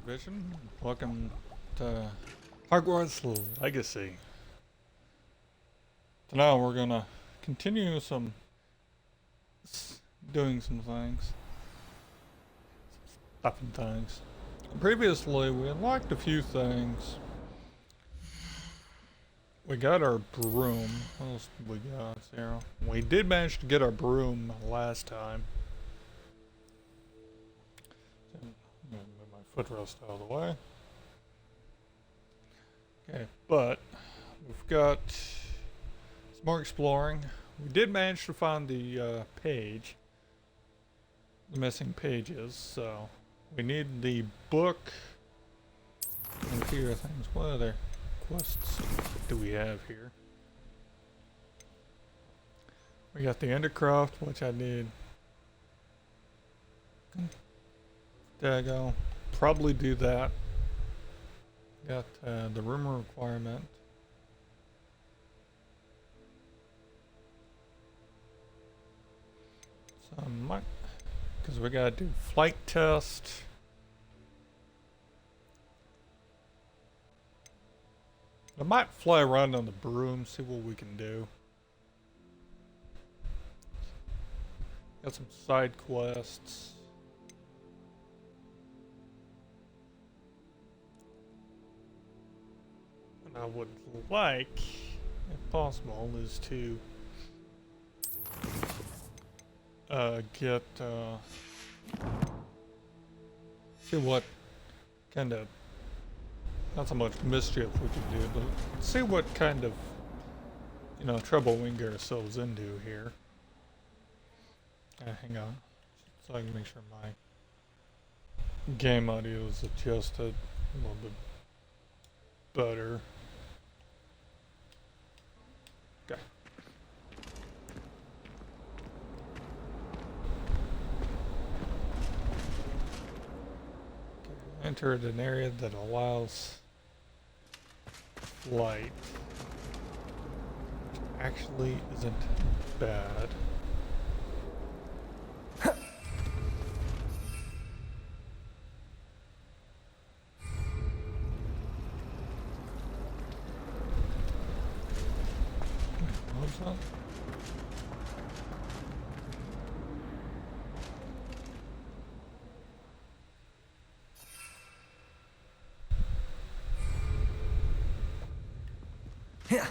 Division. Welcome to Hogwarts Legacy. Tonight we're gonna continue doing some things. Stuffing things. Previously we unlocked a few things. We got our broom. What else did we got, Sarah? We did manage to get our broom last time. I'm gonna move my footrest out of the way. Okay, but we've got some more exploring. We did manage to find the page, the missing pages, so we need the book and a few other things. What other quests do we have here? We got the Endercraft, which I need. There I go. Probably do that. Got the rumor requirement. So I might, because we gotta do flight test. I might fly around on the broom, see what we can do. Got some side quests. I would like, if possible, is to get see what kind of, not so much mischief we can do, but see what kind of, trouble we can get ourselves into here. Hang on, so I can make sure my game audio is adjusted a little bit better. Okay. Entered an area that allows flight. Actually isn't bad. What's that? Yeah.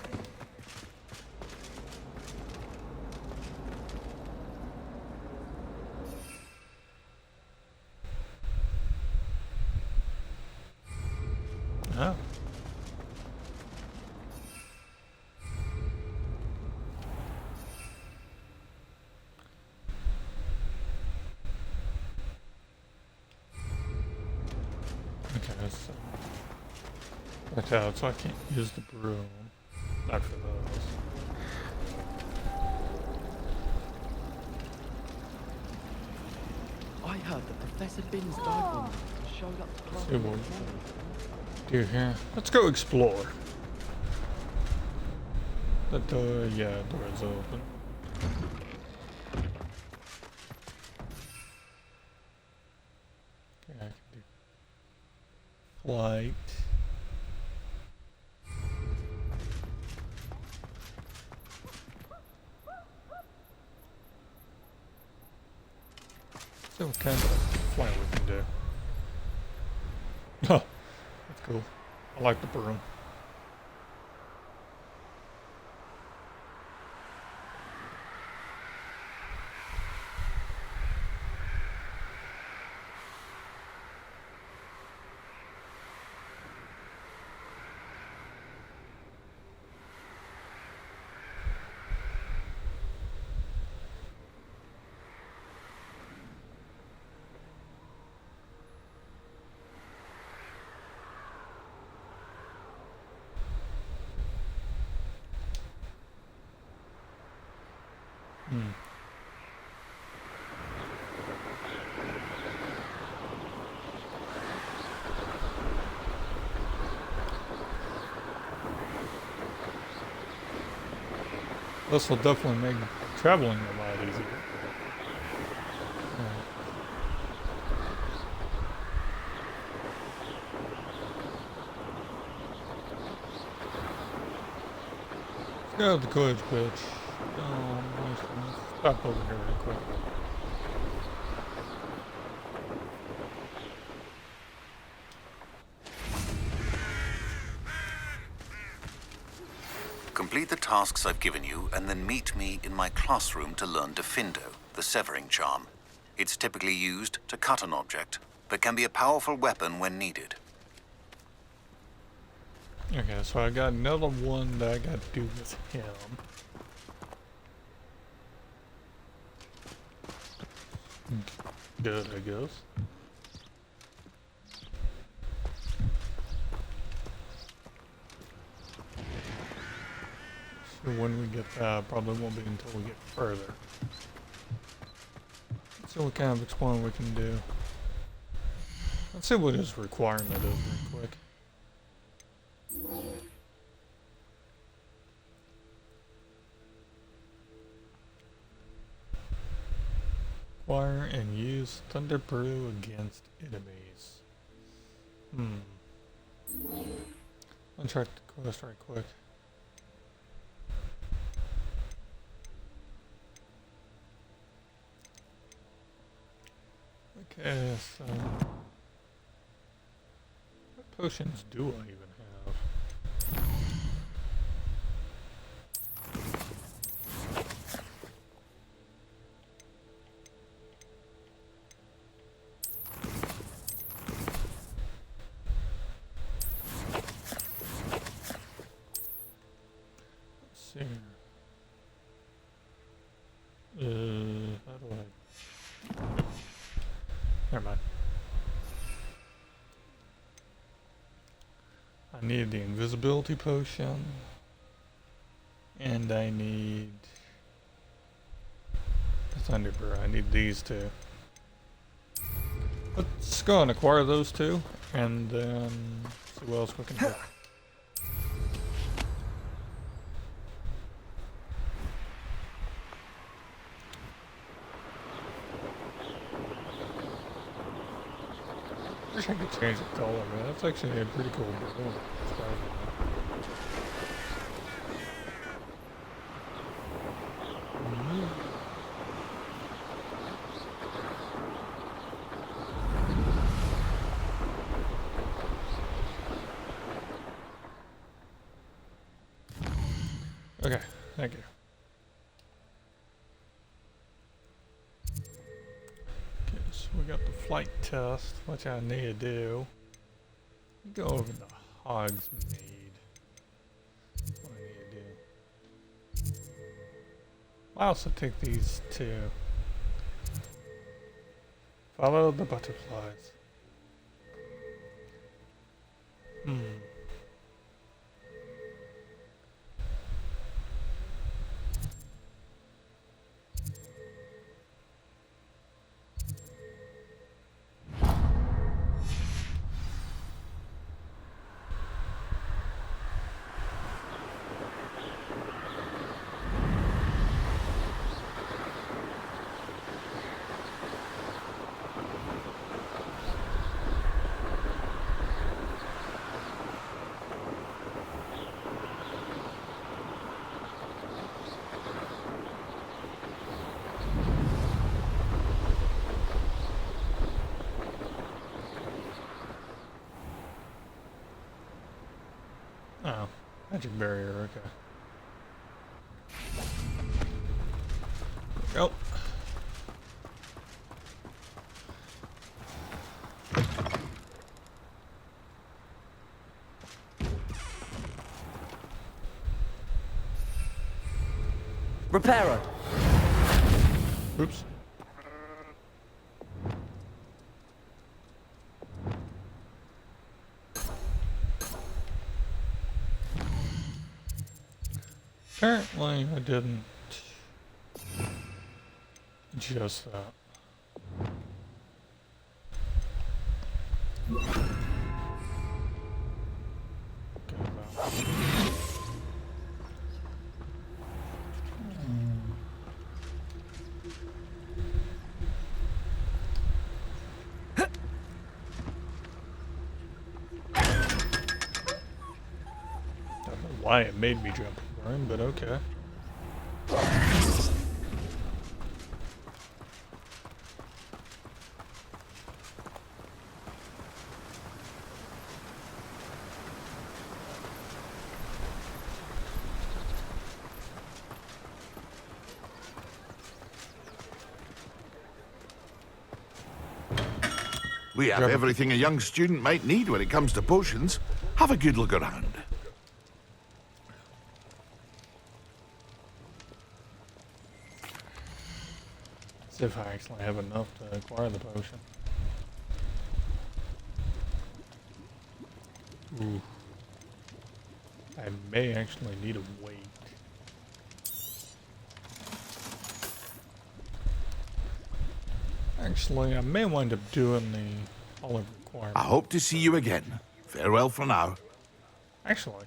Oh. Okay, so right out, so I can't use the broom. Not for those. I heard that Professor Binns died one night and showed up to class. See what we do here. Let's go explore. The door, yeah, door is open. Okay, I can do flight. See what kind of flight we can do. Oh, that's cool. I like the broom. Hmm. This will definitely make traveling a lot easier. Go to the college pitch. Stop over here real quick. Complete the tasks I've given you, and then meet me in my classroom to learn Defindo, the severing charm. It's typically used to cut an object, but can be a powerful weapon when needed. Okay, so I got another one that I got to do with him. Good, I guess. So when we get that, probably won't be until we get further. Let's see what kind of exploring we can do. Let's see what his requirement is real quick. Acquire and use Thunder Brew against enemies. I'll check the quest right quick. Okay, so what potions do I even have? Let's see here. How do I? Never mind. I need the invisibility potion. And I need the Thunder Brew. I need these two. Let's go and acquire those two, and then see what else we can do. I wish I could change the color, man. That's actually a pretty cool blue. Okay, thank you. Okay, so we got the flight test, which I need to do. Go over to Hogsmeade. What I need to do. I also take these two. Follow the butterflies. Oh, magic barrier, okay. Go. Repairer! Oops. Apparently I didn't adjust that. Don't know why it made me jump. room, but okay. We have everything a young student might need when it comes to potions. Have a good look around. See if I actually have enough to acquire the potion. Ooh. I may actually need a wait. Actually, I may wind up doing the olive requirement. I hope to see you again. Farewell for now. Actually,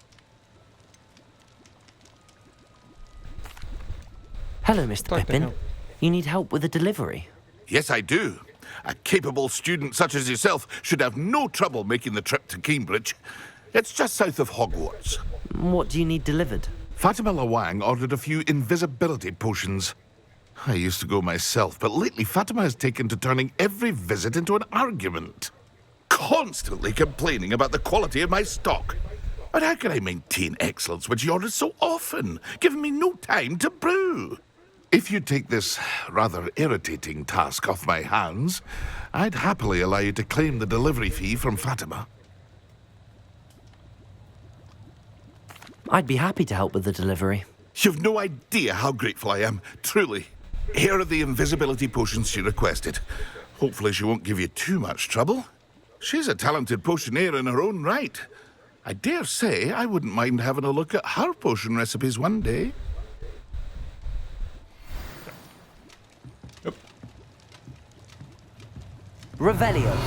Hello, Mr. talk to Pippin. him. You need help with a delivery? Yes, I do. A capable student such as yourself should have no trouble making the trip to Cambridge. It's just south of Hogwarts. What do you need delivered? Fatima Lawang ordered a few invisibility potions. I used to go myself, but lately Fatima has taken to turning every visit into an argument. Constantly complaining about the quality of my stock. But how can I maintain excellence when she orders so often, giving me no time to brew? If you take this rather irritating task off my hands, I'd happily allow you to claim the delivery fee from Fatima. I'd be happy to help with the delivery. You've no idea how grateful I am, truly. Here are the invisibility potions she requested. Hopefully she won't give you too much trouble. She's a talented potioneer in her own right. I dare say I wouldn't mind having a look at her potion recipes one day. Yep. Revelio.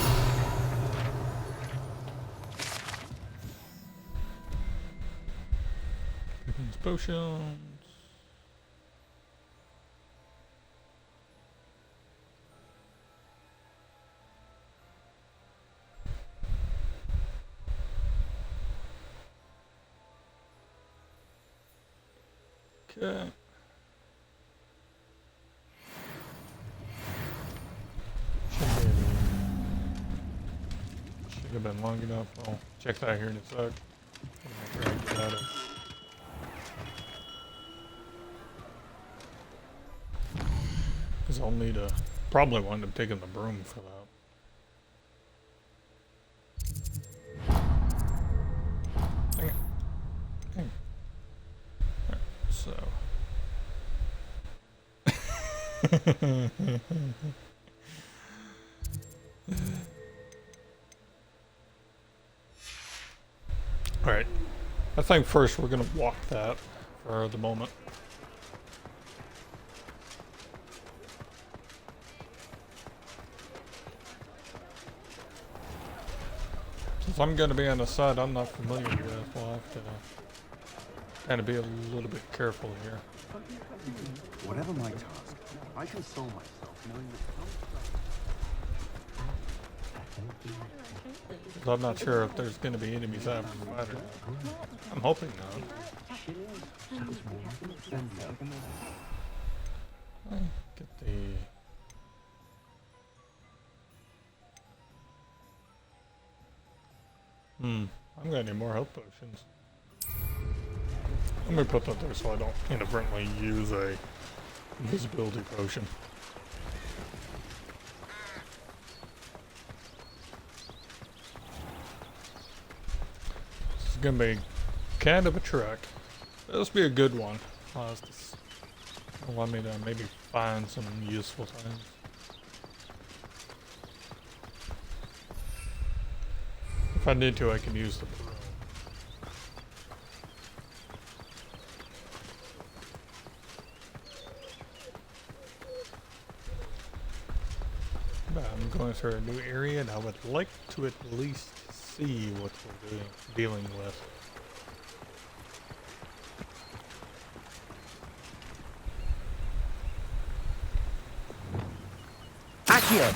Pippin's potions. Okay. Should have been long enough. I'll check that here in a sec. Make sure I get out of. Because I'll need a. Probably wind up taking the broom for that. Dang it. Dang it. Alright, so. Alright. I think first we're gonna walk that for the moment. Since I'm gonna be on a side I'm not familiar with, we'll have to kind of be a little bit careful here. Whatever my task, I console myself knowing that I'm not sure if there's gonna be enemies after the fighter. I'm hoping not. Get the... I'm gonna need more health potions. Let me put that there so I don't inadvertently use a invisibility potion. This is gonna be kind of a trek. This will be a good one. Allow me to maybe find some useful things. If I need to, I can use the broom. But I'm going through a new area and I would like to at least see what we're dealing with. Accio.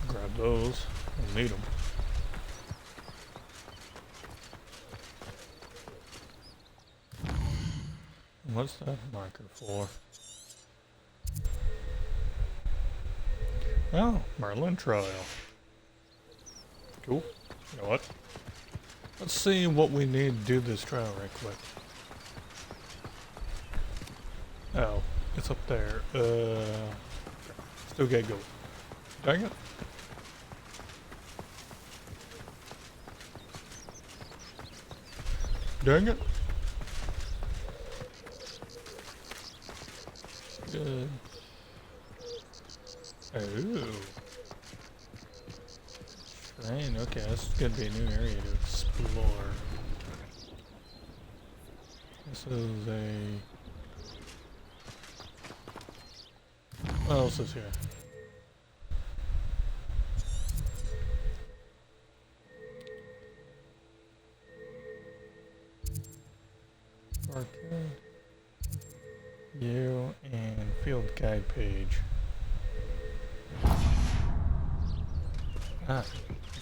Grab those. And need them. What's that marker for? Oh, Merlin trial. Cool. You know what? Let's see what we need to do this trial right quick. Oh, it's up there. Still gotta go. Dang it. Dang it. Good. Oh. Train, okay, this is gonna be a new area to explore. This is a... What else is here? Arcade. You and field guide page. Ah,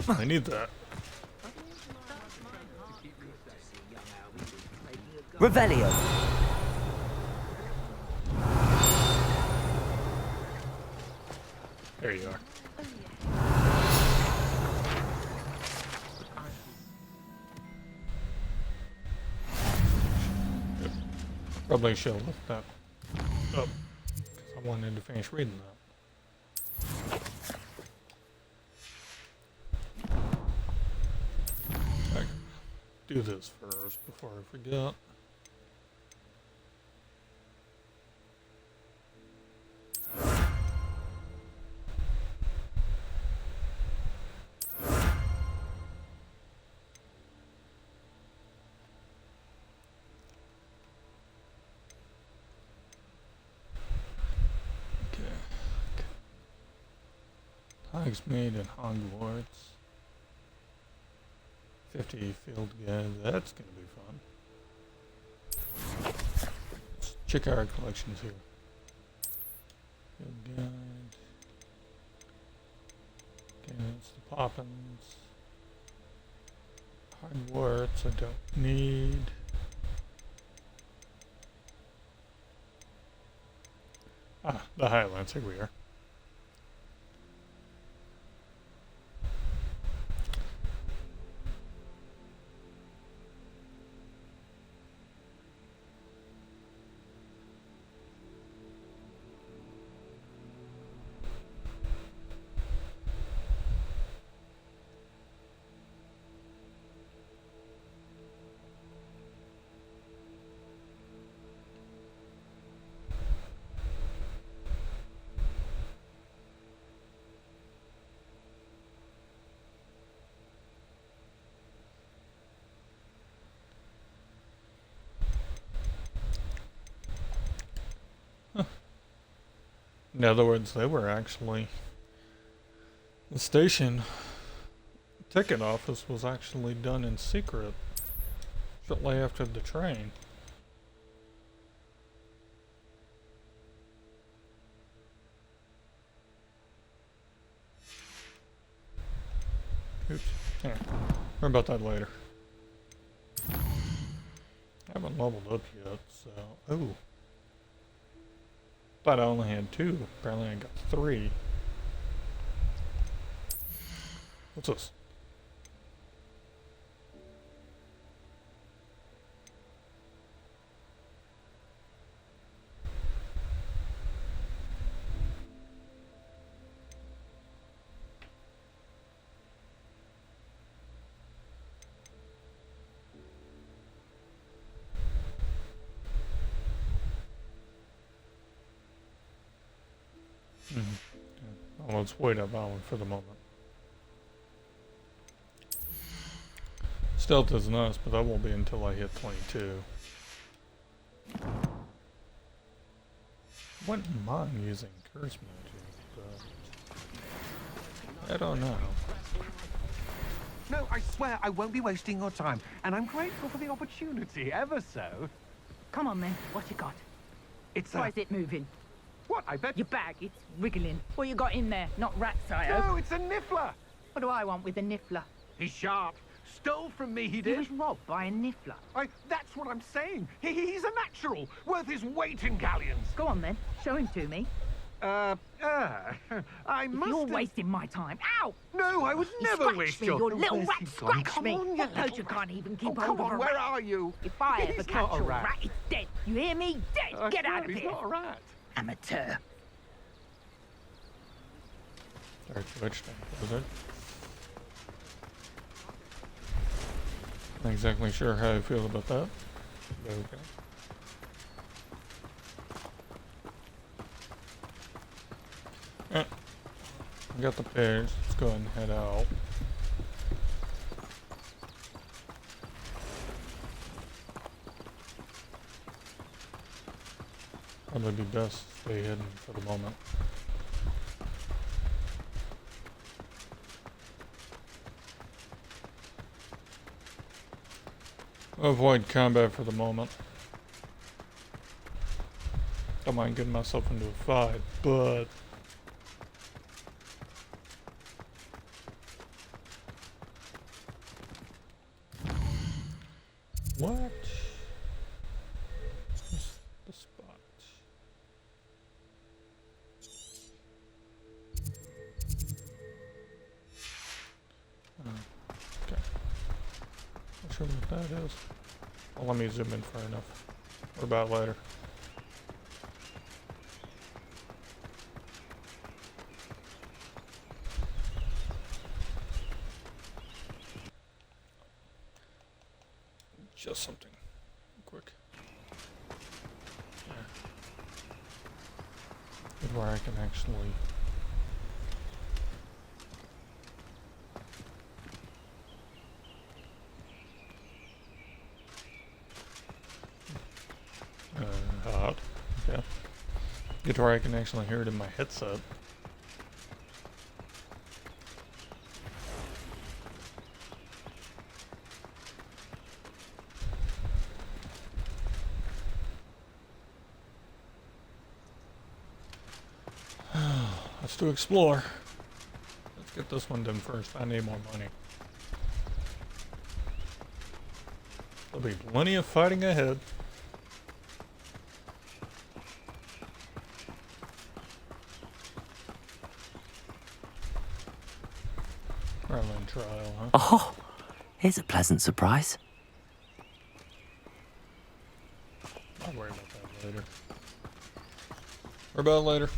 I need that. Revelio. There you are. Yep. Probably should have looked that up because I wanted to finish reading that. Okay. Do this first before I forget. Hogsmeade and Hogwarts. 50 field guide, that's gonna be fun. Let's check our collections here. Field guide. Okay, that's the Poppins. Hogwarts, I don't need. Ah, the Highlands, here we are. In other words, they were actually... The station ticket office was actually done in secret shortly after the train. Oops. Yeah. Worry about that later. I haven't leveled up yet, so... Oh. Thought I only had 2. Apparently I got 3. What's this? Well, let's wait up that one for the moment. Stealth is nice, but that won't be until I hit 22. Wouldn't mind using curse magic, but I don't know. No, I swear I won't be wasting your time, and I'm grateful for the opportunity, ever so. Come on then, what you got? It's Why is it moving? What, I bet... Your bag, it's wriggling. What you got in there? Not rats, I hope. No, it's a niffler! What do I want with a niffler? He's sharp. Stole from me, he He did. was robbed by a niffler. That's what I'm saying. He's a natural, worth his weight in galleons. Go on then, show him to me. I If must you're have... wasting my time. Ow! No, I would You never scratch waste me, your... you little Where's rat, he gone? scratch Come me. on, you What little poacher rat. can't even keep Oh, hold come of on, a where rat? are you? If I ever He's catch not a a rat. rat, it's dead. You hear me? Dead. Get out of He's here. not a rat. Amateur. Dark Witch, Wizard. Not exactly sure how I feel about that. Okay. Alright. We got the page. Let's go ahead and head out. Probably be best to stay hidden for the moment. Avoid combat for the moment. Don't mind getting myself into a fight, but what? Where's the spot? Okay. Not sure what that is. Well, let me zoom in far enough. What about later? Just something quick. Yeah. Good where I can actually hot. Okay. Get to where I can actually hear it in my headset. Let's to explore. Let's get this one done first. I need more money. There'll be plenty of fighting ahead. Merlin trial, huh? Oh, here's a pleasant surprise. I'll worry about that later. Worry about it later.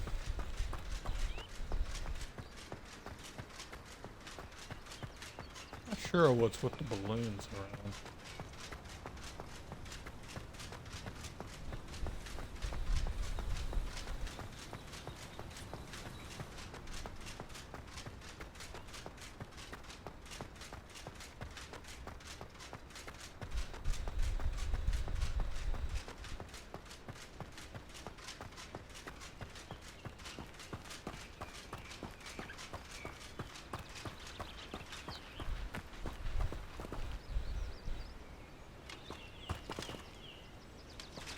Not sure what's with the balloons around.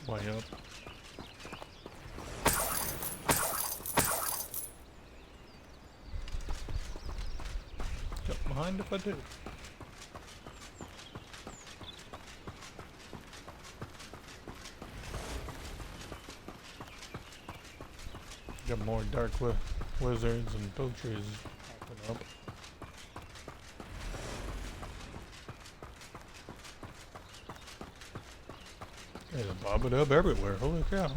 Way up. Don't mind if I do. Got more dark wizards and poachers popping up. There's a bobbing up everywhere. Holy cow.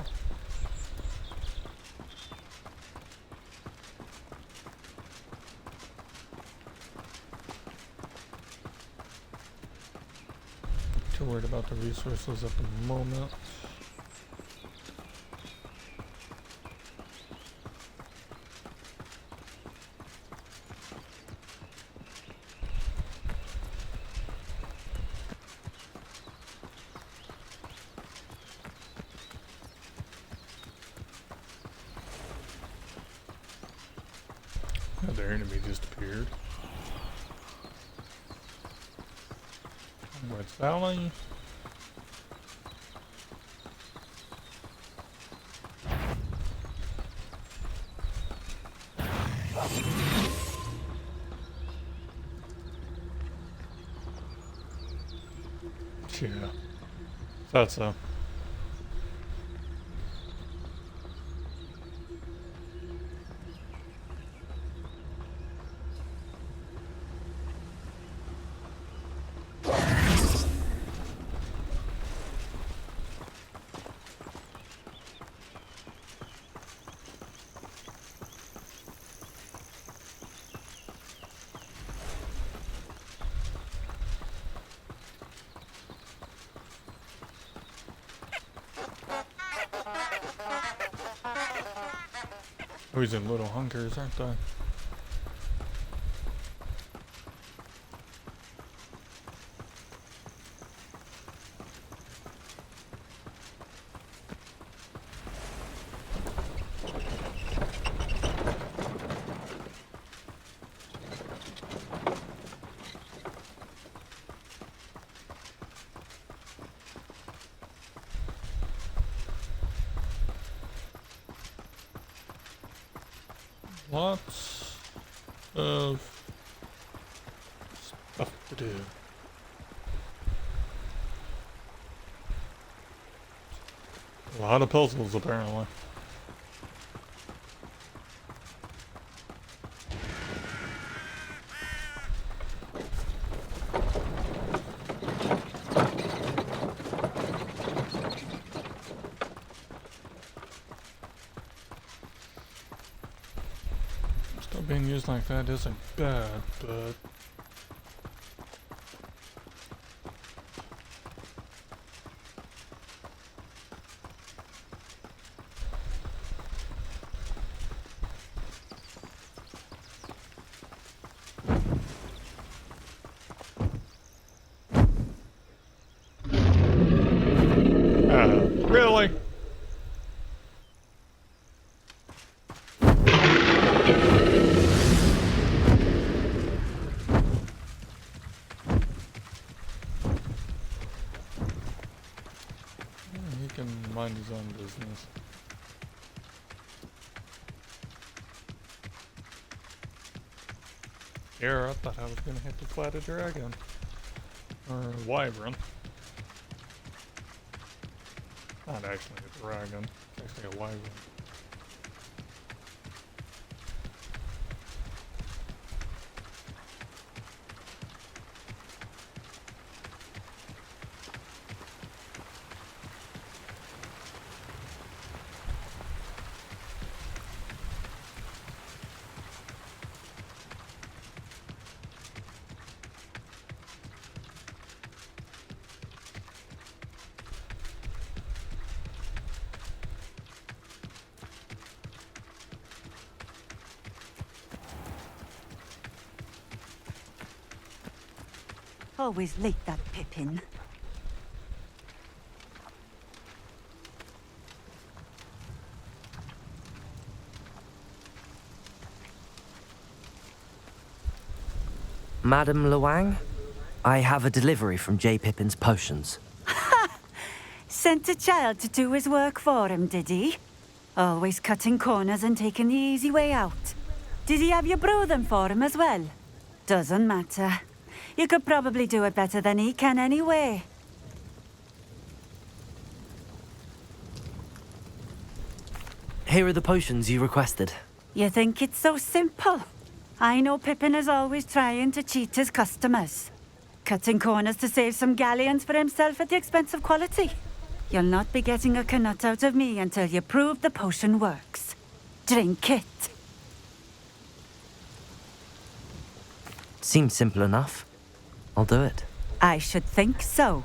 Too worried about the resources at the moment. Another enemy just appeared. Hogwarts Valley. Yeah. Thought so. Always in little hunkers, aren't they? Lots of stuff to do. A lot of puzzles, apparently. Still being used like that isn't bad, but... really? He can mind his own business. Here, I thought I was gonna have to fight a dragon. Or a wyvern. Not actually a dragon, it's actually a wyvern. Always late, that Pippin. Madam Luang, I have a delivery from J. Pippin's potions. Sent a child to do his work for him, did he? Always cutting corners and taking the easy way out. Did he have you brew them for him as well? Doesn't matter. You could probably do it better than he can anyway. Here are the potions you requested. You think it's so simple? I know Pippin is always trying to cheat his customers. Cutting corners to save some galleons for himself at the expense of quality. You'll not be getting a canut out of me until you prove the potion works. Drink it. Seems simple enough. I'll do it. I should think so.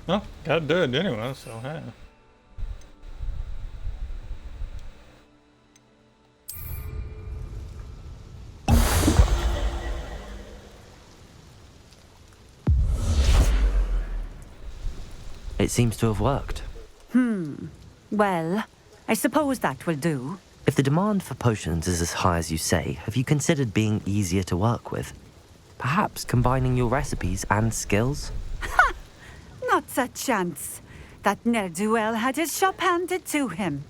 Well, gotta do it anyway, so hey. It seems to have worked. Well, I suppose that will do. If the demand for potions is as high as you say, have you considered being easier to work with? Perhaps combining your recipes and skills? Not a chance. That ne'er-do-well had his shop handed to him.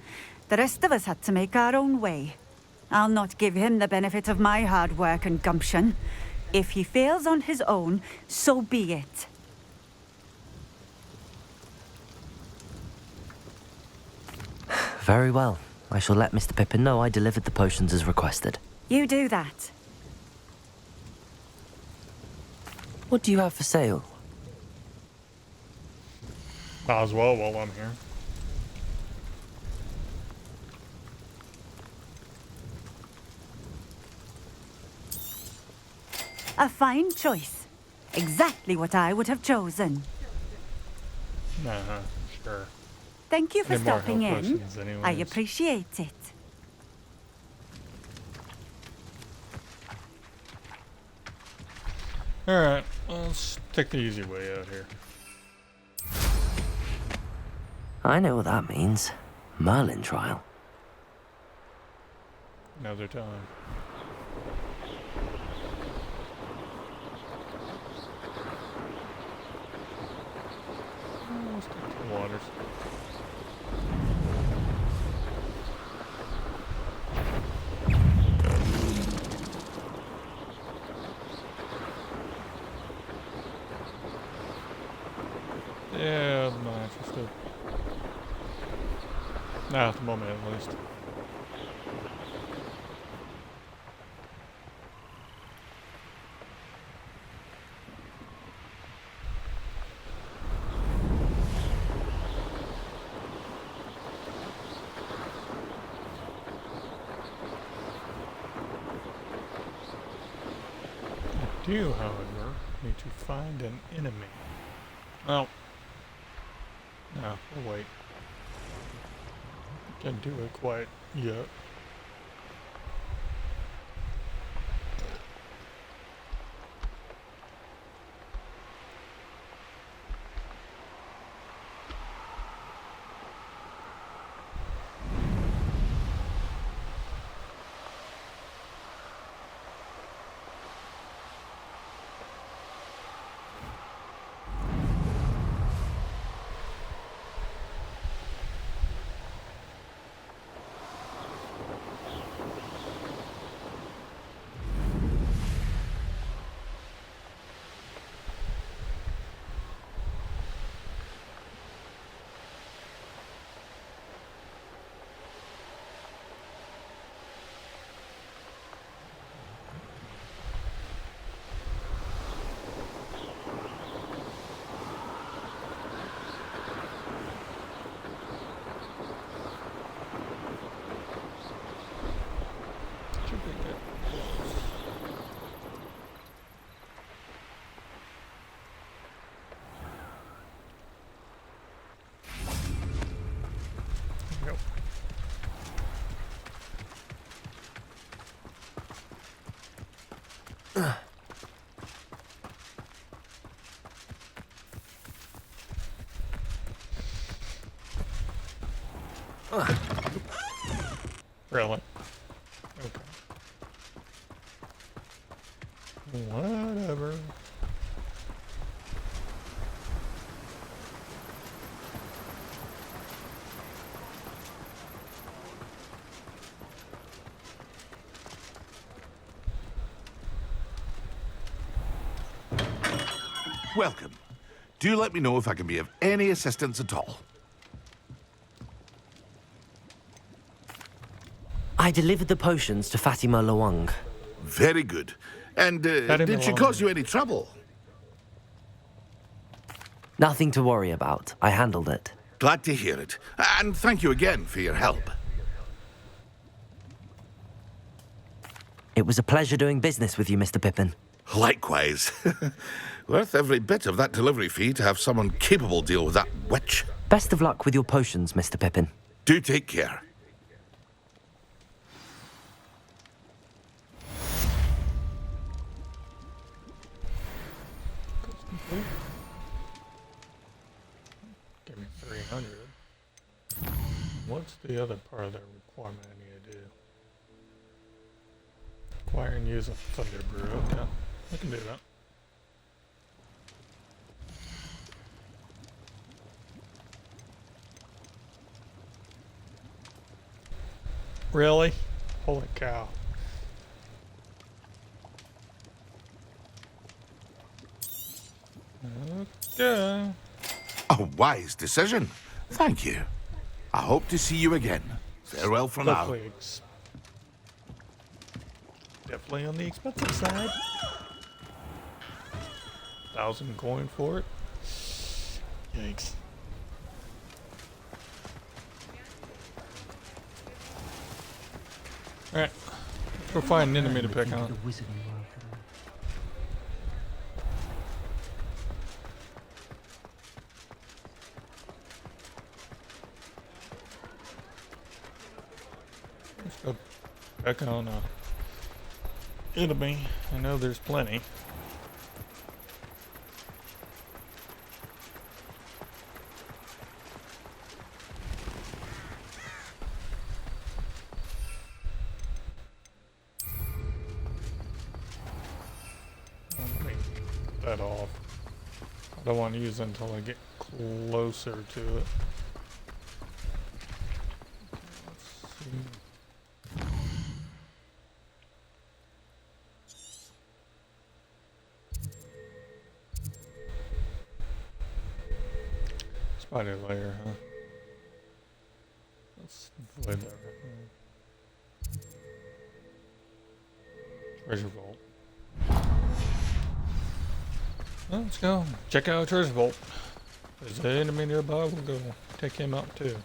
The rest of us had to make our own way. I'll not give him the benefit of my hard work and gumption. If he fails on his own, so be it. Very well. I shall let Mr. Pippin know I delivered the potions as requested. You do that. What do you have for sale? Might as well while I'm here. A fine choice. Exactly what I would have chosen. Sure. Thank you for Need more stopping health in. potions I anyways. appreciate it. Alright, let's take the easy way out here. I know what that means. Merlin trial. Another time. Let's take the waters. Yeah, I'm not interested. Not at the moment, at least. I do, however, need to find an enemy. Well, no, we'll wait. Can't do it quite yet. Should be good. Yep. Really? Okay. Whatever. Welcome. Do let me know if I can be of any assistance at all. I delivered the potions to Fatima Lawang. Very good. And did she cause you any trouble? Nothing to worry about. I handled it. Glad to hear it. And thank you again for your help. It was a pleasure doing business with you, Mr. Pippin. Likewise. Worth every bit of that delivery fee to have someone capable deal with that witch. Best of luck with your potions, Mr. Pippin. Do take care. Give me 300. What's the other part of that requirement I need to do? Acquire and use a thunder brew. Okay, I can do that. Really? Holy cow. Okay. A wise decision. Thank you. I hope to see you again. Farewell for now. Definitely on the expensive side. 1,000 coin for it. Yikes. Alright. Let's go find an enemy to pick Into on. the wizarding world today. Let's go pick on a enemy. I know there's plenty. Let me get that off. I don't want to use it until I get closer to it. Let's see. Spider layer, huh? Let's avoid that right now. Treasure vault. Well, let's go. Check out treasure vault. There's an enemy nearby. We'll go take him out too.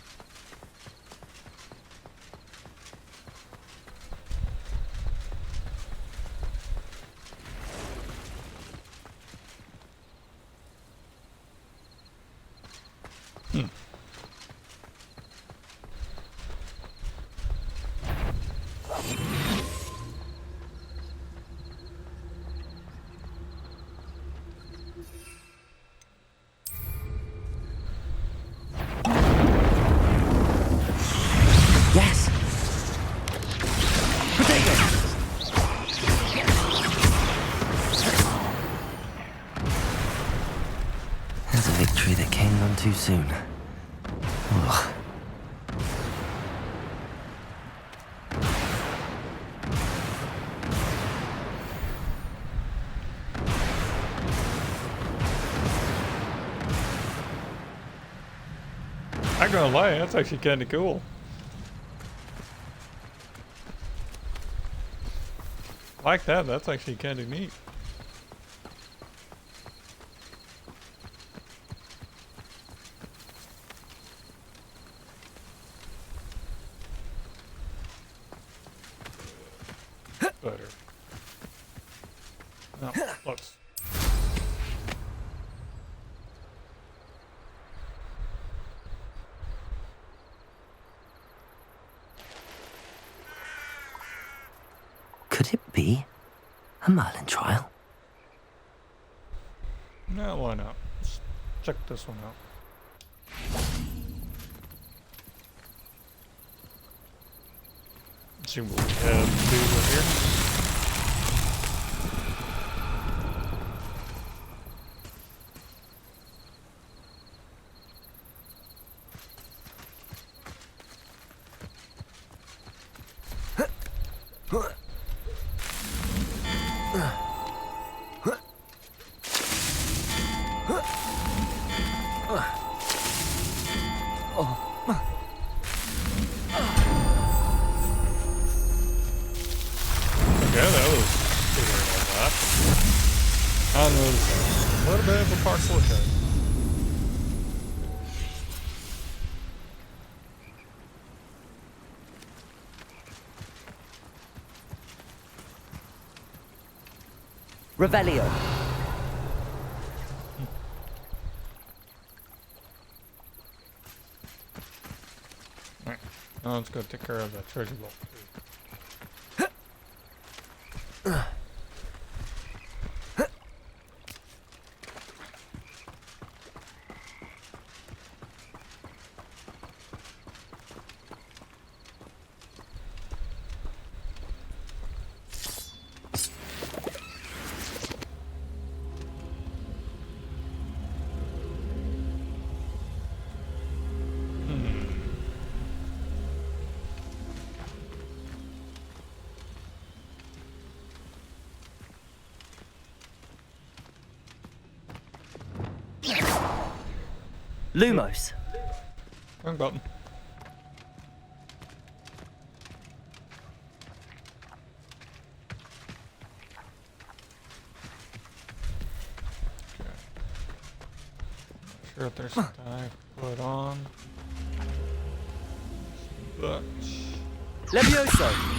Yes! Potato! There's a victory that came none too soon. Ugh. I'm gonna lie, that's actually kinda cool. Like that, that's actually kinda neat. Better. No, looks. Could it be a Merlin trial? No, why not? Let's check this one out. Let's see what we have to do with here. Okay, that was figuring all that. And was a little bit of a parcel of code. Revelio. Alright, now let's go take care of that treasure vault. Lumos. Wrong button. Okay. Not sure if there's something I put on. But Levioso.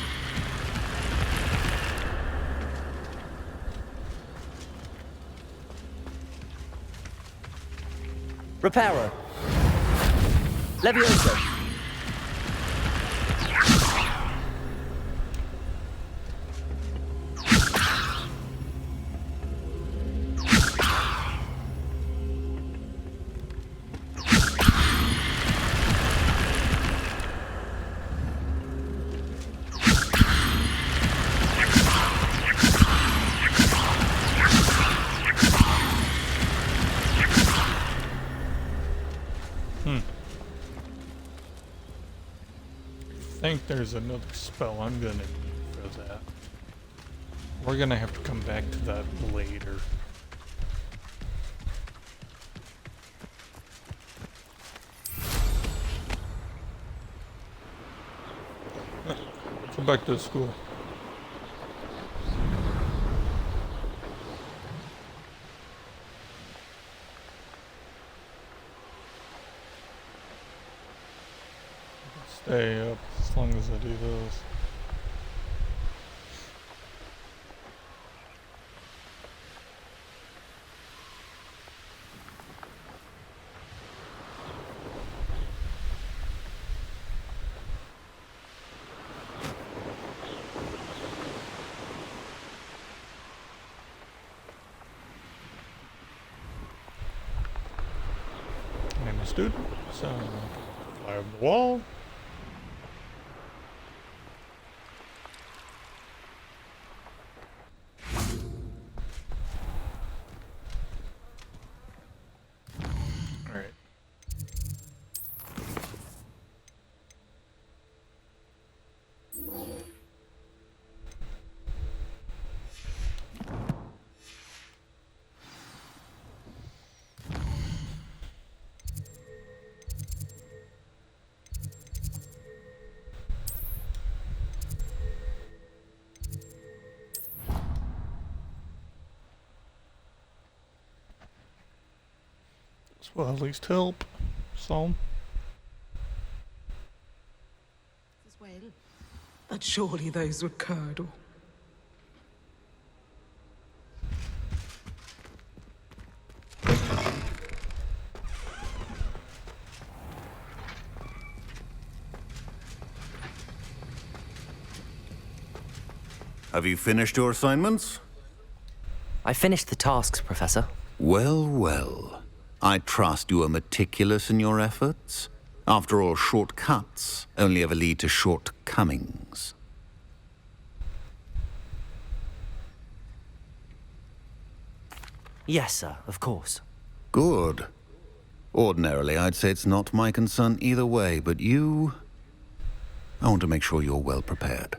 Reparo. Levioso. I think there's another spell I'm gonna need for that. We're gonna have to come back to that later. Go back to school. Stay up as long as I do those. I'm a student, so fly over the wall. Alright. This will at least help some. But surely those were curdle. Have you finished your assignments? I finished the tasks, Professor. Well, well. I trust you are meticulous in your efforts. After all, shortcuts only ever lead to shortcomings. Yes, sir, of course. Good. Ordinarily, I'd say it's not my concern either way, but you... I want to make sure you're well prepared.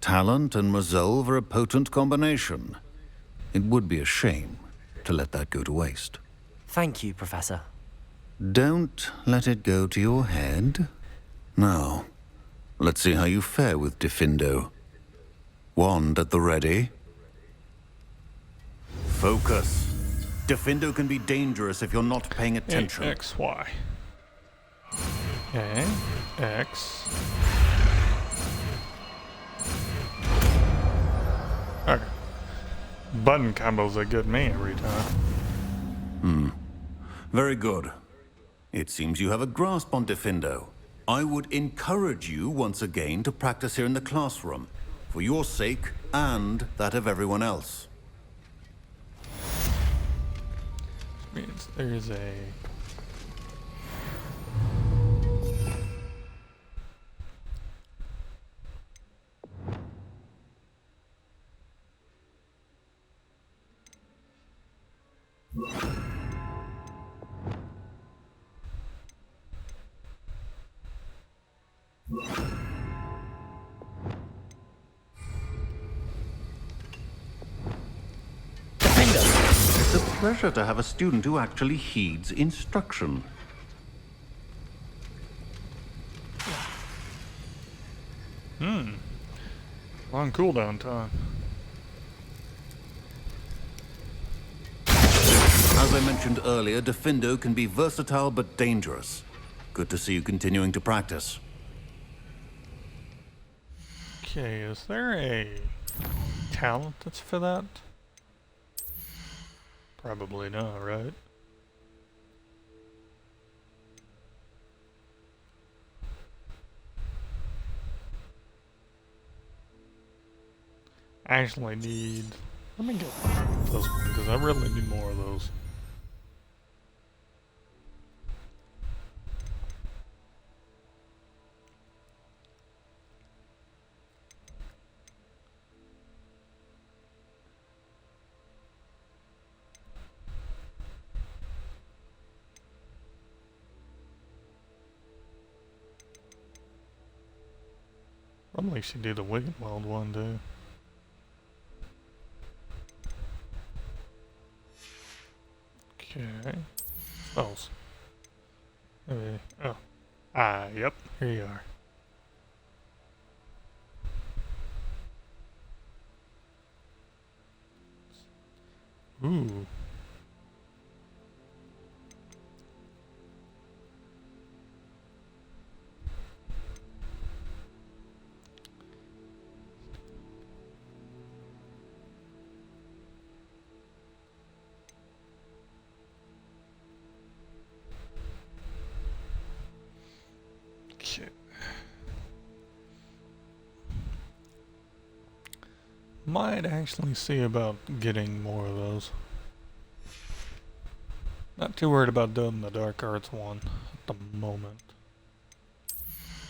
Talent and resolve are a potent combination. It would be a shame to let that go to waste. Thank you, Professor. Don't let it go to your head. Now, let's see how you fare with Diffindo. Wand at the ready. Focus. Diffindo can be dangerous if you're not paying attention. X, Y. Okay. X. Okay. Button combos that get me every time. Very good. It seems you have a grasp on Diffindo. I would encourage you once again to practice here in the classroom, for your sake and that of everyone else. Which means there's a... It's a pleasure to have a student who actually heeds instruction. long cooldown time. As I mentioned earlier, Defindo can be versatile but dangerous. Good to see you continuing to practice. Okay, is there a talent that's for that? Probably not, right? I actually need... Let me get this one, because I really need more of those. Probably should do the Wicked Wild one, too. Okay. Spells. Maybe. Oh. Ah, yep. Here you are. Ooh. Okay. Might actually see about getting more of those. Not too worried about doing the Dark Arts one at the moment.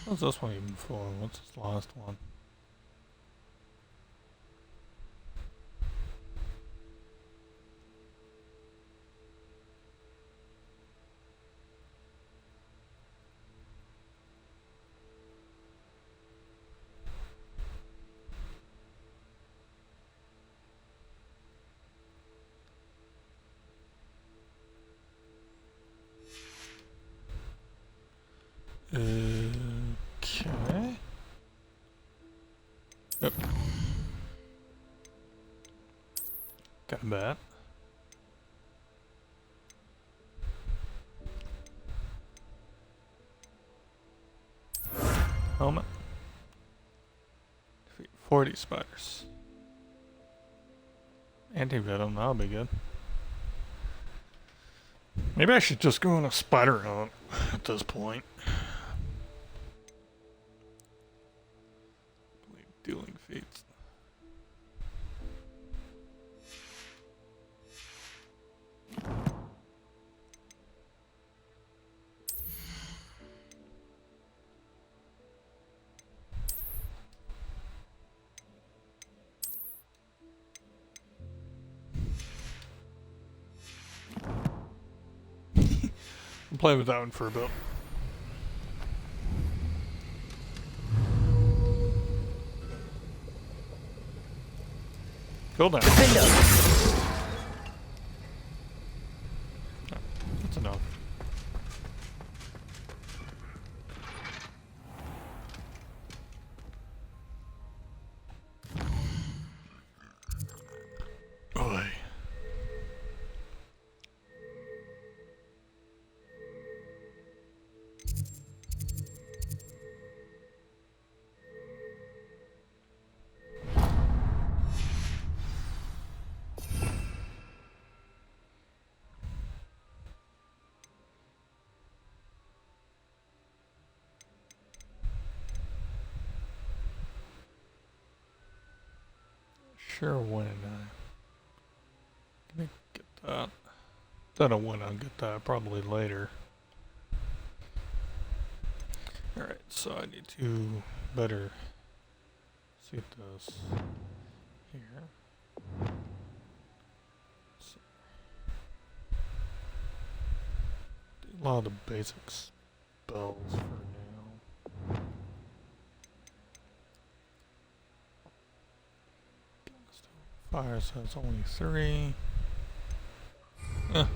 What's this one even for? What's this last one? Okay. Yep. Got a bat. Helmet. Defeat 40 spiders. Anti-venom, that'll be good. Maybe I should just go on a spider hunt at this point. Dealing feats. I'll play with that one for a bit. Cool down. That's enough. Oi. Sure, when let me get that. Don't know when I'll get that. Probably later. All right, so I need to better see this here. So, do a lot of the basic spells for now. Fire says only 3.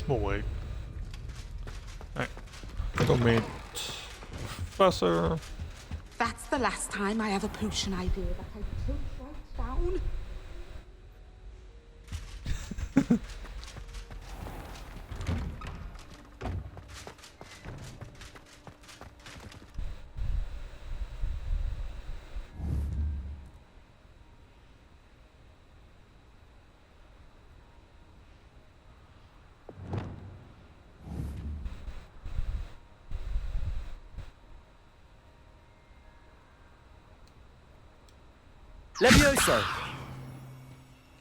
We'll wait. Alright. Go meet Professor. That's the last time I have a potion idea that I took right down. Levioso!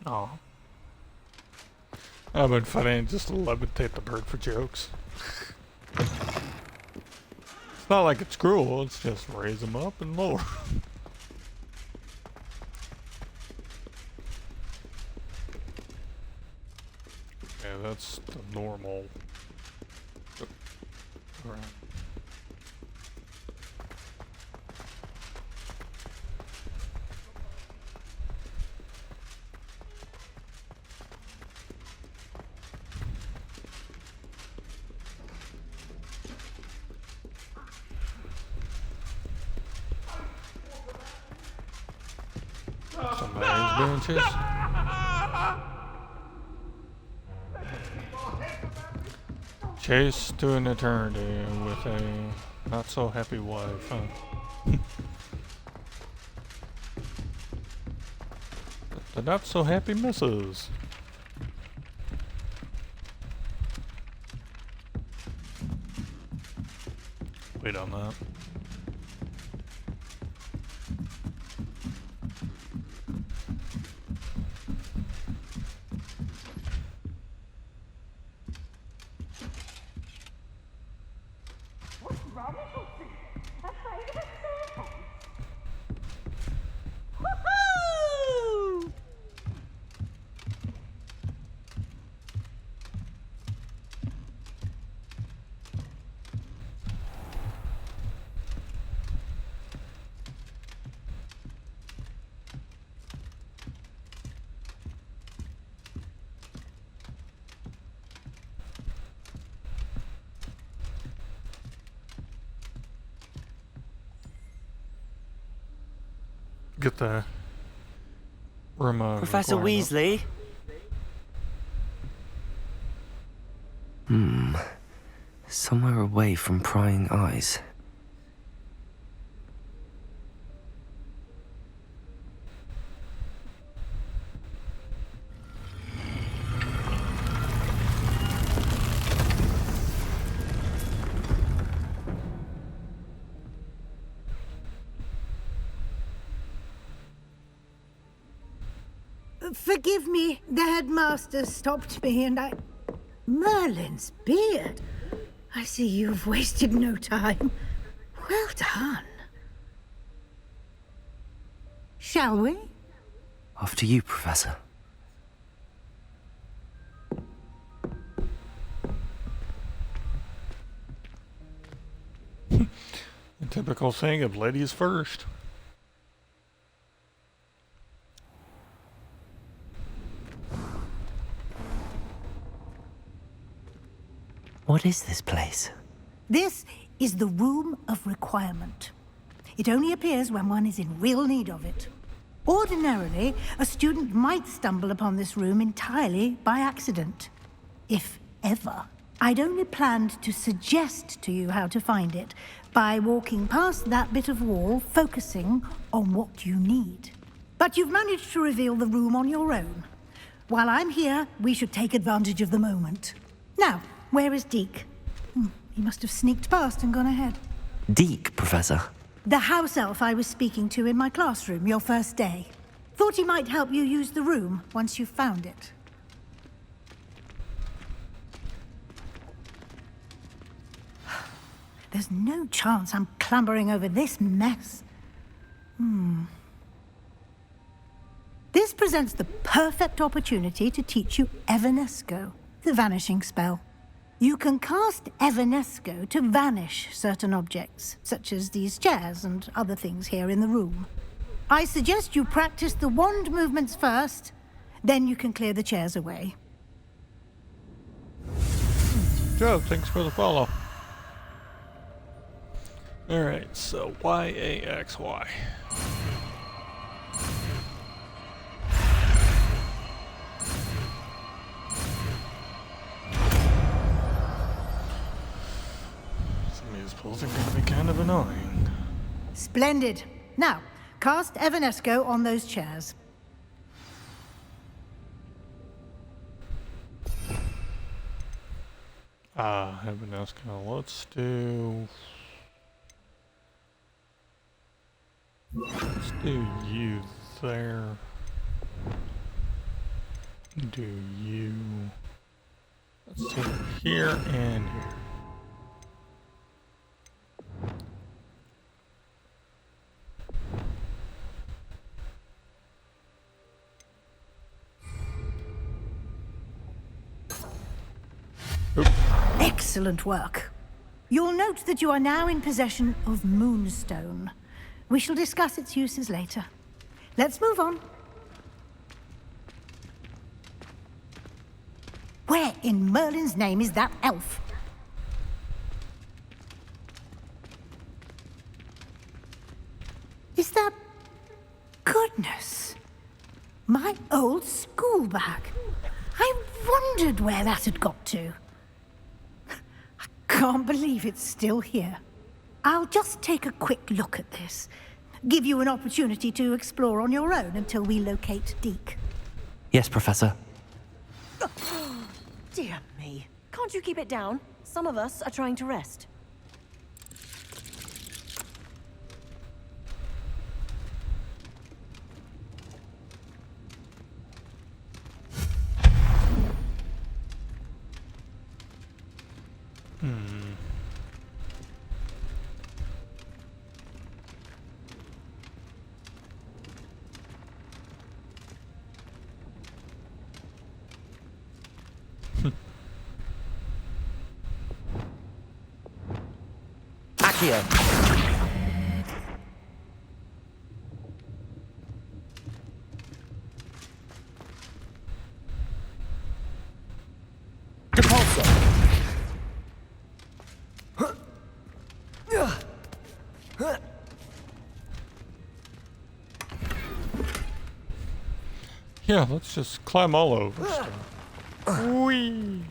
Oh. That would been funny, just levitate the bird for jokes. It's not like it's cruel, it's just raise them up and lower. Yeah, that's the normal. Right. Somebody's being chased. Chased to an eternity with a not so happy wife, huh? The not so happy missus. Wait on that. Get the room Professor requirement. Weasley? Somewhere away from prying eyes. Forgive me, the headmaster stopped me and I... Merlin's beard. I see you've wasted no time. Well done. Shall we? After you, Professor. The typical thing of ladies first. What is this place? This is the Room of Requirement. It only appears when one is in real need of it. Ordinarily, a student might stumble upon this room entirely by accident. If ever. I'd only planned to suggest to you how to find it by walking past that bit of wall, focusing on what you need. But you've managed to reveal the room on your own. While I'm here, we should take advantage of the moment. Now, where is Deke? He must have sneaked past and gone ahead. Deke, Professor. The house elf I was speaking to in my classroom your first day. Thought he might help you use the room once you've found it. There's no chance I'm clambering over this mess. This presents the perfect opportunity to teach you Evanesco, the vanishing spell. You can cast Evanesco to vanish certain objects, such as these chairs and other things here in the room. I suggest you practice the wand movements first, then you can clear the chairs away. Joe, thanks for the follow. Alright, so YAXY. Those are gonna be kind of annoying. Splendid. Now, cast Evanesco on those chairs. Evanesco, let's do you there. Do you. Let's do here and here. Excellent work. You'll note that you are now in possession of Moonstone. We shall discuss its uses later. Let's move on. Where in Merlin's name is that elf? Is that... Goodness. My old school bag. I wondered where that had got to. I can't believe it's still here. I'll just take a quick look at this. Give you an opportunity to explore on your own until we locate Deke. Yes, Professor. Dear me. Can't you keep it down? Some of us are trying to rest. Accio. Depulso. Yeah, let's just climb all over stuff. Whee!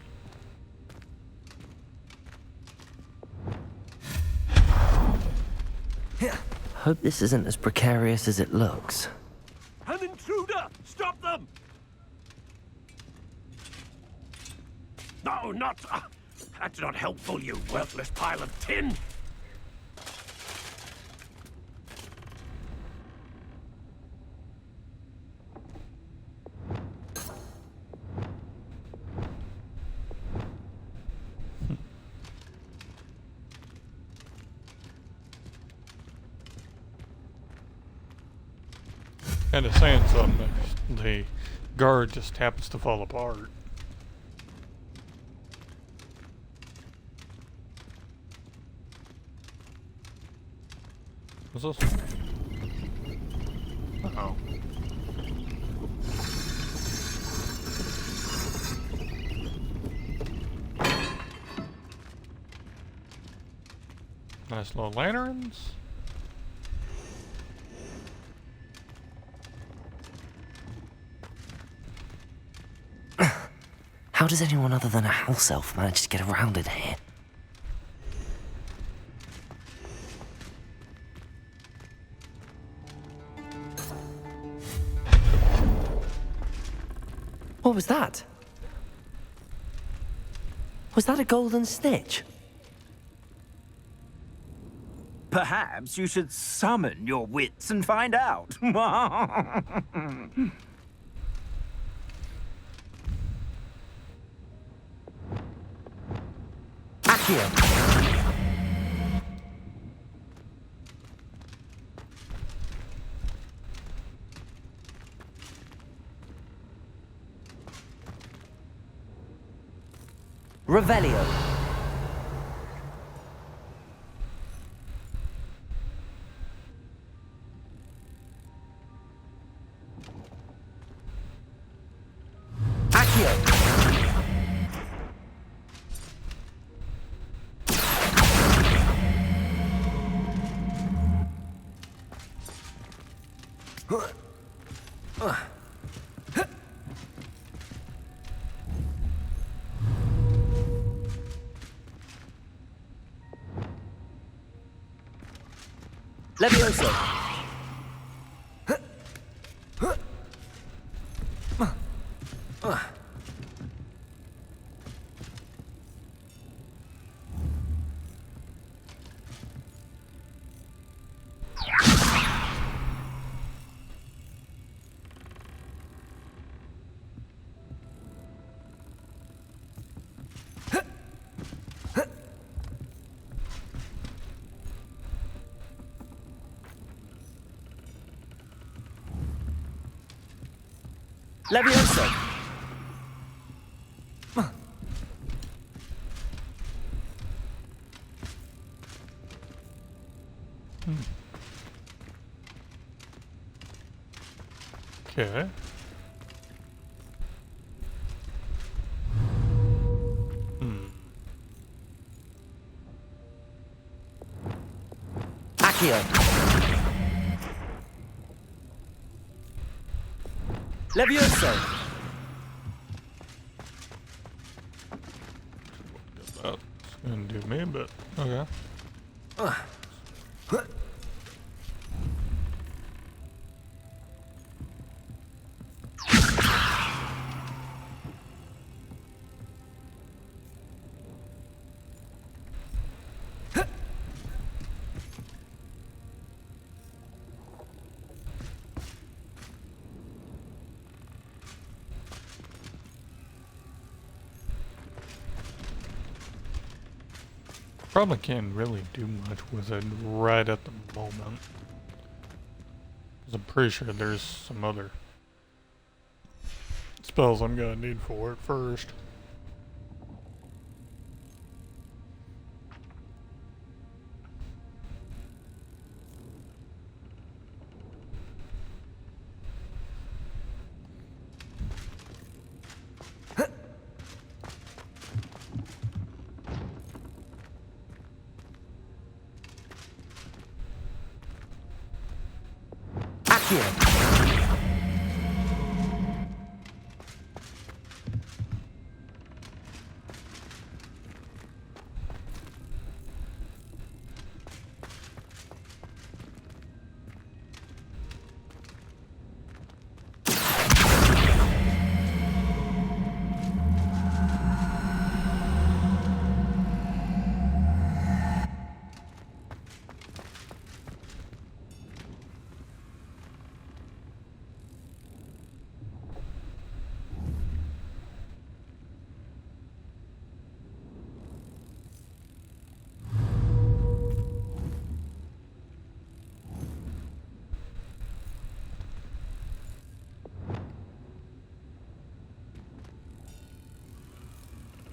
Hope this isn't as precarious as it looks. An intruder! Stop them! No, not... that's not helpful, you worthless pile of tin! Kind of saying something. The guard just happens to fall apart. What's this? Uh-oh. Nice little lanterns. How does anyone other than a house elf manage to get around in here? What was that? Was that a golden snitch? Perhaps you should summon your wits and find out. Accio. Revelio. Accio. Levioso. Levioso. Okay. Accio. Levioso. That's gonna do me, but okay. Probably can't really do much with it right at the moment. 'Cause I'm pretty sure there's some other spells I'm gonna need for it first.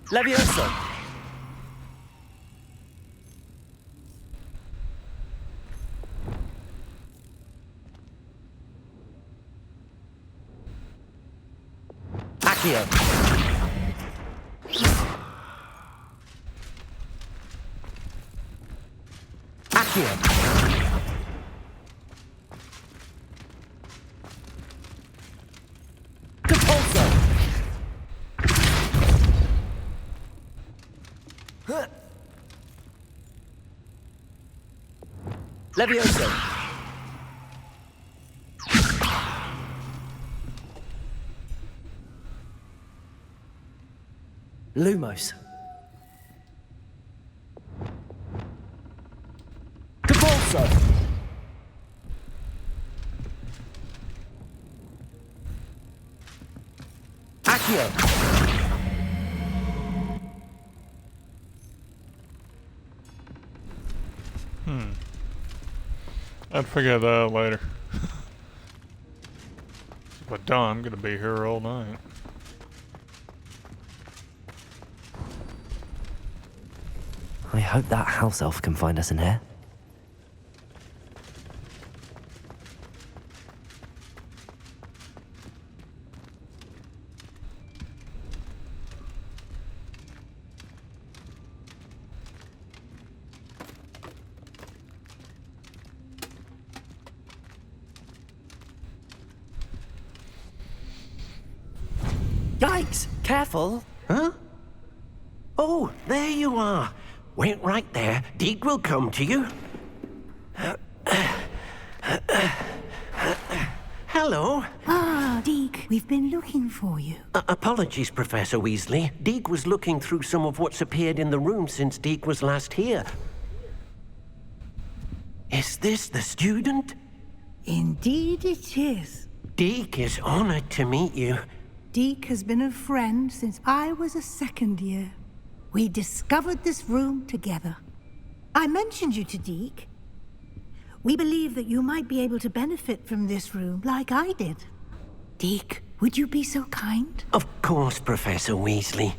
Levioso. Accio. Accio. Compulso. Levioso. Lumos. Compulso. Accio. I'd figure that out later. But Don, I'm gonna be here all night. I hope that house elf can find us in here. Yikes! Careful! Huh? Oh, there you are. Wait right there. Deed will come to you. Hello. Ah, Deke, we've been looking for you. Apologies, Professor Weasley. Deke was looking through some of what's appeared in the room since Deke was last here. Is this the student? Indeed it is. Deke is honored to meet you. Deke has been a friend since I was a second year. We discovered this room together. I mentioned you to Deke. We believe that you might be able to benefit from this room like I did. Deke, would you be so kind? Of course, Professor Weasley.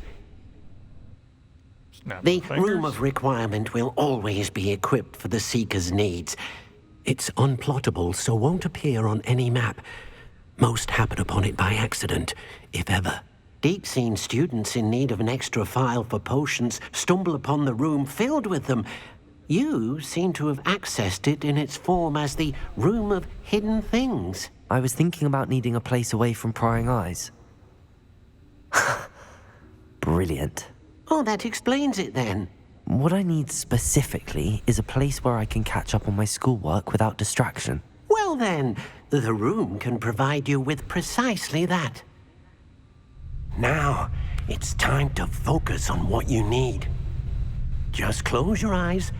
Snap The fingers. Room of Requirement will always be equipped for the Seeker's needs. It's unplottable, so won't appear on any map. Most happen upon it by accident, if ever. Deke's seen students in need of an extra file for potions stumble upon the room filled with them. You seem to have accessed it in its form as the Room of Hidden Things. I was thinking about needing a place away from prying eyes. Brilliant. Oh, that explains it then. What I need specifically is a place where I can catch up on my schoolwork without distraction. Well then, the room can provide you with precisely that. Now, it's time to focus on what you need. Just close your eyes.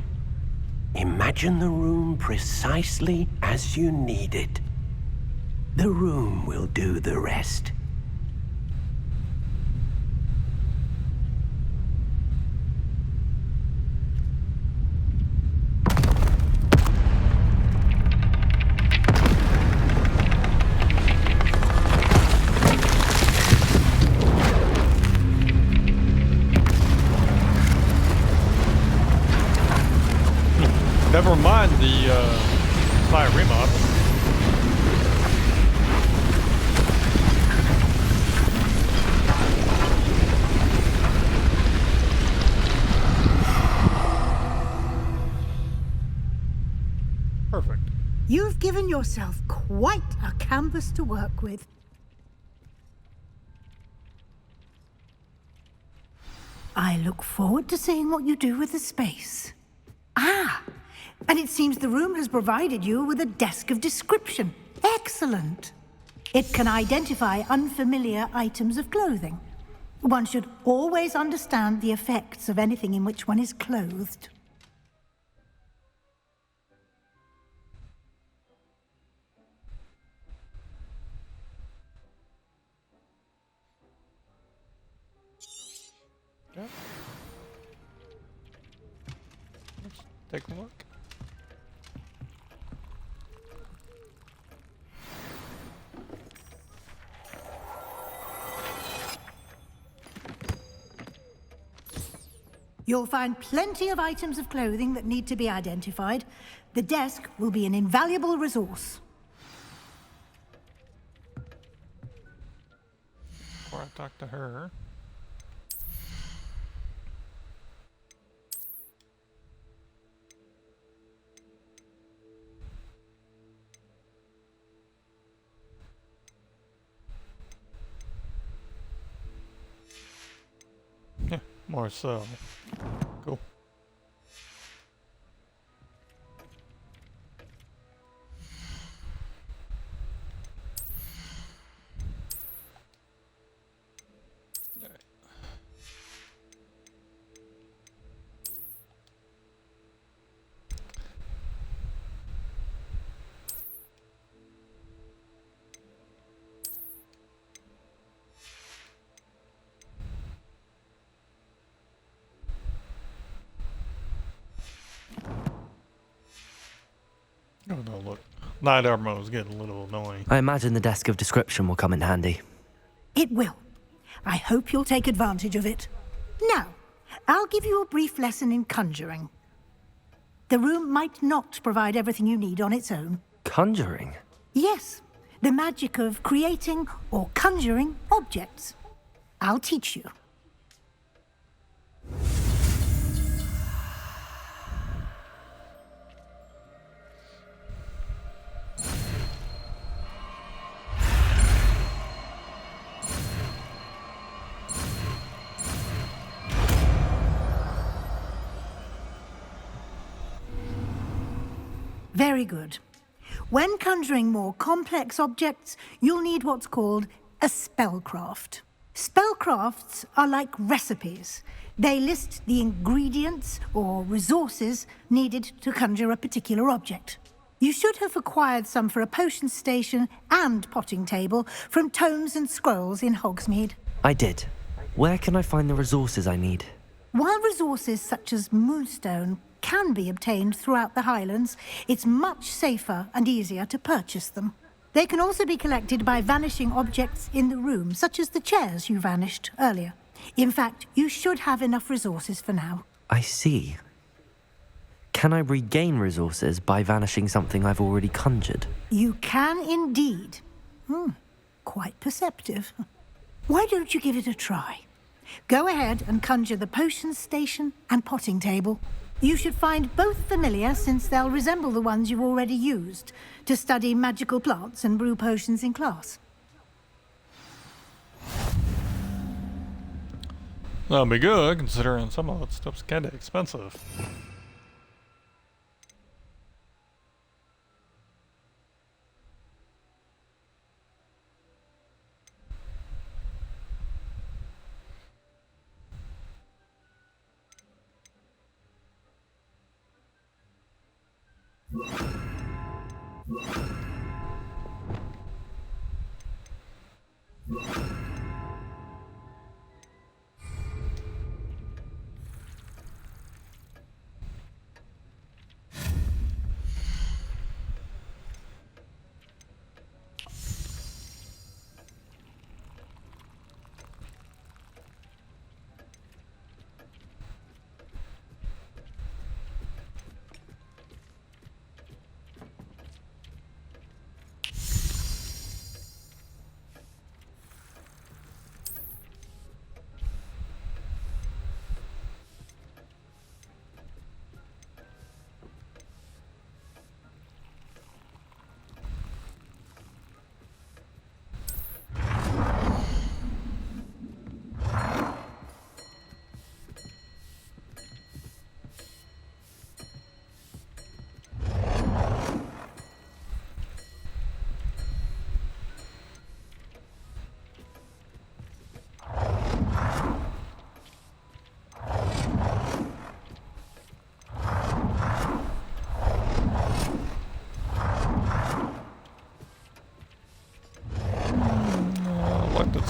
Imagine the room precisely as you need it. The room will do the rest. Never mind the fire remodel. Perfect. You've given yourself quite a canvas to work with. I look forward to seeing what you do with the space. Ah, and it seems the room has provided you with a desk of description. Excellent. It can identify unfamiliar items of clothing. One should always understand the effects of anything in which one is clothed. Yeah. Let's take a look. You'll find plenty of items of clothing that need to be identified. The desk will be an invaluable resource. Before I talk to her. Yeah, more so. Cool. Oh no, look. Night armor is getting a little annoying. I imagine the desk of description will come in handy. It will. I hope you'll take advantage of it. Now, I'll give you a brief lesson in conjuring. The room might not provide everything you need on its own. Conjuring? Yes, the magic of creating or conjuring objects. I'll teach you. Very good. When conjuring more complex objects, you'll need what's called a spellcraft. Spellcrafts are like recipes. They list the ingredients or resources needed to conjure a particular object. You should have acquired some for a potion station and potting table from tomes and scrolls in Hogsmeade. I did. Where can I find the resources I need? While resources such as moonstone can be obtained throughout the Highlands, it's much safer and easier to purchase them. They can also be collected by vanishing objects in the room, such as the chairs you vanished earlier. In fact, you should have enough resources for now. I see. Can I regain resources by vanishing something I've already conjured? You can indeed. Quite perceptive. Why don't you give it a try? Go ahead and conjure the potion station and potting table. You should find both familiar, since they'll resemble the ones you've already used to study magical plants and brew potions in class. That'll be good, considering some of that stuff's kinda expensive.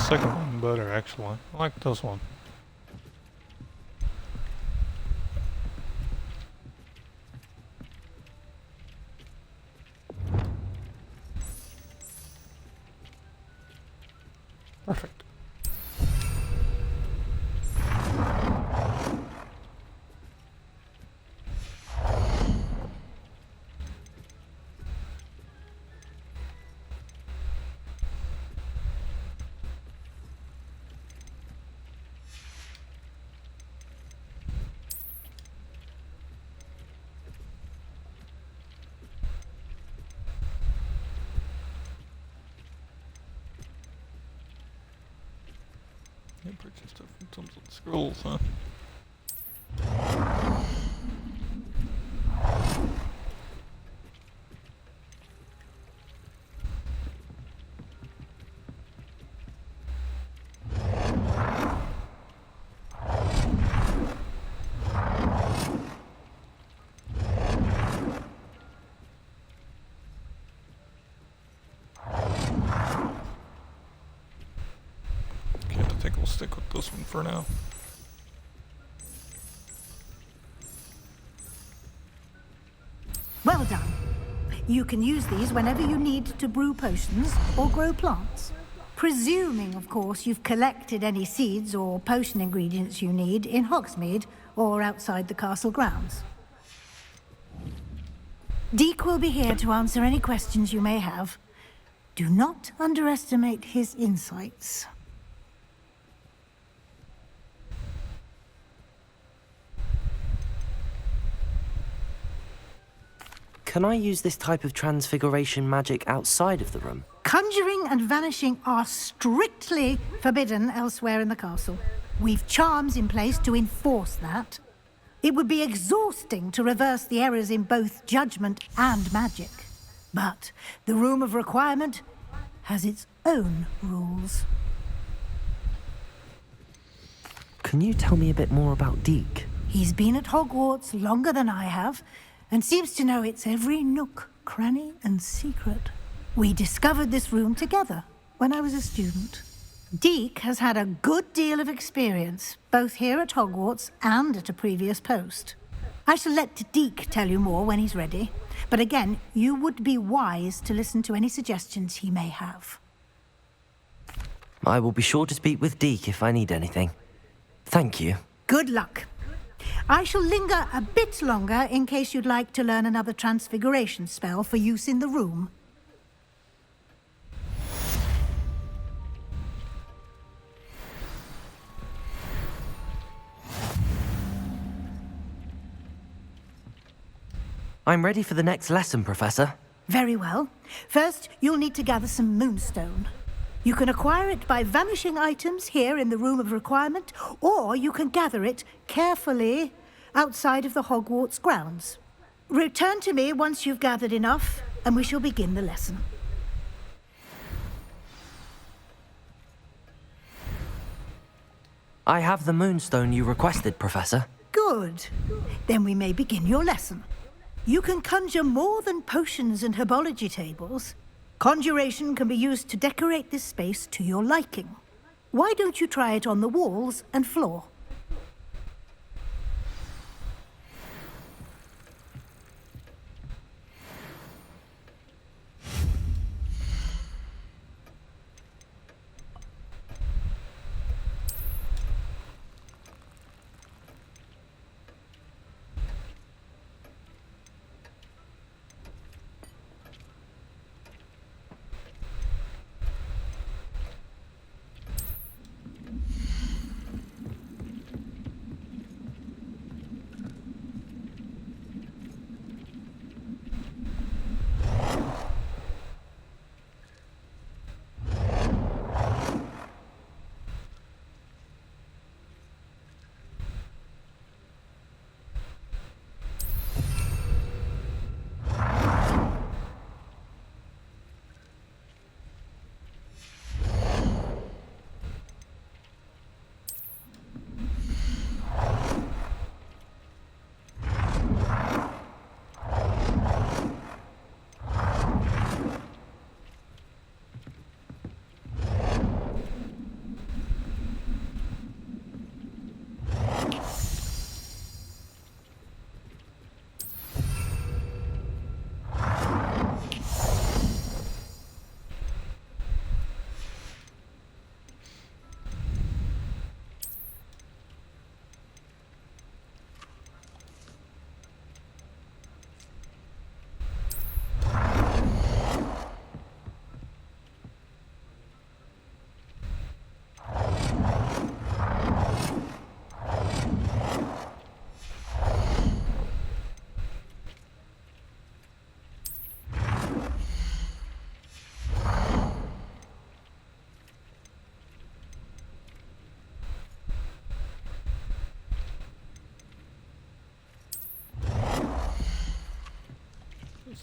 Second one better, actually. I like this one. Perfect. Yeah, purchase stuff from Tomes and Scrolls, huh? I think we'll stick with this one for now. Well done. You can use these whenever you need to brew potions or grow plants. Presuming, of course, you've collected any seeds or potion ingredients you need in Hogsmeade or outside the castle grounds. Deke will be here to answer any questions you may have. Do not underestimate his insights. Can I use this type of transfiguration magic outside of the room? Conjuring and vanishing are strictly forbidden elsewhere in the castle. We've charms in place to enforce that. It would be exhausting to reverse the errors in both judgment and magic. But the Room of Requirement has its own rules. Can you tell me a bit more about Deke? He's been at Hogwarts longer than I have, and seems to know its every nook, cranny, and secret. We discovered this room together when I was a student. Deke has had a good deal of experience, both here at Hogwarts and at a previous post. I shall let Deke tell you more when he's ready, but again, you would be wise to listen to any suggestions he may have. I will be sure to speak with Deke if I need anything. Thank you. Good luck. I shall linger a bit longer in case you'd like to learn another transfiguration spell for use in the room. I'm ready for the next lesson, Professor. Very well. First, you'll need to gather some moonstone. You can acquire it by vanishing items here in the Room of Requirement, or you can gather it carefully outside of the Hogwarts grounds. Return to me once you've gathered enough, and we shall begin the lesson. I have the moonstone you requested, Professor. Good. Then we may begin your lesson. You can conjure more than potions and herbology tables. Conjuration can be used to decorate this space to your liking. Why don't you try it on the walls and floor?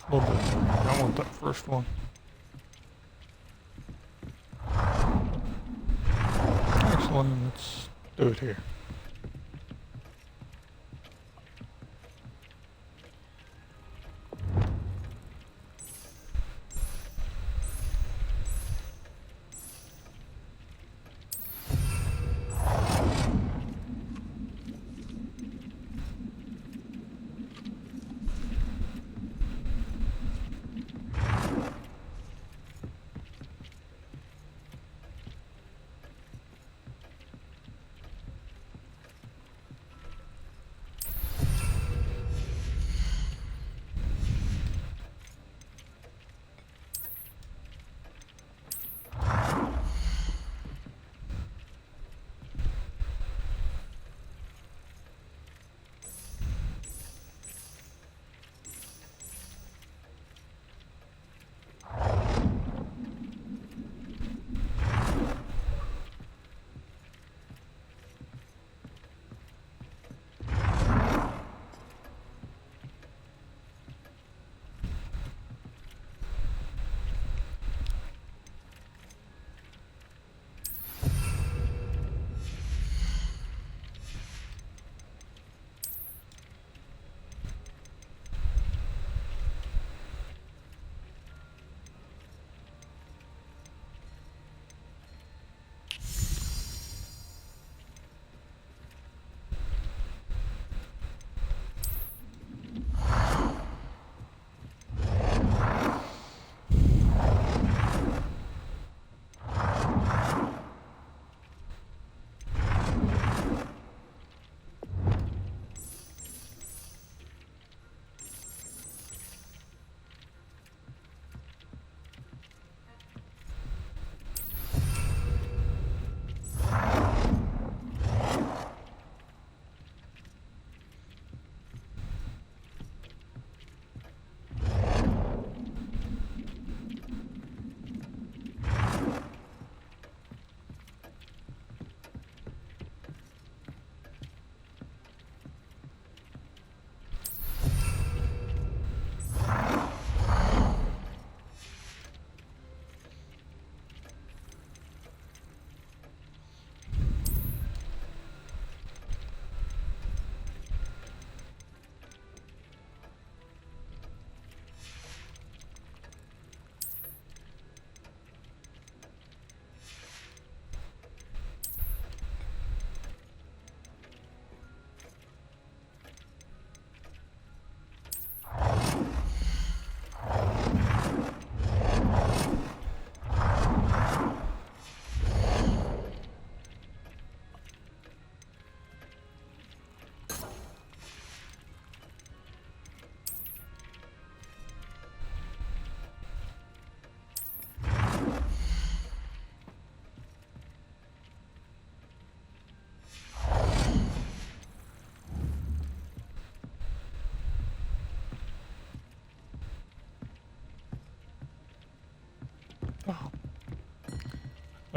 A little bit. I want that first one. Excellent. Let's do it here.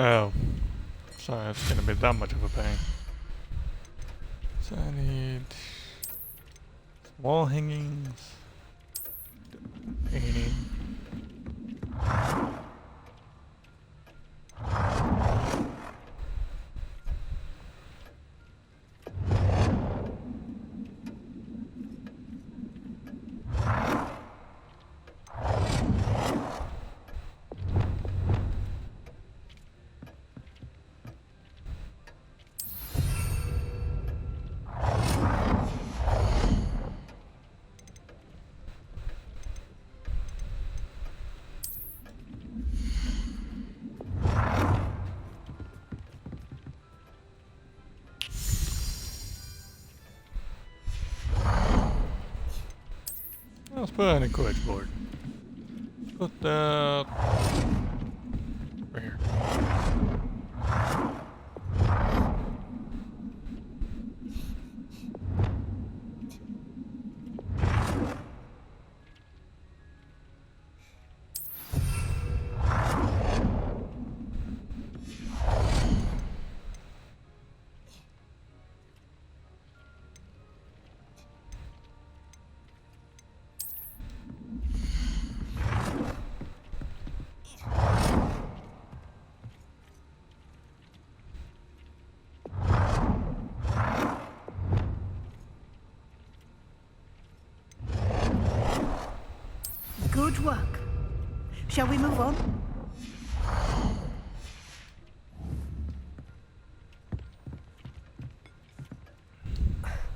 Oh. Sorry, it's gonna be that much of a pain. So I need wall hangings, painting. Let's put in a quick board. Put that right here. Good work. Shall we move on?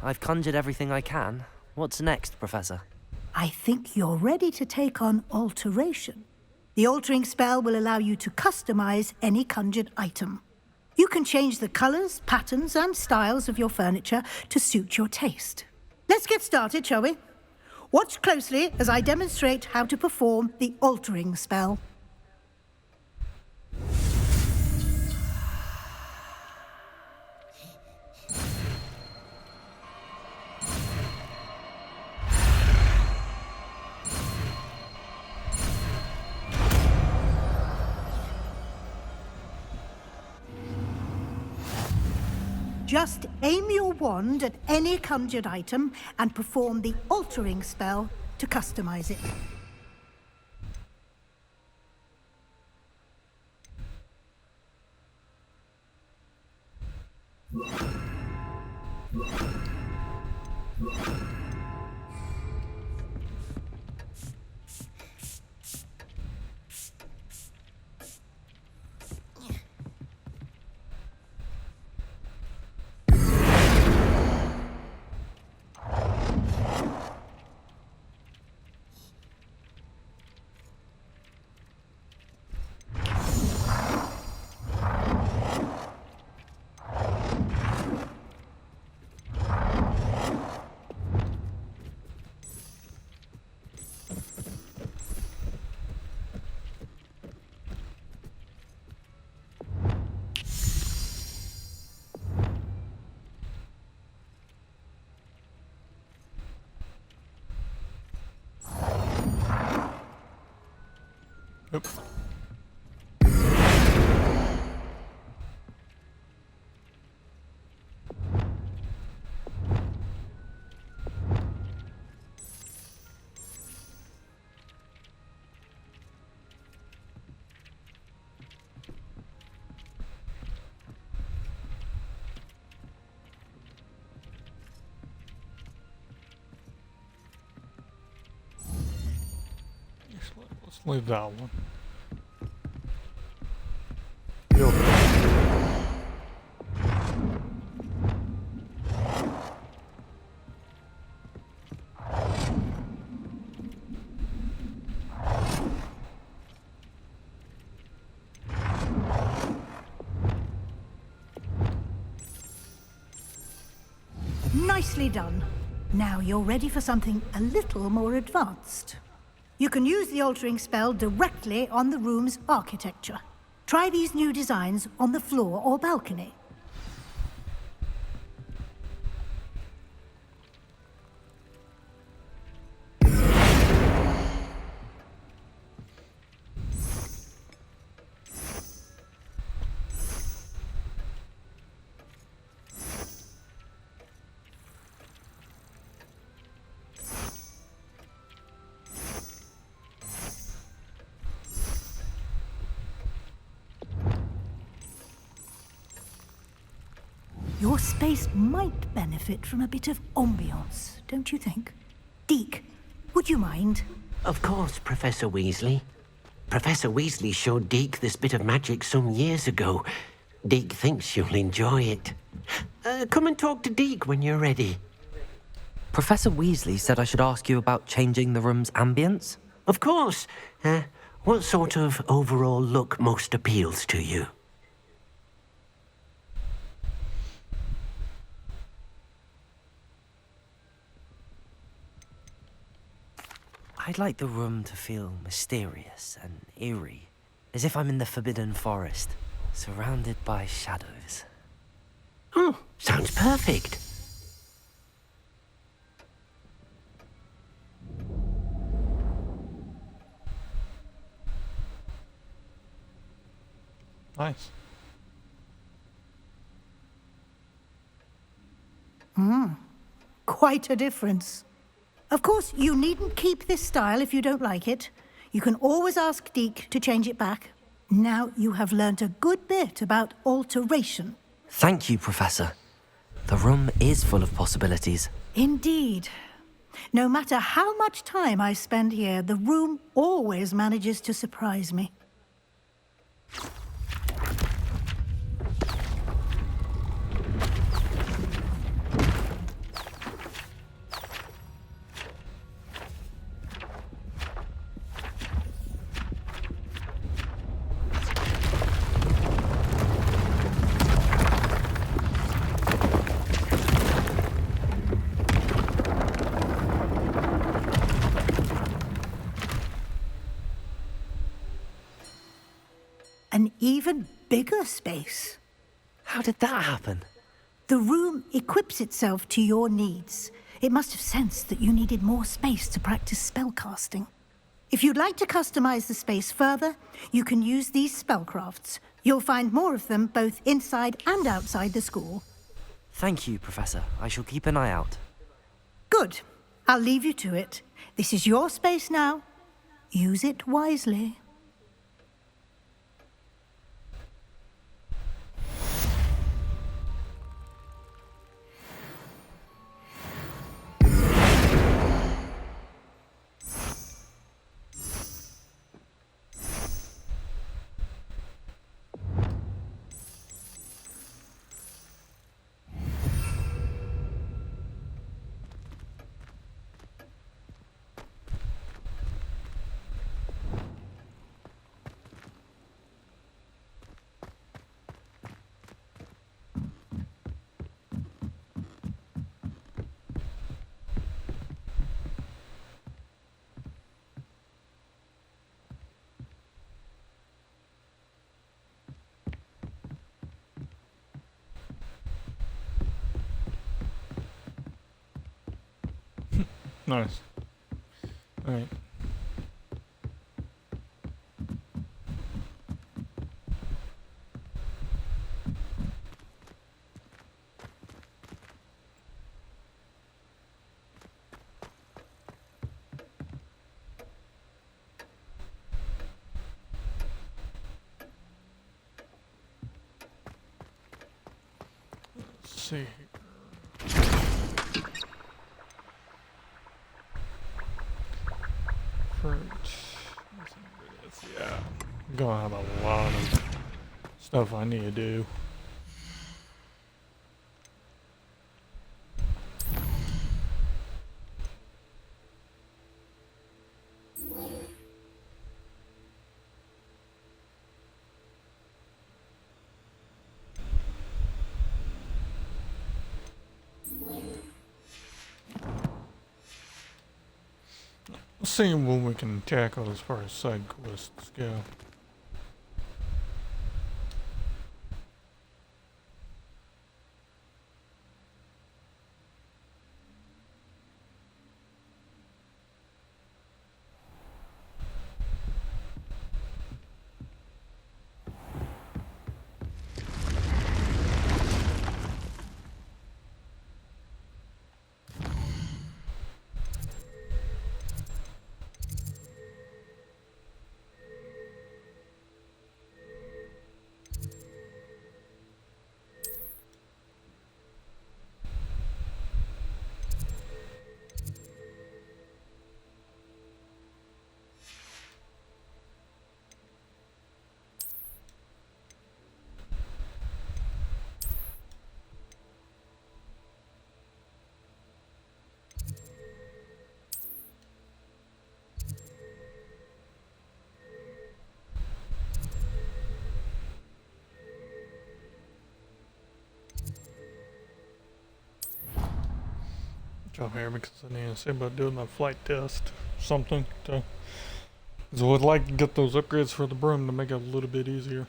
I've conjured everything I can. What's next, Professor? I think you're ready to take on alteration. The altering spell will allow you to customize any conjured item. You can change the colors, patterns, and styles of your furniture to suit your taste. Let's get started, shall we? Watch closely as I demonstrate how to perform the altering spell. Just aim your wand at any conjured item and perform the altering spell to customize it. Oop. Let's leave that one. Nicely done. Now you're ready for something a little more advanced. You can use the altering spell directly on the room's architecture. Try these new designs on the floor or balcony. Your space might benefit from a bit of ambiance, don't you think? Deke, would you mind? Of course, Professor Weasley. Professor Weasley showed Deke this bit of magic some years ago. Deke thinks you'll enjoy it. Come and talk to Deke when you're ready. Professor Weasley said I should ask you about changing the room's ambience? Of course. What sort of overall look most appeals to you? I'd like the room to feel mysterious and eerie, as if I'm in the Forbidden Forest, surrounded by shadows. Oh, sounds perfect. Nice. Quite a difference. Of course, you needn't keep this style if you don't like it. You can always ask Deke to change it back. Now you have learnt a good bit about alteration. Thank you, Professor. The room is full of possibilities. Indeed. No matter how much time I spend here, the room always manages to surprise me. An even bigger space. How did that happen? The room equips itself to your needs. It must have sensed that you needed more space to practice spellcasting. If you'd like to customize the space further, you can use these spellcrafts. You'll find more of them both inside and outside the school. Thank you, Professor. I shall keep an eye out. Good. I'll leave you to it. This is your space now. Use it wisely. Nice. Alright. Let's see. Yeah, I'm gonna have a lot of stuff I need to do. Let's see what we can tackle as far as side quests go. Jump here because I need to see about doing my flight test. Something to. So I would like to get those upgrades for the broom to make it a little bit easier.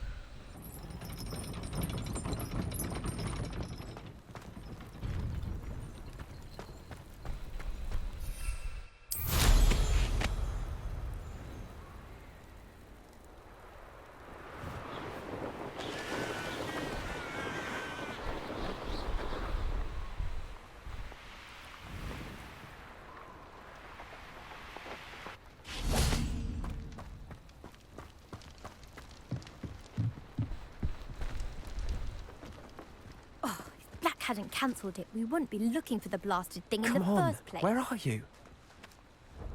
Hadn't cancelled it, we wouldn't be looking for the blasted thing in the Come on, first place. where are you?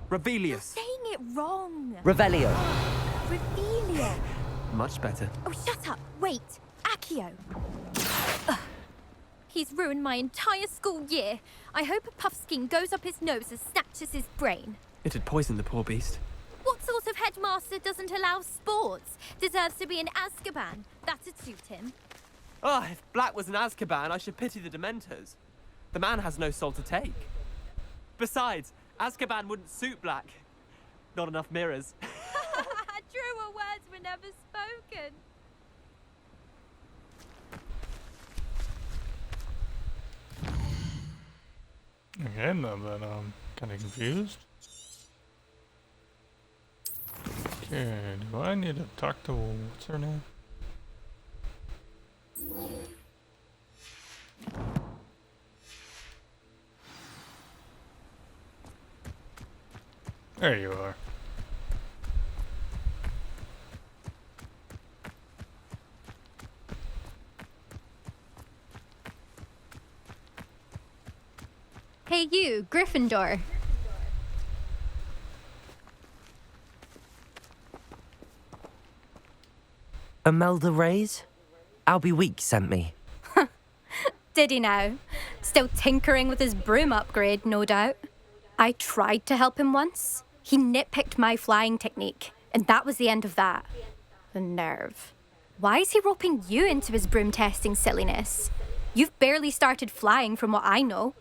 You're Revelius. saying it wrong. Revelio. Revelio. Much better. Oh, shut up. Wait. Accio. Ugh. He's ruined my entire school year. I hope a puffskein goes up his nose and snatches his brain. It'd poison the poor beast. What sort of headmaster doesn't allow sports? Deserves to be in Azkaban. That'd suit him. Ah, if Black was in Azkaban, I should pity the Dementors. The man has no soul to take. Besides, Azkaban wouldn't suit Black. Not enough mirrors. Truer words were never spoken. Okay, now that I'm kind of confused. Okay, do I need to talk to, what's her name? There you are. Hey you, Gryffindor. Imelda Reyes? Albie Week sent me. Did he now? Still tinkering with his broom upgrade, no doubt. I tried to help him once. He nitpicked my flying technique, and that was the end of that. The nerve. Why is he roping you into his broom testing silliness? You've barely started flying from what I know.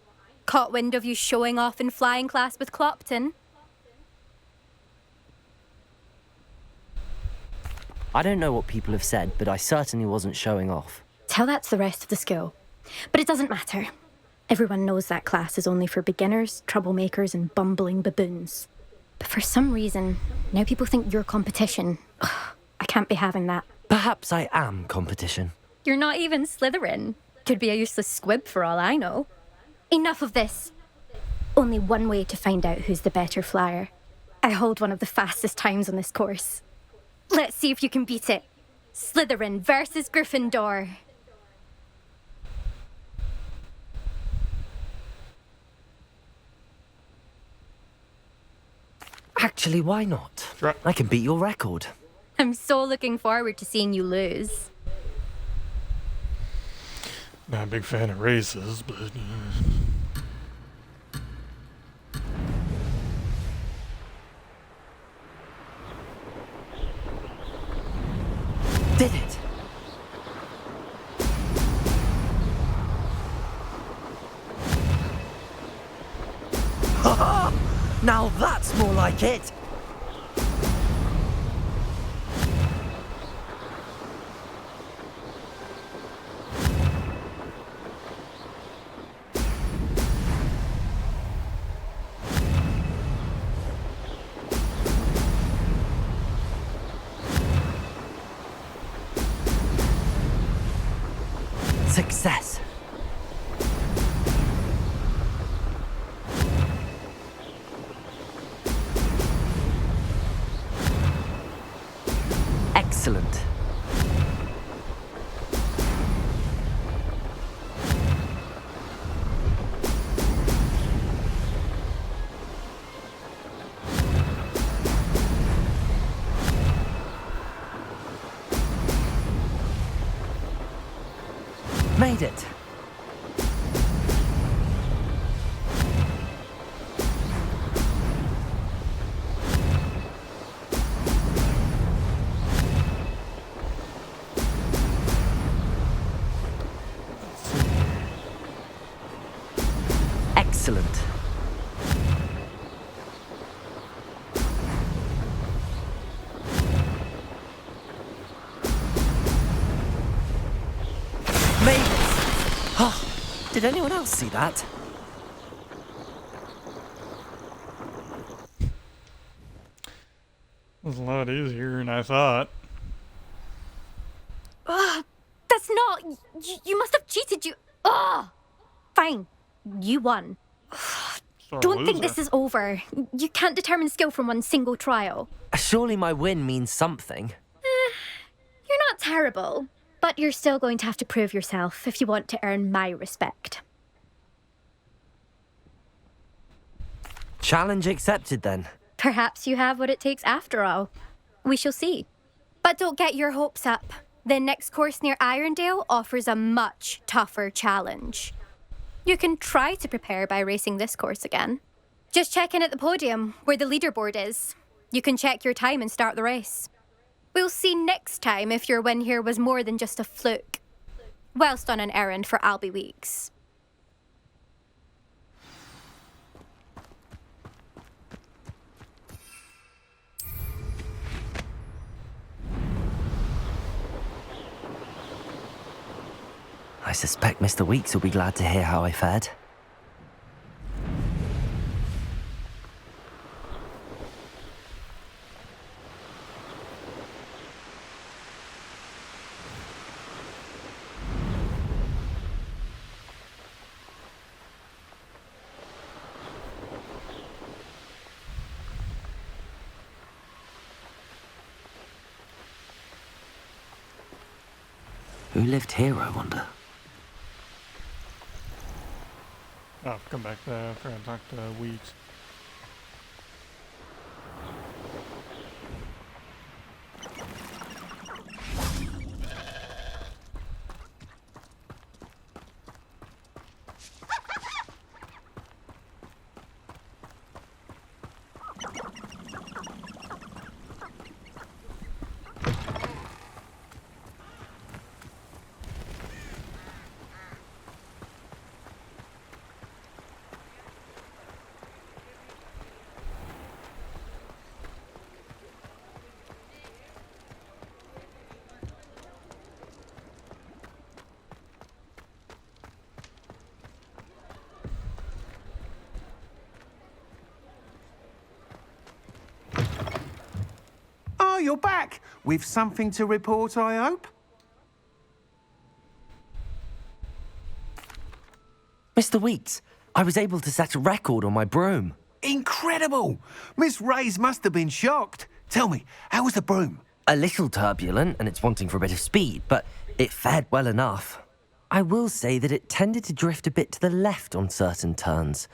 Caught wind of you showing off in flying class with Clopton. I don't know what people have said, but I certainly wasn't showing off. Tell that to the rest of the school. But it doesn't matter. Everyone knows that class is only for beginners, troublemakers, and bumbling baboons. But for some reason, now people think you're competition. Ugh, I can't be having that. Perhaps I am competition. You're not even Slytherin. Could be a useless squib for all I know. Enough of this. Only one way to find out who's the better flyer. I hold one of the fastest times on this course. Let's see if you can beat it. Slytherin versus Gryffindor. Actually, why not? I can beat your record. I'm so looking forward to seeing you lose. Not a big fan of races, but... Did it! Ha! Now that's more like it! Success. Excellent. Made it. Excellent. Did anyone else see that? It was a lot easier than I thought. Ugh, that's not. You must have cheated. Ugh. Fine. You won. Don't think this is over. You can't determine skill from one single trial. Surely my win means something. You're not terrible, but you're still going to have to prove yourself if you want to earn my respect. Challenge accepted then. Perhaps you have what it takes after all. We shall see. But don't get your hopes up. The next course near Irondale offers a much tougher challenge. You can try to prepare by racing this course again. Just check in at the podium, where the leaderboard is. You can check your time and start the race. We'll see next time if your win here was more than just a fluke. Whilst on an errand for Albie Weeks. I suspect Mr. Weeks will be glad to hear how I fared. Who lived here, I wonder? I'll come back after I talk to Weeks. Oh, you're back! With something to report, I hope? Mr. Weeks, I was able to set a record on my broom. Incredible! Miss Reyes must have been shocked. Tell me, how was the broom? A little turbulent, and it's wanting for a bit of speed, but it fared well enough. I will say that it tended to drift a bit to the left on certain turns.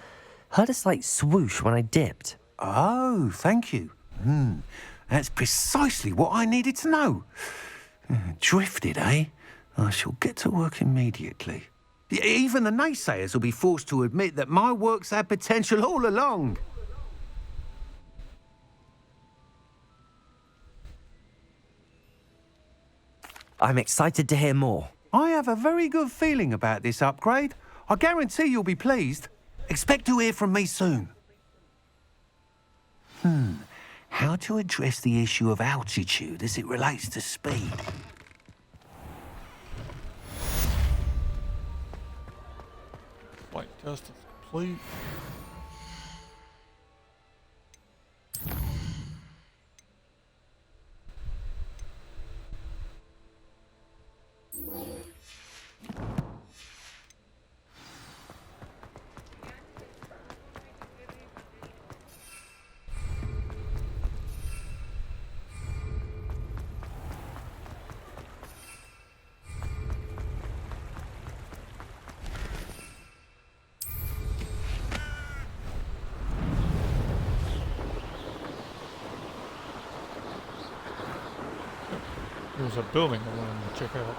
Heard a slight swoosh when I dipped. Oh, thank you. That's precisely what I needed to know. Drifted, eh? I shall get to work immediately. Even the naysayers will be forced to admit that my work's had potential all along. I'm excited to hear more. I have a very good feeling about this upgrade. I guarantee you'll be pleased. Expect to hear from me soon. How to address the issue of altitude as it relates to speed? Flight test is complete. There's a building I wanted to check out.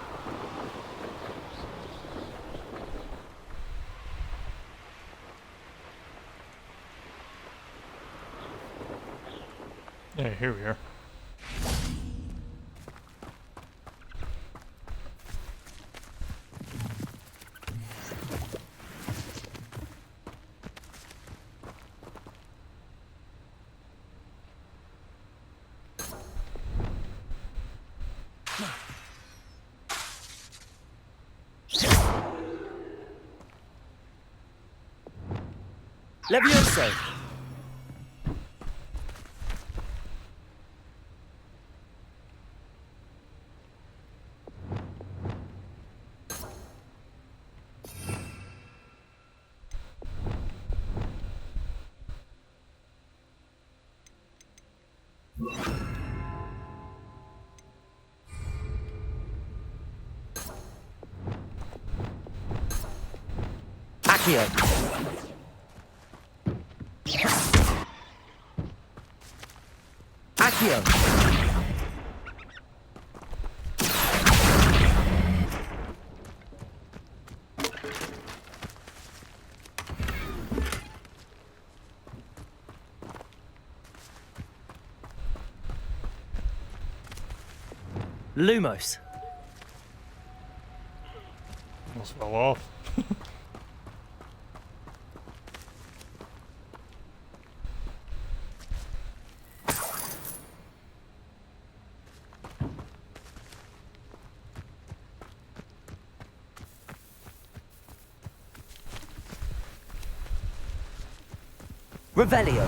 Yeah, here we are. Levioso! Accio. Accio. Lumos. Almost fell off. Revelio.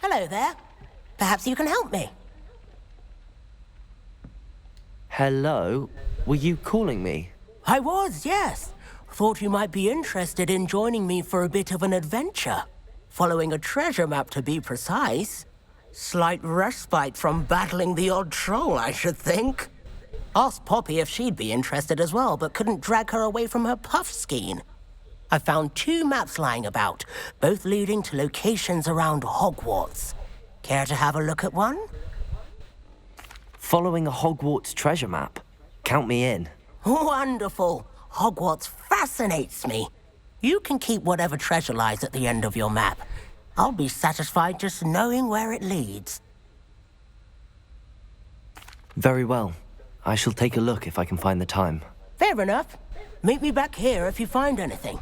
Hello there. Perhaps you can help me. Hello? Were you calling me? I was, yes. Thought you might be interested in joining me for a bit of an adventure. Following a treasure map, to be precise. Slight respite from battling the odd troll, I should think. Asked Poppy if she'd be interested as well, but couldn't drag her away from her puff skein. I found 2 maps lying about, both leading to locations around Hogwarts. Care to have a look at one? Following a Hogwarts treasure map? Count me in. Wonderful. Hogwarts fascinates me. You can keep whatever treasure lies at the end of your map. I'll be satisfied just knowing where it leads. Very well. I shall take a look if I can find the time. Fair enough. Meet me back here if you find anything.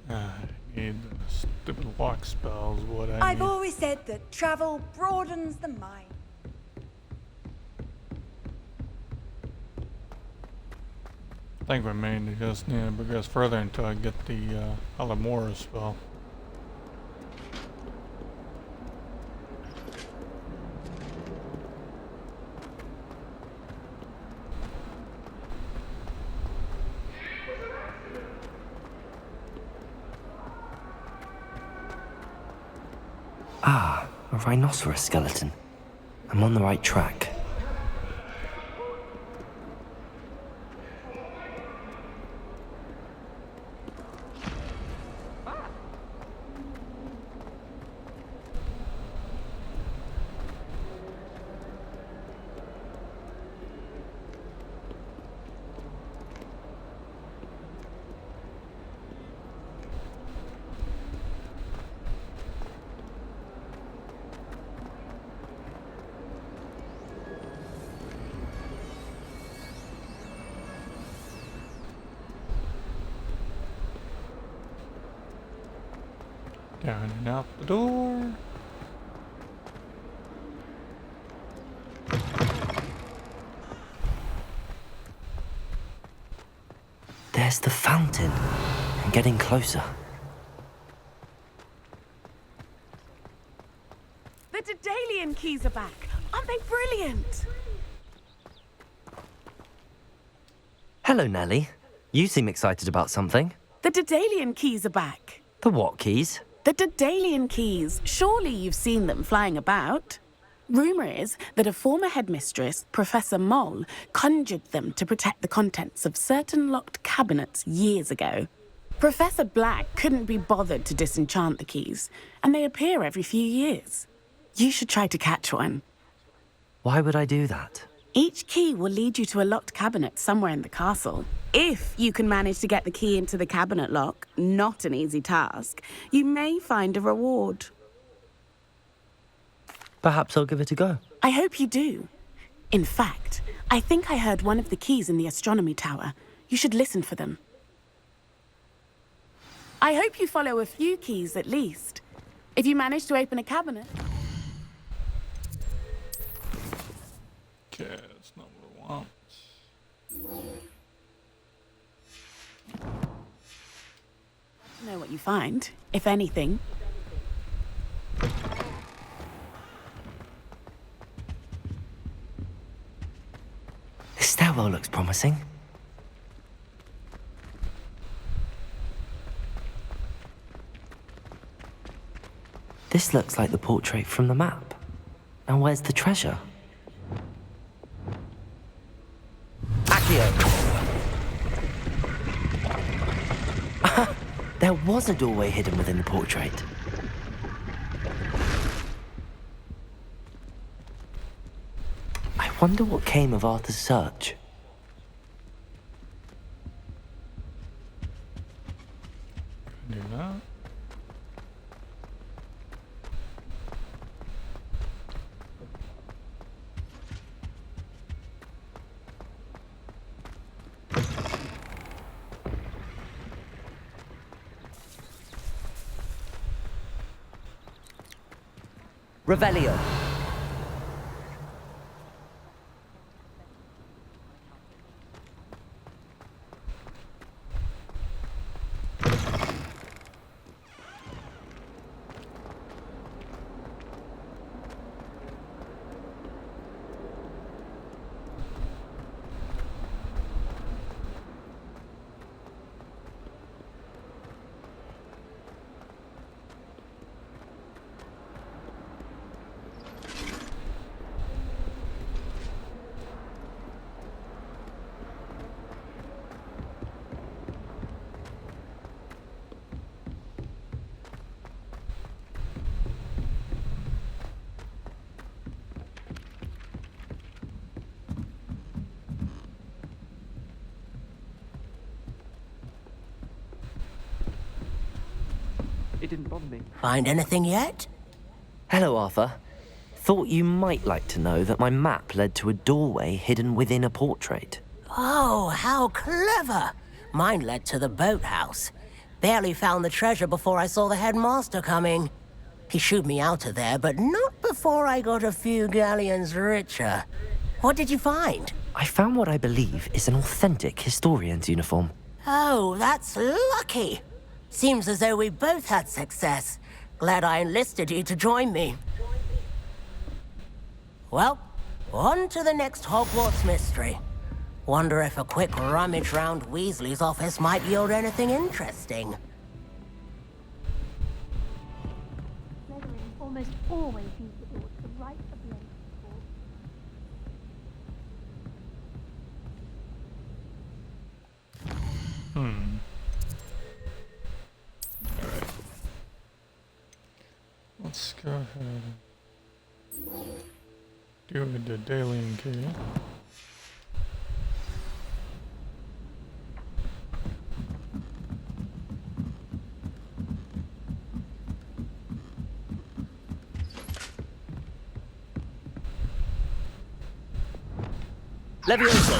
I need the stupid lock spells, what I I've need. always said that travel broadens the mind. I think we mainly just need to progress further until I get the Alamora spell. Ah, a rhinoceros skeleton. I'm on the right track. Down and out the door. There's the fountain. I'm getting closer. The Daedalian keys are back. Aren't they brilliant? Hello, Nellie. You seem excited about something. The Daedalian keys are back. The what keys? The Daedalian keys. Surely you've seen them flying about. Rumour is that a former headmistress, Professor Moll, conjured them to protect the contents of certain locked cabinets years ago. Professor Black couldn't be bothered to disenchant the keys, and they appear every few years. You should try to catch one. Why would I do that? Each key will lead you to a locked cabinet somewhere in the castle. If you can manage to get the key into the cabinet lock, not an easy task, you may find a reward. Perhaps I'll give it a go. I hope you do. In fact, I think I heard one of the keys in the astronomy tower. You should listen for them. I hope you follow a few keys at least. If you manage to open a cabinet... Okay, that's not what I want. Know what you find, if anything. This stairwell looks promising. This looks like the portrait from the map. Now where's the treasure? Accio! There was a doorway hidden within the portrait. I wonder what came of Arthur's search. Do that. Revelio. It didn't bother me. Find anything yet? Hello, Arthur. Thought you might like to know that my map led to a doorway hidden within a portrait. Oh, how clever! Mine led to the boathouse. Barely found the treasure before I saw the headmaster coming. He shooed me out of there, but not before I got a few galleons richer. What did you find? I found what I believe is an authentic historian's uniform. Oh, that's lucky. Seems as though we both had success. Glad I enlisted you to join me. Well, on to the next Hogwarts mystery. Wonder if a quick rummage round Weasley's office might yield anything interesting. almost always use the door to the right of the entrance hall. Alright. Let's go ahead and do the daily key. Levioso!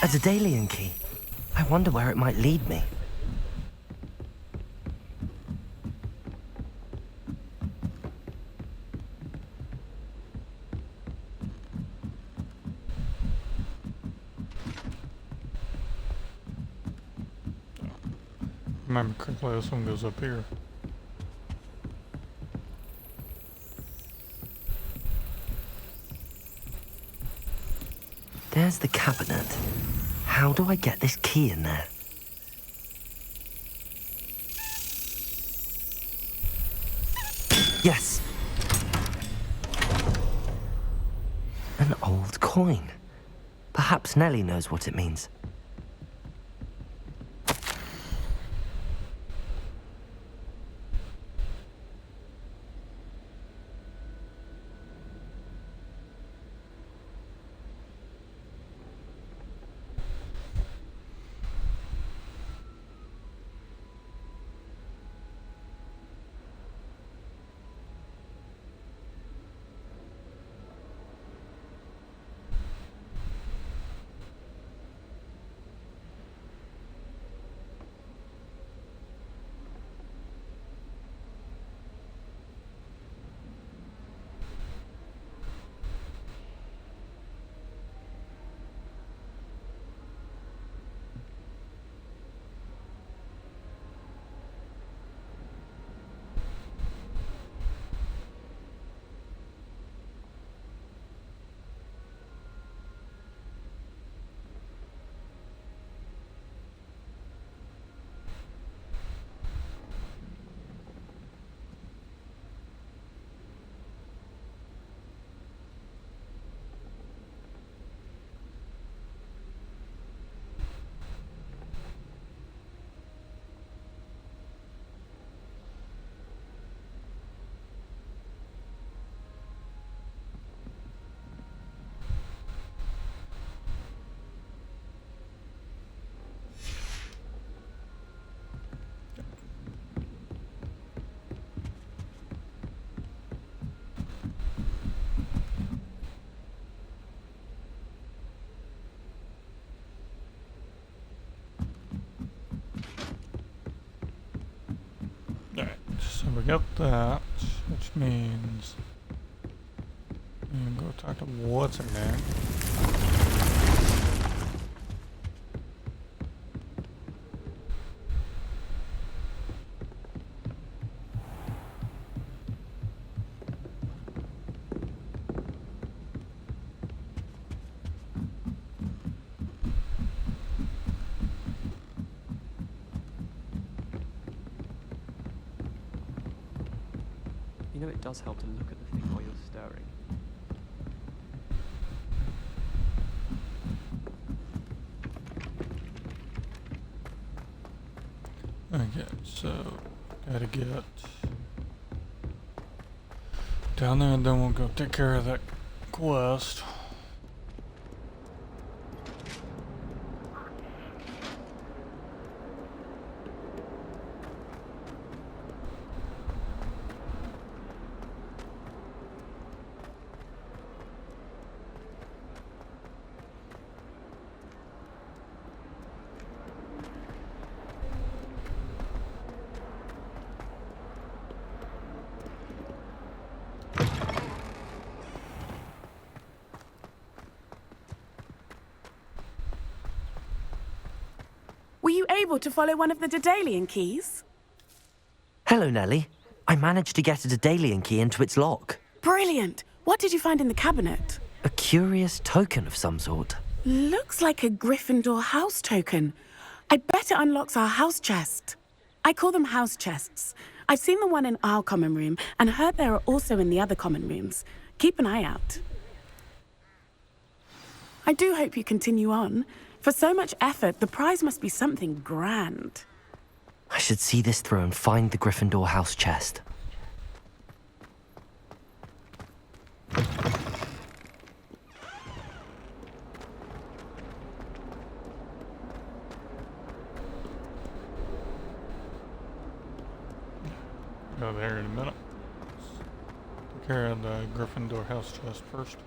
A Daedalian key. I wonder where it might lead me. Remember correctly, this one goes up here. There's the cabinet. How do I get this key in there? Yes! An old coin. Perhaps Nellie knows what it means. Alright, so we got that, which means we can go talk to what's her name. You know, it does help to look at the thing while you're stirring. Okay, so gotta get down there and then we'll go take care of that quest. able to follow one of the Daedalian keys? Hello, Nellie. I managed to get a Daedalian key into its lock. Brilliant! What did you find in the cabinet? A curious token of some sort. Looks like a Gryffindor house token. I bet it unlocks our house chest. I call them house chests. I've seen the one in our common room and heard there are also in the other common rooms. Keep an eye out. I do hope you continue on. For so much effort, the prize must be something grand. I should see this through and find the Gryffindor house chest. Go there in a minute. Take care of the Gryffindor house chest first.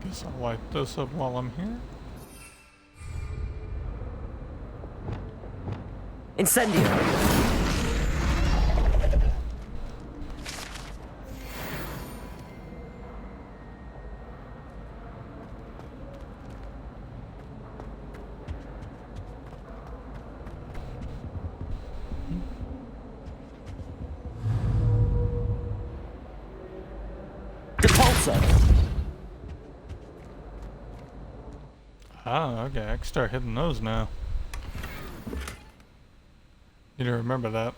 Guess I'll light this up while I'm here. Incendio! Depulsor! Ah, okay, I can start hitting those now. Need to remember that.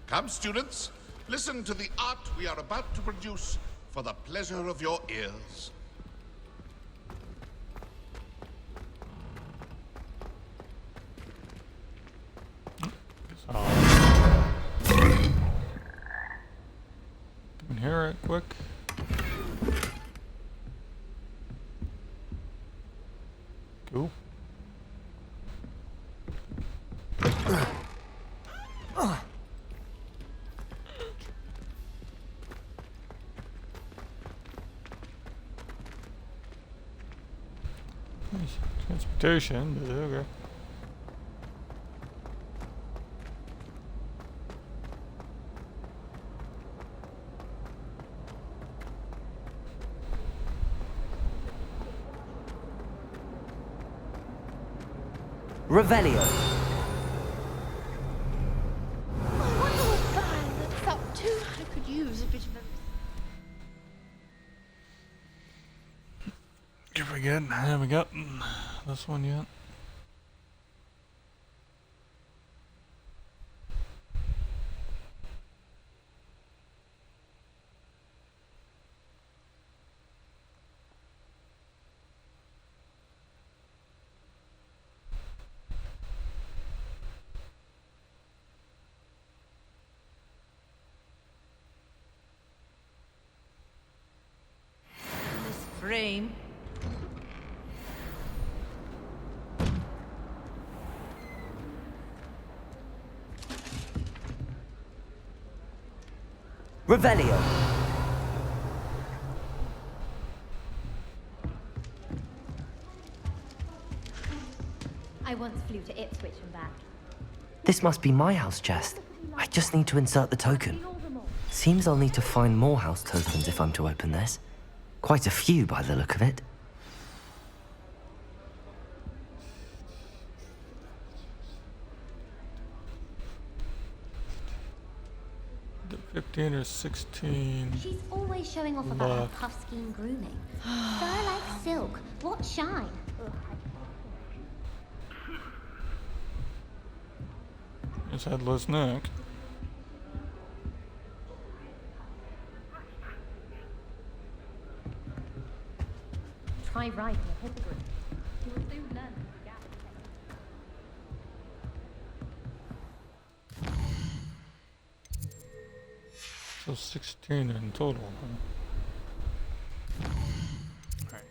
Come, students, listen to the art we are about to produce for the pleasure of your ears. Come in here right quick. Cool. Transportation, but okay. Revelio. I wonder what guy that's up to. I could use a bit of a... If we get, haven't gotten this one yet. This frame. Revelio. I once flew to Ipswich and back. This must be my house chest. I just need to insert the token. Seems I'll need to find more house tokens if I'm to open this. Quite a few by the look of it. The 15 or 16. She's always showing off about her puff scheme grooming. Fur like silk. What shine? His headless neck. Try riding a hippogriff. You will soon learn the gap. So 16 in total, huh? Alright.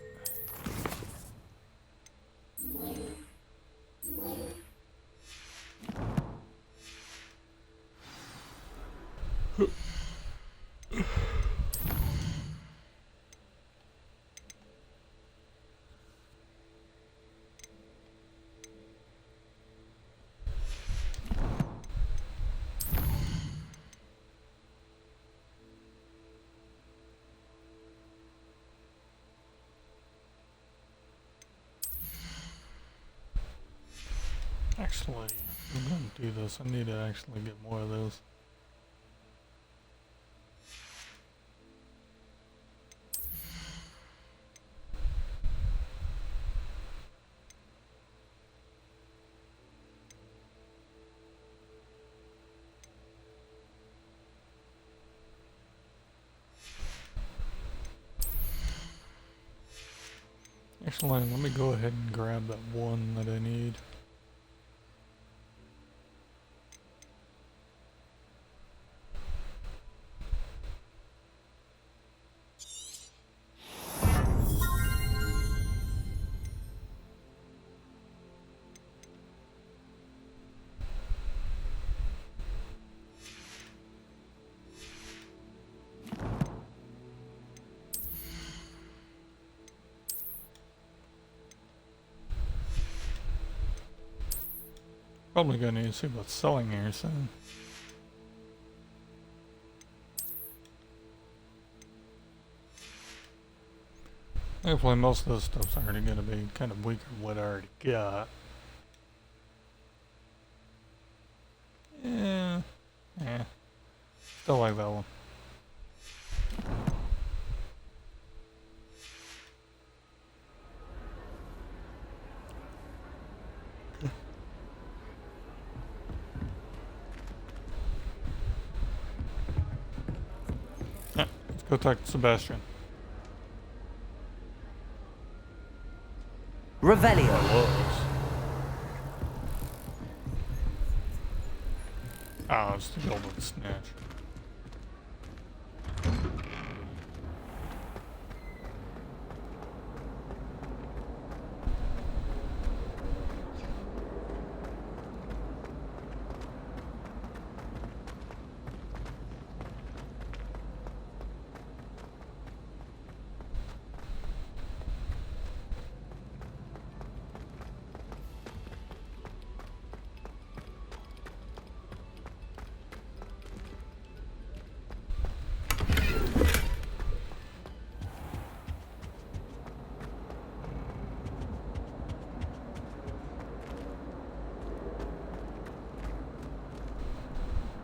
Actually, I'm gonna do this. I need to actually get more of those. Actually, let me go ahead and grab that one that I need. Probably gonna need to see what's selling here soon. Hopefully most of this stuff's already gonna be kind of weaker than what I already got. Yeah. Still like that one. Let's go talk to Sebastian. Revelio. Oh, it's the golden snatch.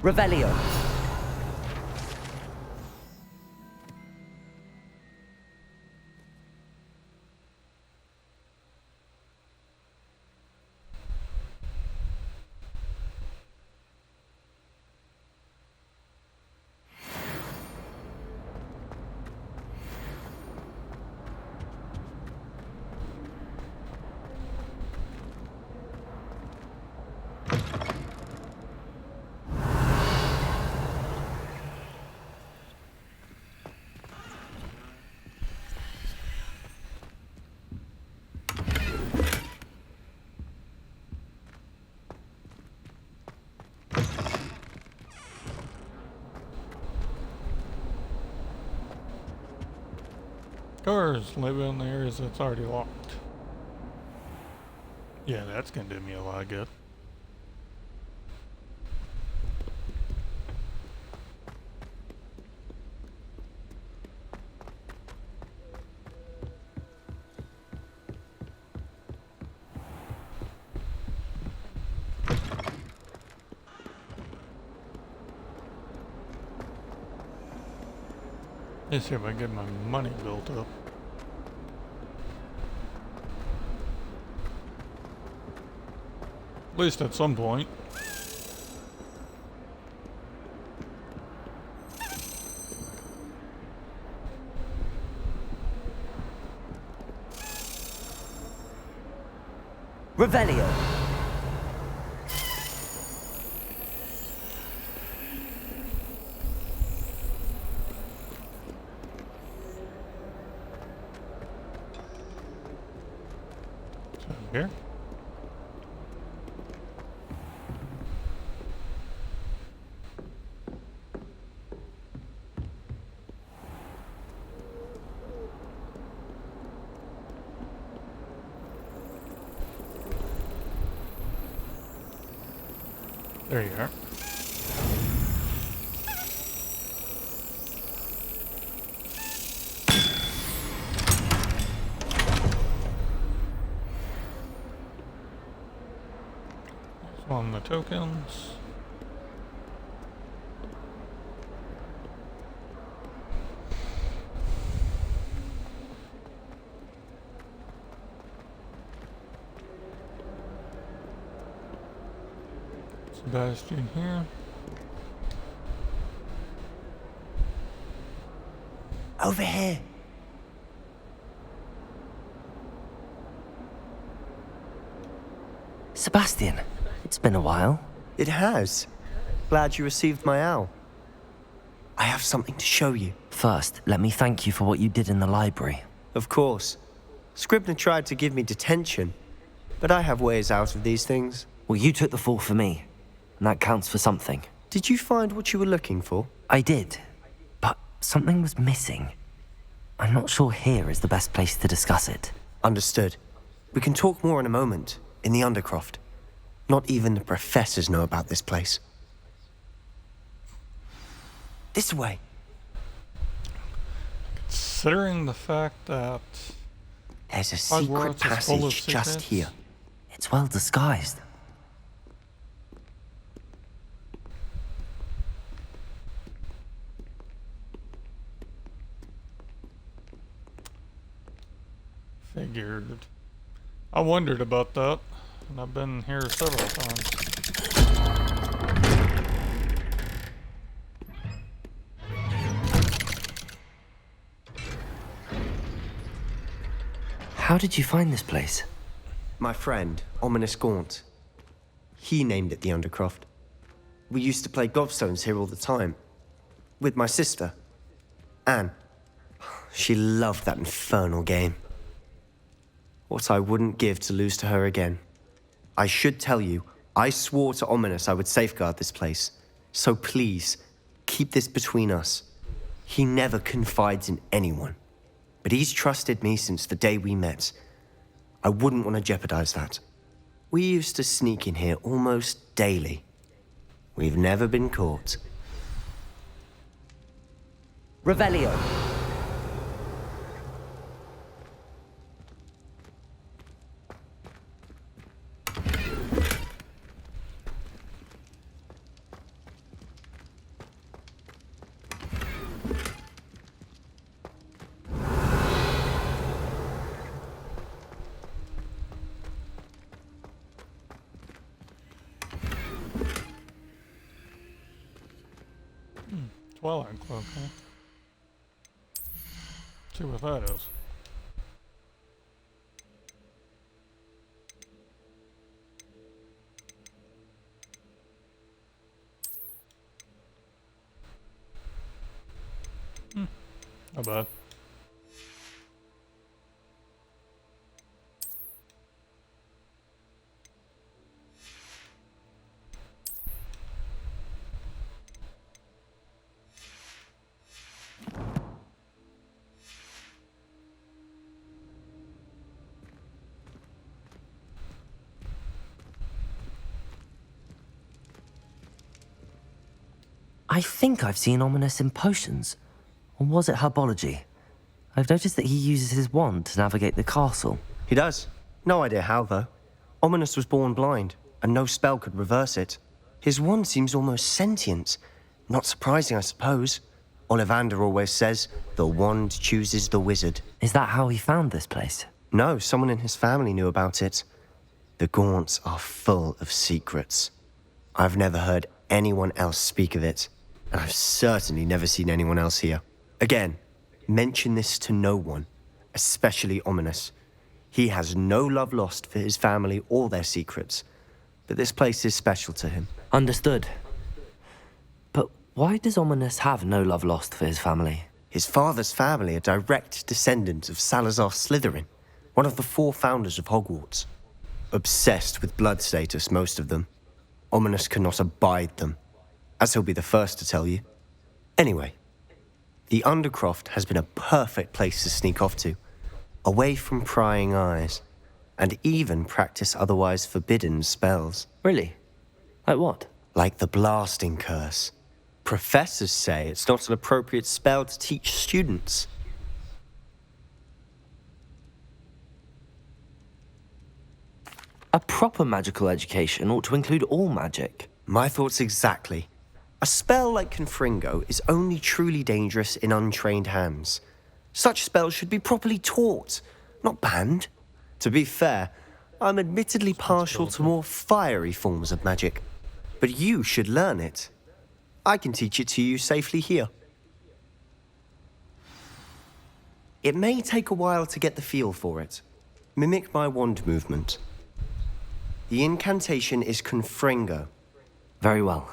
Revelio. Cars live in the areas that's already locked. Yeah, that's gonna do me a lot of good. Let's see if I can get my money built up. At least at some point. Revelio. Here. There you are. On the tokens. Sebastian here. Over here. Sebastian, it's been a while. It has. Glad you received my owl. I have something to show you. First, let me thank you for what you did in the library. Of course. Scribner tried to give me detention, but I have ways out of these things. Well, you took the fall for me, and that counts for something. Did you find what you were looking for? I did, but something was missing. I'm not sure here is the best place to discuss it. Understood. We can talk more in a moment, in the Undercroft. Not even the professors know about this place. This way. Considering the fact that there's a secret passage just here. It's well disguised. Figured. I wondered about that, and I've been here several times. How did you find this place? My friend, Ominous Gaunt. He named it the Undercroft. We used to play gobstones here all the time. With my sister, Anne. She loved that infernal game. What I wouldn't give to lose to her again. I should tell you, I swore to Ominous I would safeguard this place. So please, keep this between us. He never confides in anyone. But he's trusted me since the day we met. I wouldn't want to jeopardize that. We used to sneak in here almost daily. We've never been caught. Revelio. Twilight Club, huh? See what that is. Not bad. I think I've seen Ominous in potions. Or was it herbology? I've noticed that he uses his wand to navigate the castle. He does. No idea how, though. Ominous was born blind, and no spell could reverse it. His wand seems almost sentient. Not surprising, I suppose. Ollivander always says, the wand chooses the wizard. Is that how he found this place? No, someone in his family knew about it. The Gaunts are full of secrets. I've never heard anyone else speak of it, and I've certainly never seen anyone else here. Again, mention this to no one, especially Ominous. He has no love lost for his family or their secrets, but this place is special to him. Understood. But why does Ominous have no love lost for his family? His father's family are direct descendants of Salazar Slytherin, one of the 4 founders of Hogwarts. Obsessed with blood status, most of them. Ominous cannot abide them, as he'll be the first to tell you. Anyway, the Undercroft has been a perfect place to sneak off to, away from prying eyes, and even practice otherwise forbidden spells. Really? Like what? Like the blasting curse. Professors say it's not an appropriate spell to teach students. A proper magical education ought to include all magic. My thoughts exactly. A spell like Confringo is only truly dangerous in untrained hands. Such spells should be properly taught, not banned. To be fair, I'm admittedly partial to more fiery forms of magic, but you should learn it. I can teach it to you safely here. It may take a while to get the feel for it. Mimic my wand movement. The incantation is Confringo. Very well.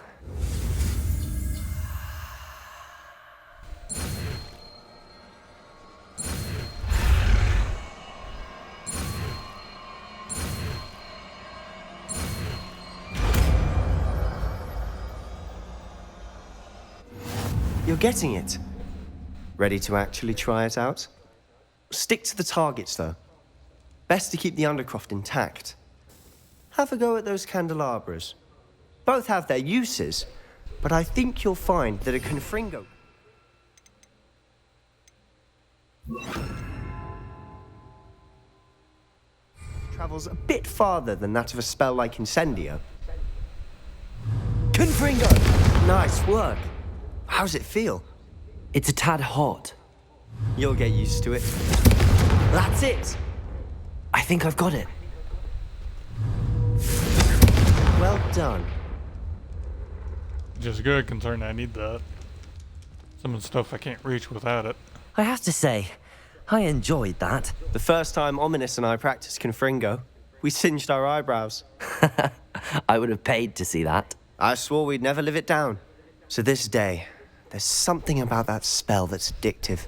You're getting it. Ready to actually try it out? Stick to the targets, though. Best to keep the Undercroft intact. Have a go at those candelabras. Both have their uses, but I think you'll find that a Confringo travels a bit farther than that of a spell like Incendio. Confringo! Nice work. How's it feel? It's a tad hot. You'll get used to it. That's it! I think I've got it. Well done. Just good, concerned I need that. Some of the stuff I can't reach without it. I have to say, I enjoyed that. The first time Ominous and I practiced Confringo, we singed our eyebrows. I would have paid to see that. I swore we'd never live it down. To this day, there's something about that spell that's addictive.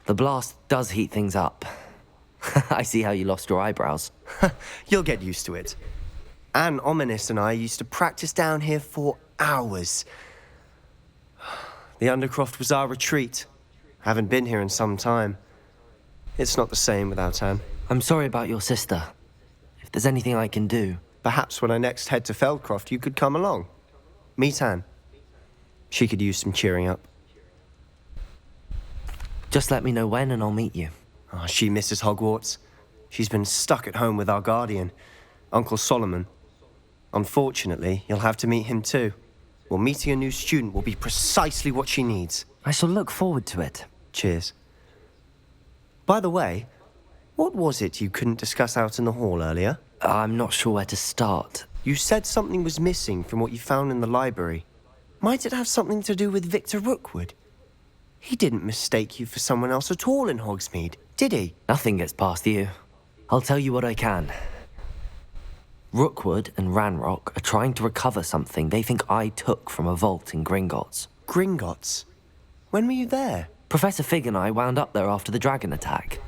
The blast does heat things up. I see how you lost your eyebrows. You'll get used to it. Anne, Ominous and I used to practice down here for hours. The Undercroft was our retreat. Haven't been here in some time. It's not the same without Anne. I'm sorry about your sister. If there's anything I can do... Perhaps when I next head to Feldcroft, you could come along. Meet Anne. She could use some cheering up. Just let me know when and I'll meet you. Oh, she misses Hogwarts. She's been stuck at home with our guardian, Uncle Solomon. Unfortunately, you'll have to meet him too. Well, meeting a new student will be precisely what she needs. I shall look forward to it. Cheers. By the way, what was it you couldn't discuss out in the hall earlier? I'm not sure where to start. You said something was missing from what you found in the library. Might it have something to do with Victor Rookwood? He didn't mistake you for someone else at all in Hogsmeade, did he? Nothing gets past you. I'll tell you what I can. Rookwood and Ranrock are trying to recover something they think I took from a vault in Gringotts. Gringotts? When were you there? Professor Fig and I wound up there after the dragon attack.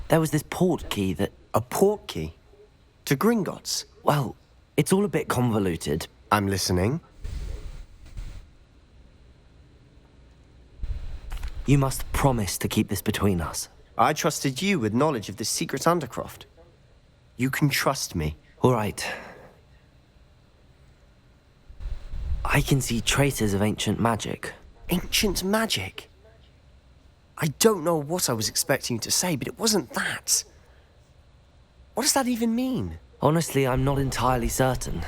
There was this port key that... A port key? To Gringotts? Well, it's all a bit convoluted. I'm listening. You must promise to keep this between us. I trusted you with knowledge of the secret Undercroft. You can trust me. All right. I can see traces of ancient magic. Ancient magic? I don't know what I was expecting you to say, but it wasn't that. What does that even mean? Honestly, I'm not entirely certain.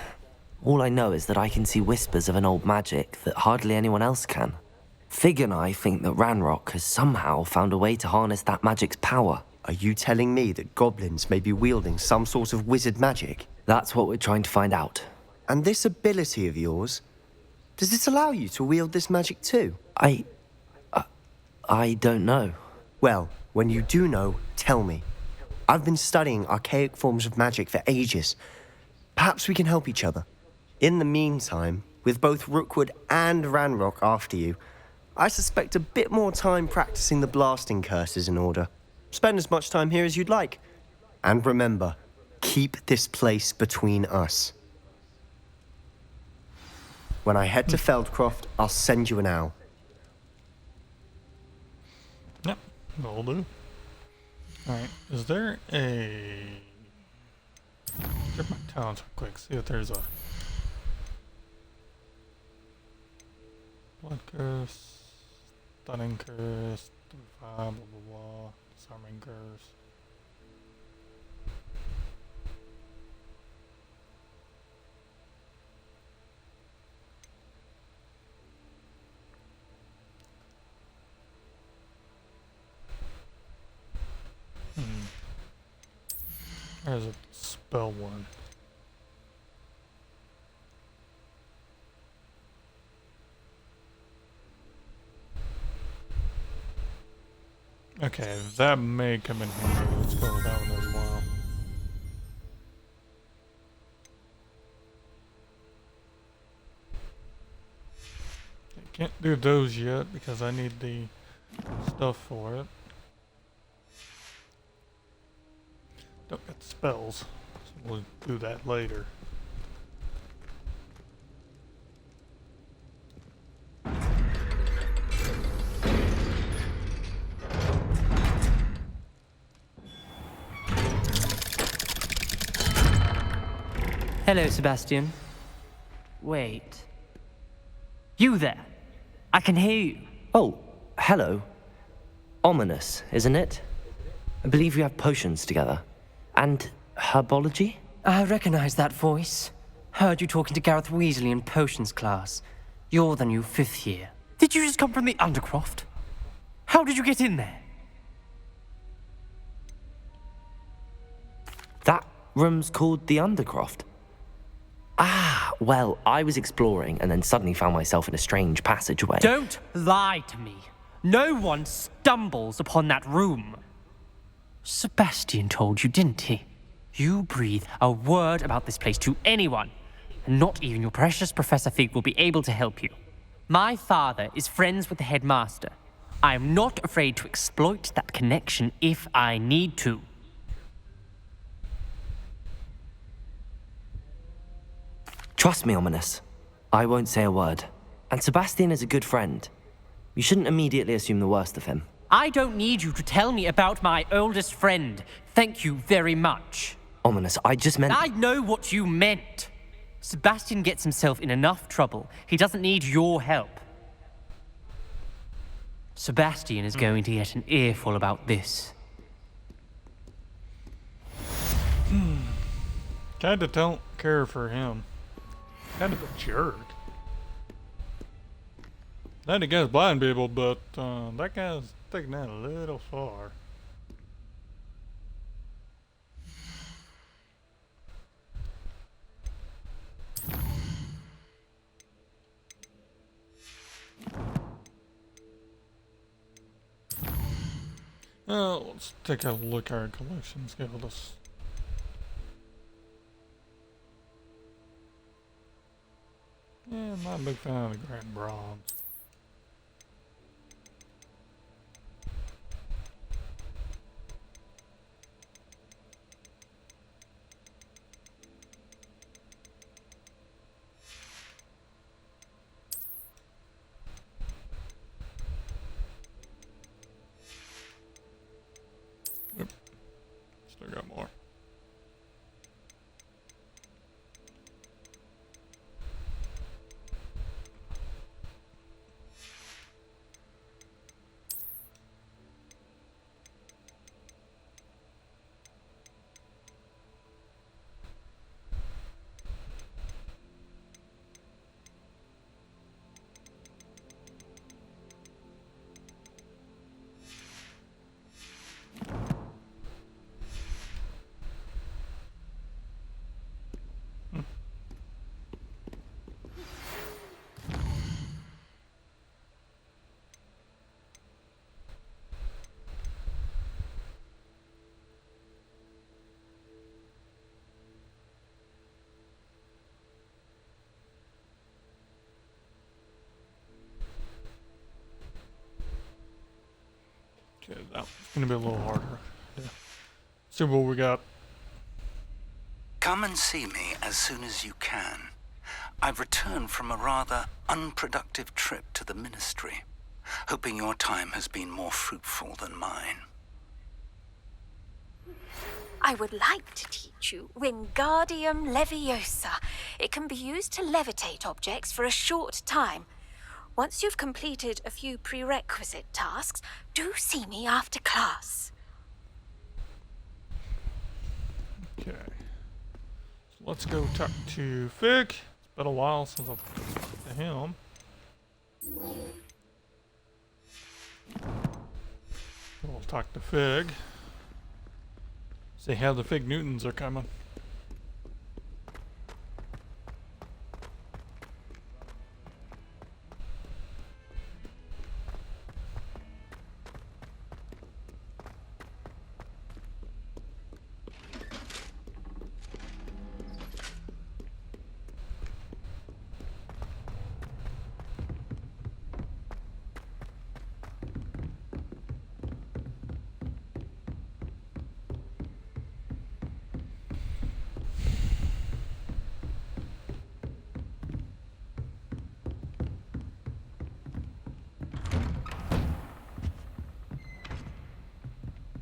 All I know is that I can see whispers of an old magic that hardly anyone else can. Fig and I think that Ranrock has somehow found a way to harness that magic's power. Are you telling me that goblins may be wielding some sort of wizard magic? That's what we're trying to find out. And this ability of yours, does it allow you to wield this magic too? I don't know. Well, when you do know, tell me. I've been studying archaic forms of magic for ages. Perhaps we can help each other. In the meantime, with both Rookwood and Ranrock after you, I suspect a bit more time practicing the blasting curse is in order. Spend as much time here as you'd like. And remember, keep this place between us. When I head to Feldcroft, I'll send you an owl. Yep, that'll do. Alright, is there a... Check my talents real quick, see if there's a... Blood curse, stunning curse, blah blah blah, disarming curse. There's a spell one. Okay, that may come in handy. Let's go with that one as well. I can't do those yet because I need the stuff for it. Don't get spells, so we'll do that later. Hello, Sebastian. Wait. You there? I can hear you. Oh, hello. Ominous, isn't it? I believe we have potions together. And herbology? I recognize that voice. Heard you talking to Gareth Weasley in potions class. You're the new 5th year. Did you just come from the Undercroft? How did you get in there? That room's called the Undercroft. Ah, well, I was exploring and then suddenly found myself in a strange passageway. Don't lie to me. No one stumbles upon that room. Sebastian told you, didn't he? You breathe a word about this place to anyone, and not even your precious Professor Fig will be able to help you. My father is friends with the headmaster. I am not afraid to exploit that connection if I need to. Trust me, Ominous. I won't say a word. And Sebastian is a good friend. You shouldn't immediately assume the worst of him. I don't need you to tell me about my oldest friend. Thank you very much. Ominous, I just meant... I know what you meant. Sebastian gets himself in enough trouble. He doesn't need your help. Sebastian is going to get an earful about this. Kinda don't care for him. Kind of a jerk. Not against blind people, but that guy's taking that a little far. Let's take a look at our collections. Give us. Yeah, I'm not a big fan of the Grand Bronze. Yep. Still got more. Okay, that's gonna be a little harder. Yeah. See what we got. Come and see me as soon as you can. I've returned from a rather unproductive trip to the Ministry, hoping your time has been more fruitful than mine. I would like to teach you Wingardium Leviosa. It can be used to levitate objects for a short time. Once you've completed a few prerequisite tasks, do see me after class. Okay. So let's go talk to Fig. It's been a while since I've talked to him. We'll talk to Fig. See how the Fig Newtons are coming.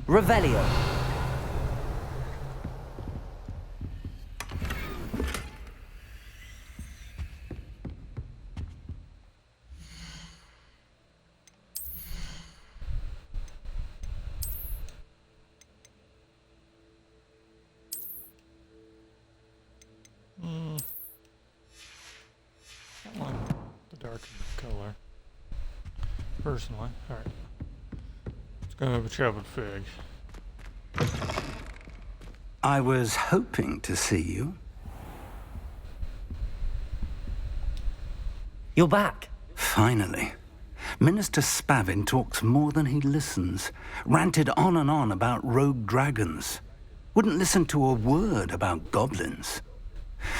Revelio. I want the darker color. Personally. Alright. Let's go have a chat with Fig. I was hoping to see you. You're back. Finally. Minister Spavin talks more than he listens. Ranted on and on about rogue dragons. Wouldn't listen to a word about goblins.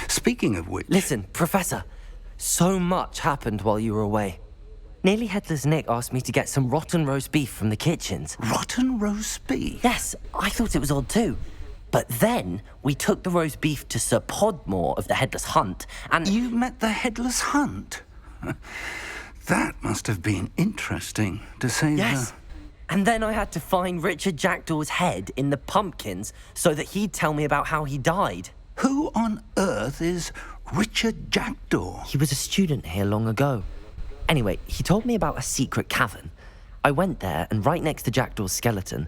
Speaking of which... Listen, Professor. So much happened while you were away. Nearly Headless Nick asked me to get some rotten roast beef from the kitchens. Rotten roast beef? Yes, I thought it was odd too. But then we took the roast beef to Sir Podmore of the Headless Hunt, and... You met the Headless Hunt? That must have been interesting, to say Yes. And then I had to find Richard Jackdaw's head in the pumpkins so that he'd tell me about how he died. Who on earth is Richard Jackdaw? He was a student here long ago. Anyway, he told me about a secret cavern. I went there, and right next to Jackdaw's skeleton,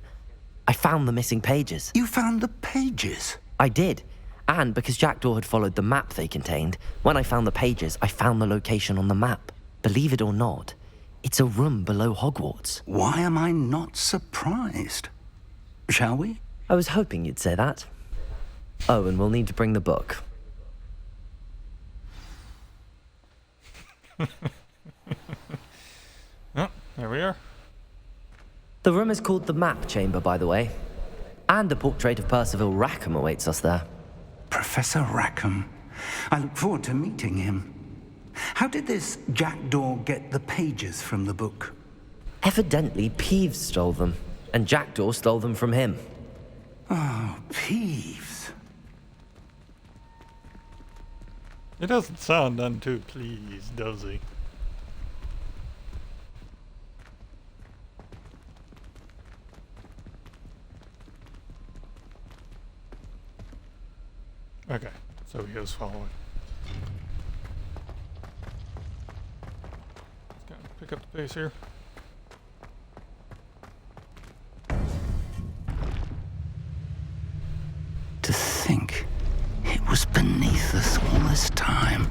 I found the missing pages. You found the pages? I did. And because Jackdaw had followed the map they contained, when I found the pages, I found the location on the map. Believe it or not, it's a room below Hogwarts. Why am I not surprised? Shall we? I was hoping you'd say that. Oh, and we'll need to bring the book. Oh, there we are. The room is called the Map Chamber, by the way. And a portrait of Percival Rackham awaits us there. Professor Rackham. I look forward to meeting him. How did this Jackdaw get the pages from the book? Evidently, Peeves stole them, and Jackdaw stole them from him. Oh, Peeves. It doesn't sound none too pleased, does he? Okay, so he is following. Let's kind of pick up the pace here. To think it was beneath us all this time.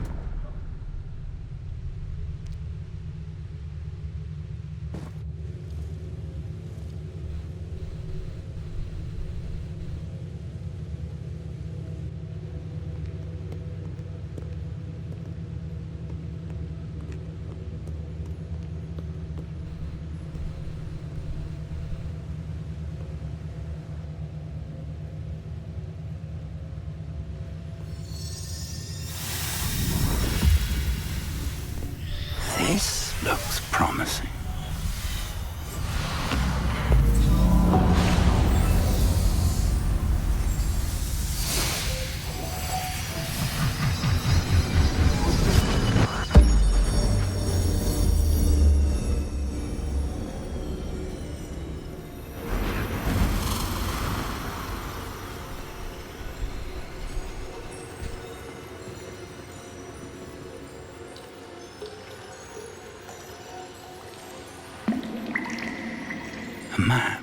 A map.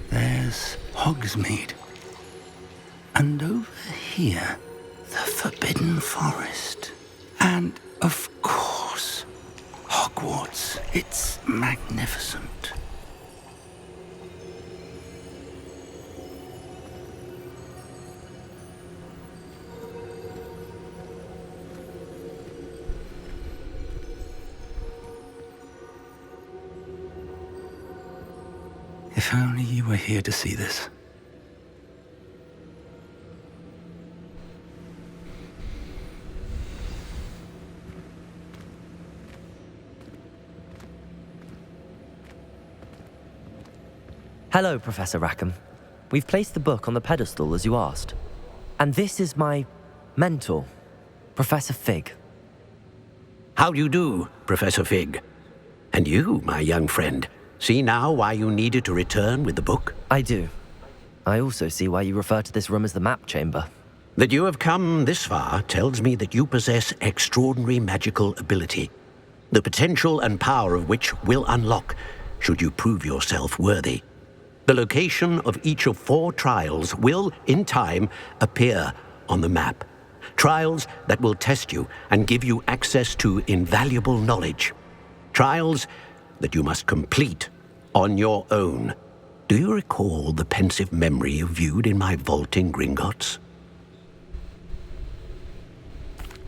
There's Hogsmeade. And over here, the Forbidden Forest. And, of course, Hogwarts. It's magnificent. If only you were here to see this. Hello, Professor Rackham. We've placed the book on the pedestal as you asked. And this is my mentor, Professor Fig. How do you do, Professor Fig? And you, my young friend, see now why you needed to return with the book? I do. I also see why you refer to this room as the map chamber. That you have come this far tells me that you possess extraordinary magical ability, the potential and power of which will unlock should you prove yourself worthy. The location of each of 4 trials will, in time, appear on the map. Trials that will test you and give you access to invaluable knowledge. Trials that you must complete on your own. Do you recall the pensive memory you viewed in my vault in Gringotts?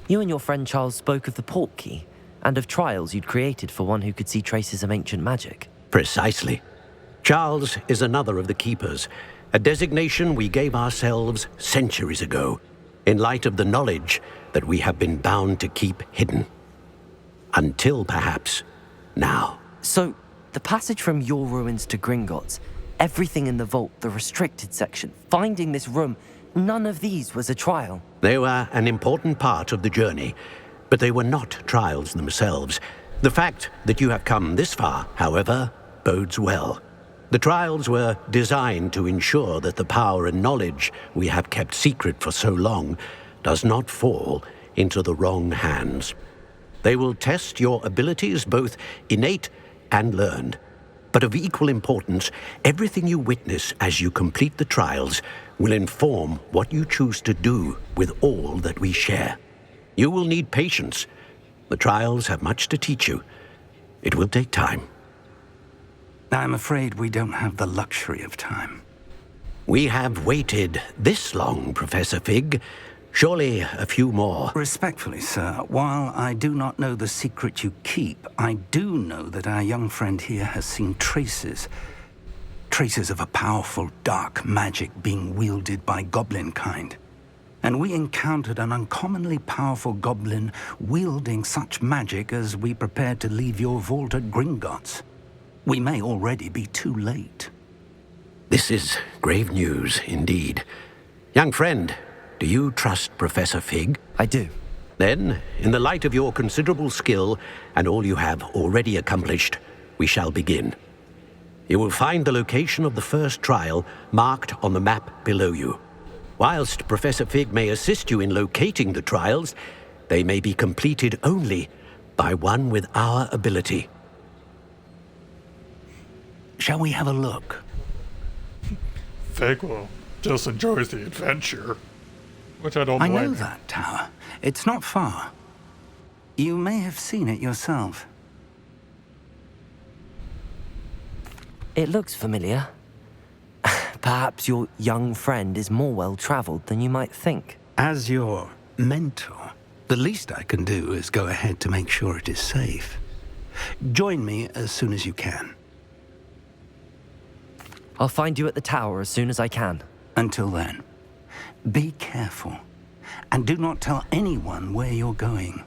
You and your friend Charles spoke of the portkey and of trials you'd created for one who could see traces of ancient magic. Precisely. Charles is another of the Keepers, a designation we gave ourselves centuries ago, in light of the knowledge that we have been bound to keep hidden. Until, perhaps, now. So, the passage from your ruins to Gringotts, everything in the vault, the restricted section, finding this room, none of these was a trial. They were an important part of the journey, but they were not trials themselves. The fact that you have come this far, however, bodes well. The trials were designed to ensure that the power and knowledge we have kept secret for so long does not fall into the wrong hands. They will test your abilities, both innate and learned. But of equal importance, everything you witness as you complete the trials will inform what you choose to do with all that we share. You will need patience. The trials have much to teach you. It will take time. I'm afraid we don't have the luxury of time. We have waited this long, Professor Fig. Surely a few more. Respectfully, sir, while I do not know the secret you keep, I do know that our young friend here has seen traces of a powerful dark magic being wielded by goblin kind. And we encountered an uncommonly powerful goblin wielding such magic as we prepared to leave your vault at Gringotts. We may already be too late. This is grave news indeed. Young friend, do you trust Professor Fig? I do. Then, in the light of your considerable skill and all you have already accomplished, we shall begin. You will find the location of the first trial marked on the map below you. Whilst Professor Fig may assist you in locating the trials, they may be completed only by one with our ability. Shall we have a look? Fig will just enjoys the adventure, which I don't blame. I know that tower. It's not far. You may have seen it yourself. It looks familiar. Perhaps your young friend is more well-traveled than you might think. As your mentor, the least I can do is go ahead to make sure it is safe. Join me as soon as you can. I'll find you at the tower as soon as I can. Until then, be careful, and do not tell anyone where you're going.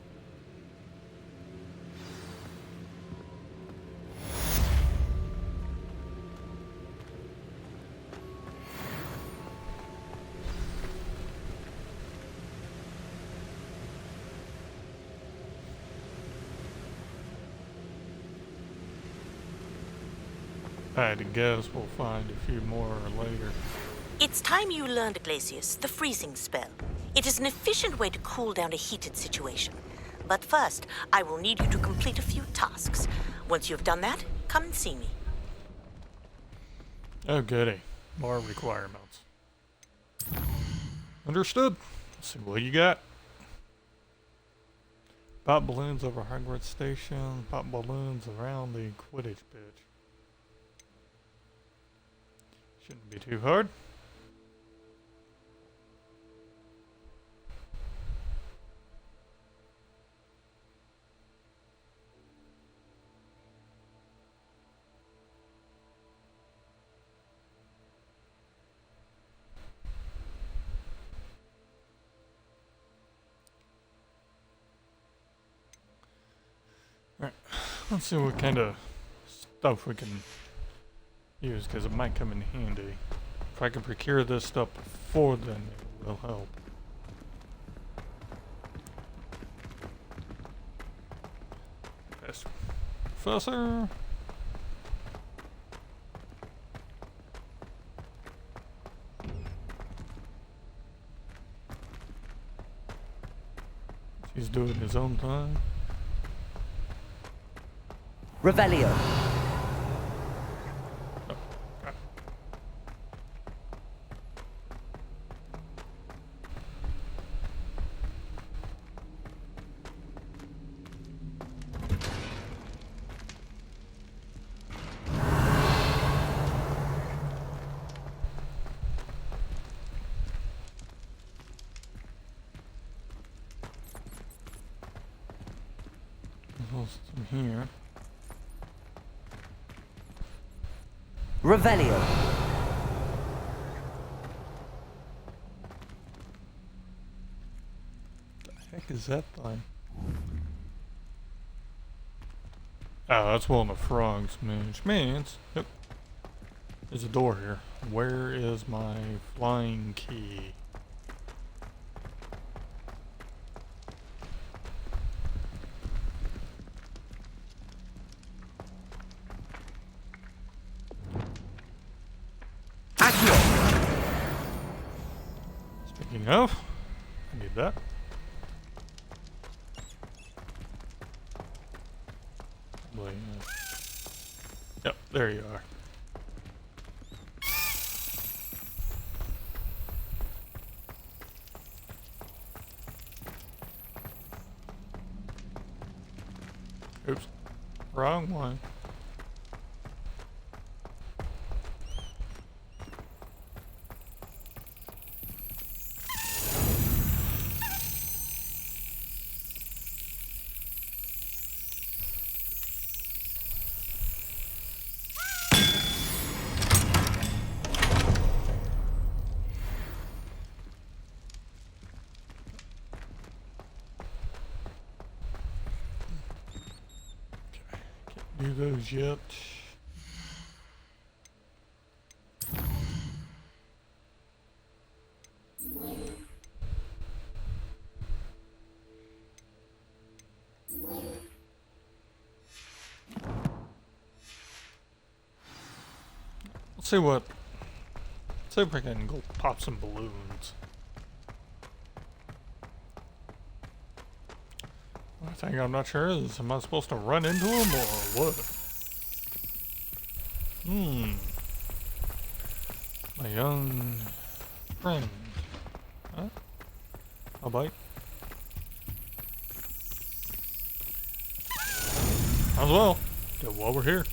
I had to guess we'll find a few more later. It's time you learned, Glacius, the freezing spell. It is an efficient way to cool down a heated situation. But first, I will need you to complete a few tasks. Once you've done that, come and see me. Oh, goody. More requirements. Understood. Let's see what you got. Pop balloons over Hogwarts Station. Pop balloons around the Quidditch pitch. Shouldn't be too hard. Alright, let's see what kind of stuff we can use, because it might come in handy. If I can procure this stuff before then, it will help. Yes. Professor! He's doing his own thing. Revelio. Some here. Revelio. The heck is that thing? Oh, that's one of the frogs, which means... Yep. There's a door here. Where is my flying key? Speaking of, I need that. Probably, yep, there you are. Oops, wrong one. Do those yet? Let's see what. Let's see if we can go pop some balloons. One thing I'm not sure is, am I supposed to run into them or what? My young friend. Huh? I'll bite. Might as well. Get while we're here.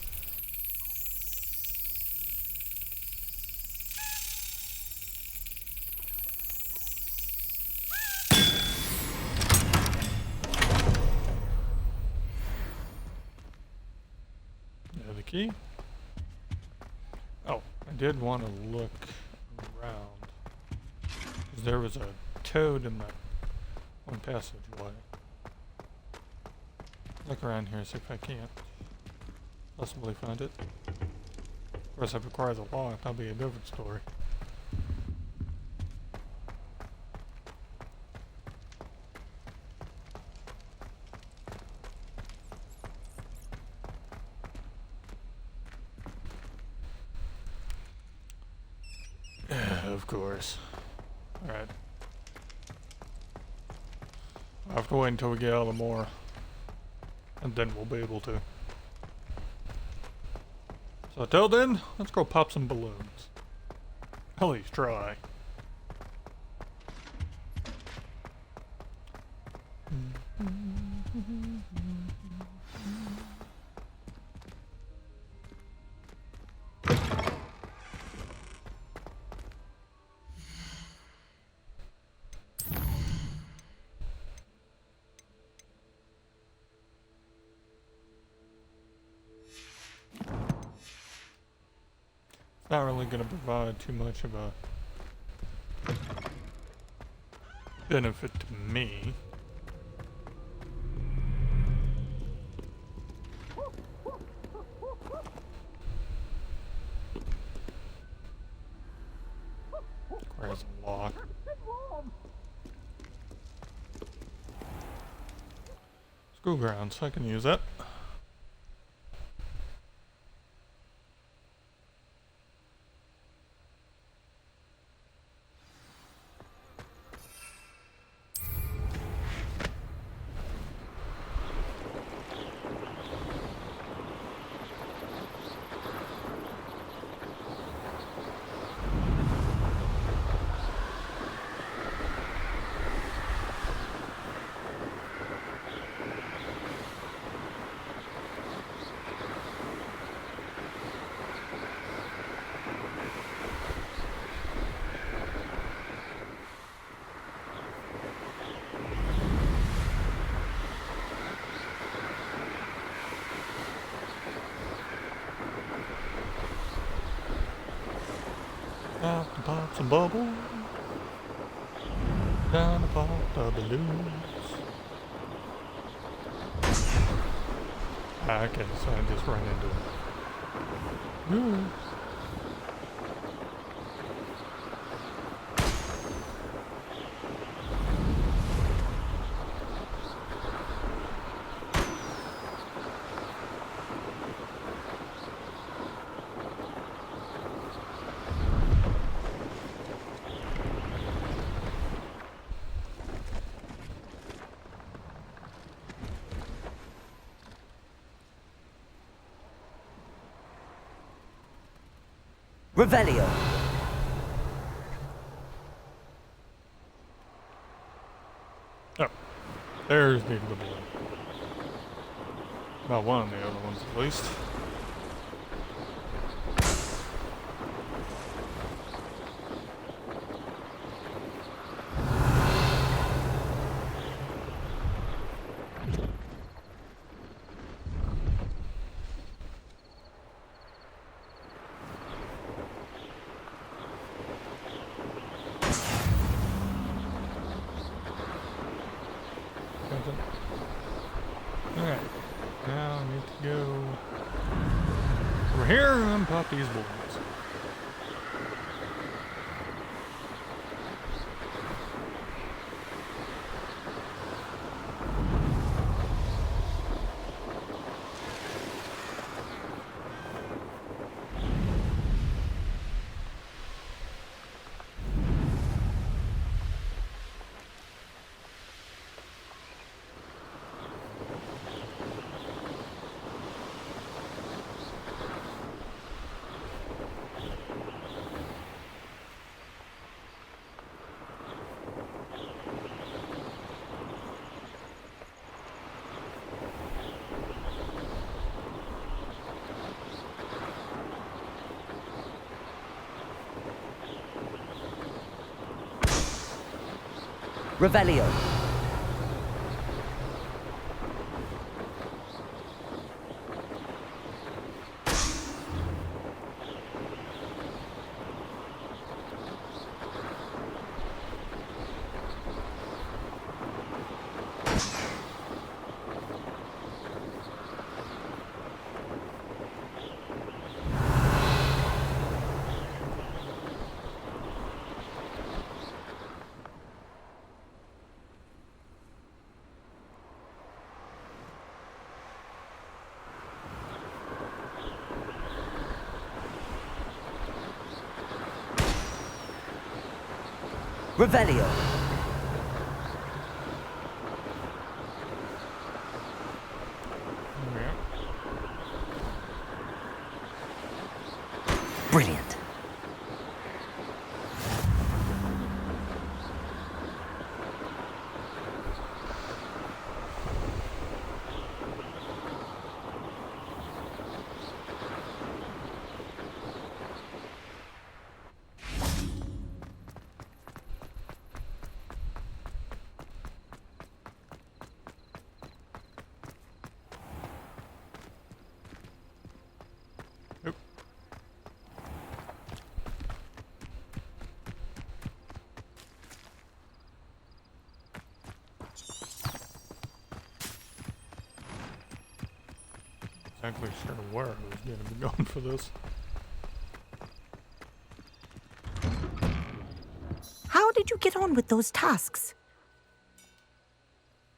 Key. Oh, I did want to look around. 'Cause there was a toad in that one passageway. Look around here, see if I can't possibly find it. Of course, if it requires a lock, that'll be a different story. Of course. Alright. I'll have to wait until we get out of more. And then we'll be able to. So till then, let's go pop some balloons. At least try. It's not really going to provide too much of a benefit to me. Requires a lock. School grounds, I can use that. Out to pop some bubbles. Down to pop the balloons. Okay, so I just ran into it. Ooh. Revelio. Oh, there's the balloon. Not one of the other ones, at least. Alright, now I need to go over here and pop these balloons. Revelio. Revelio. exactly sure where I was going to be going for this. How did you get on with those tasks?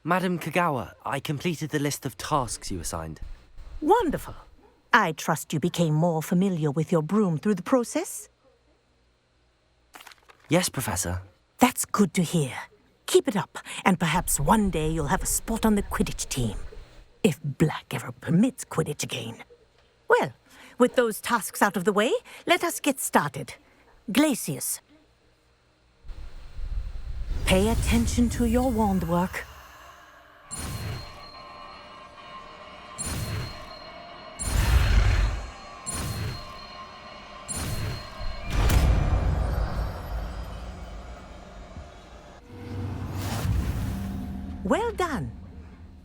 Madam Kagawa, I completed the list of tasks you assigned. Wonderful. I trust you became more familiar with your broom through the process? Yes, Professor. That's good to hear. Keep it up, and perhaps one day you'll have a spot on the Quidditch team. If Black ever permits Quidditch again. Well, with those tasks out of the way, let us get started. Glacius. Pay attention to your wand work. Well done.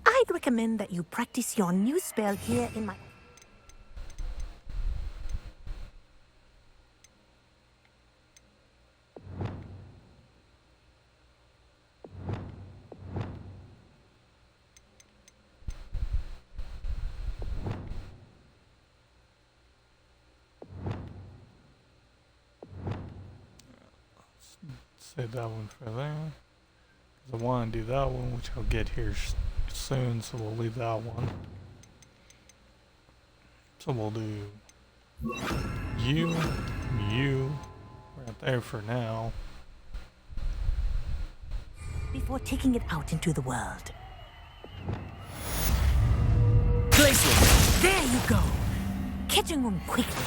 I'd recommend that you practice your new spell here in my... Save that one for there. 'Cause I want to do that one, which I'll get here soon, so we'll leave that one. So we'll do you right there for now. Before taking it out into the world. Glacius! There you go. Catching on quickly.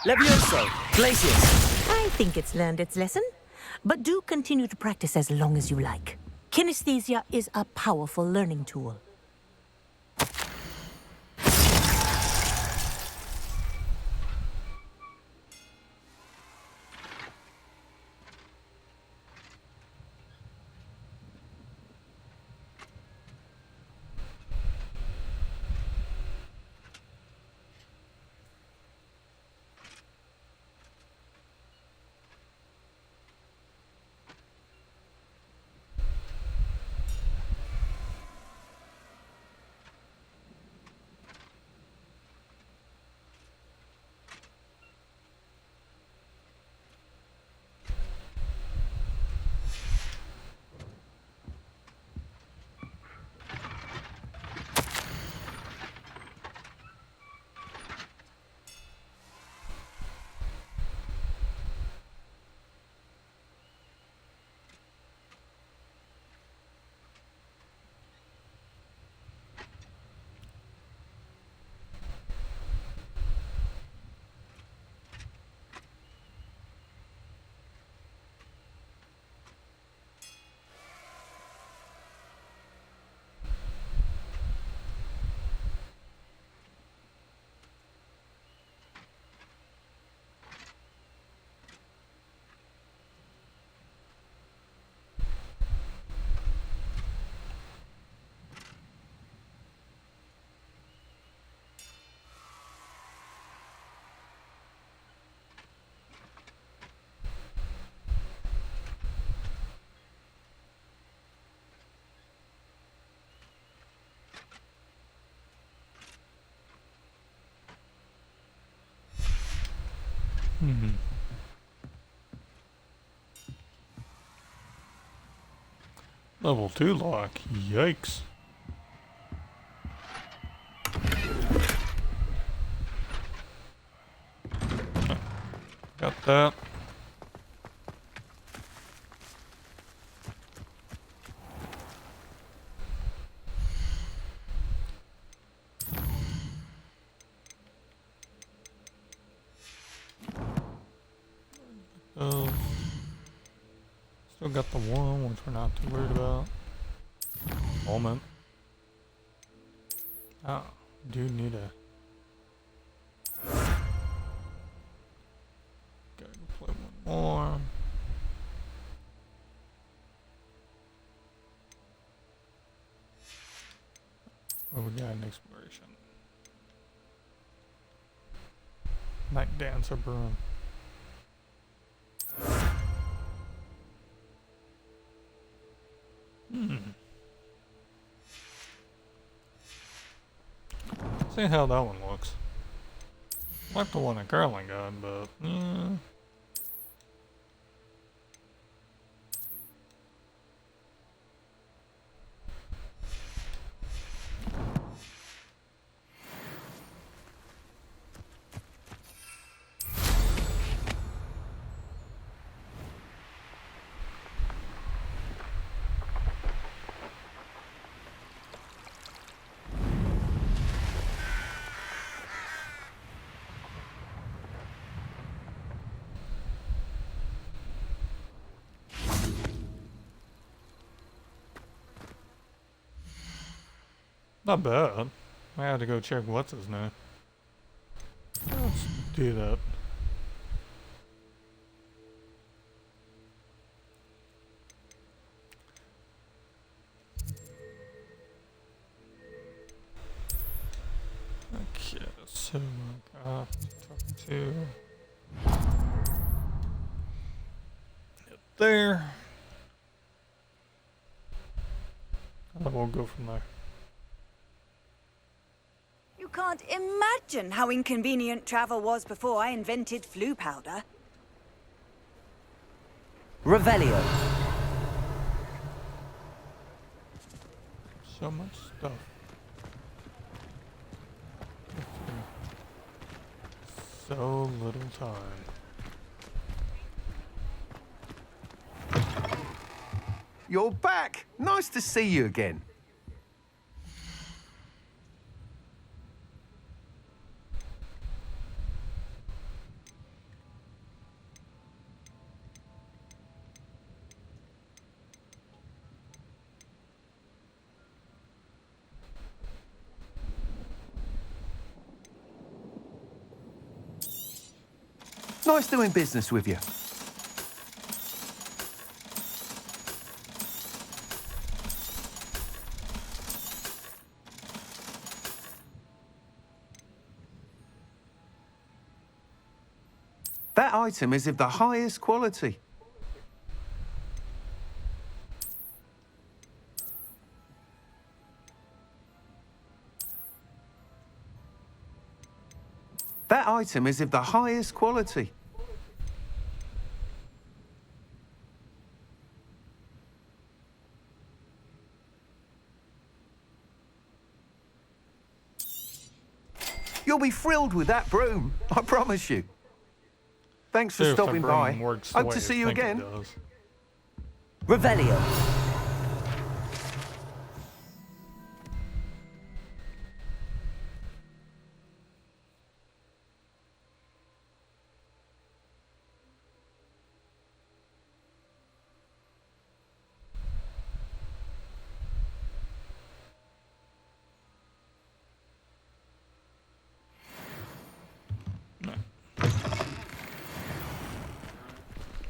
Levioso! Glacius! I think it's learned its lesson, but do continue to practice as long as you like. Kinesthesia is a powerful learning tool. Level 2 lock. Yikes. Got that. Still got the one, which we're not too worried about. Moment. Oh, do need a... Gotta go play one more. Oh, we got an exploration. Night dancer broom. See how that one looks. Like the one that Carolyn got, but not bad. I had to go check what's his name. Let's do that. Okay, so I have to talk to it there. And then we'll go from there. You can't imagine how inconvenient travel was before I invented flu powder. Revelio. So much stuff. So little time. You're back! Nice to see you again. Nice doing business with you. That item is of the highest quality. That item is of the highest quality. You'll be thrilled with that broom, I promise you. Thanks for stopping by. Hope to see you again. Revelio.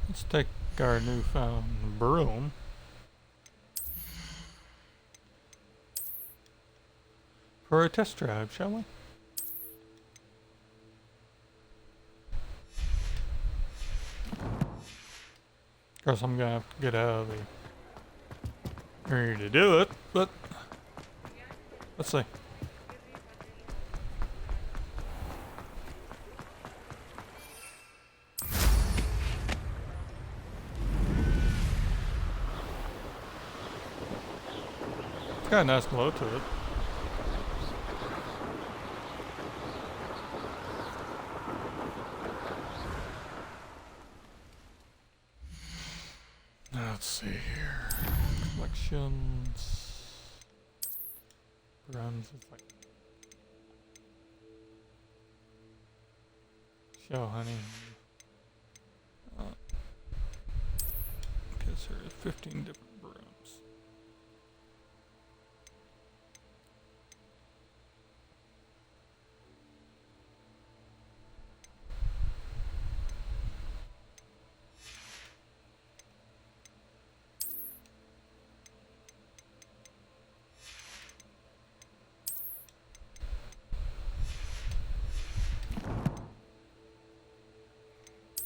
Let's take our newfound broom. For a test drive, shall we? Of course, I'm gonna have to get out of the area to do it, but let's see. It's got a nice glow to it. Let's see here. Collections. Brands is like show honey. Because there are 15 different brooms.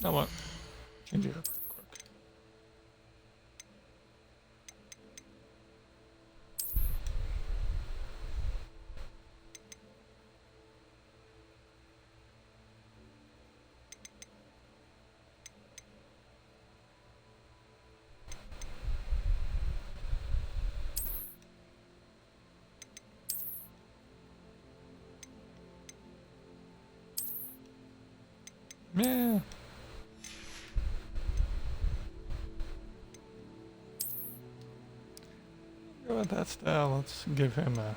Come on. Change it up real quick. Yeah. Go with that style. Let's give him a.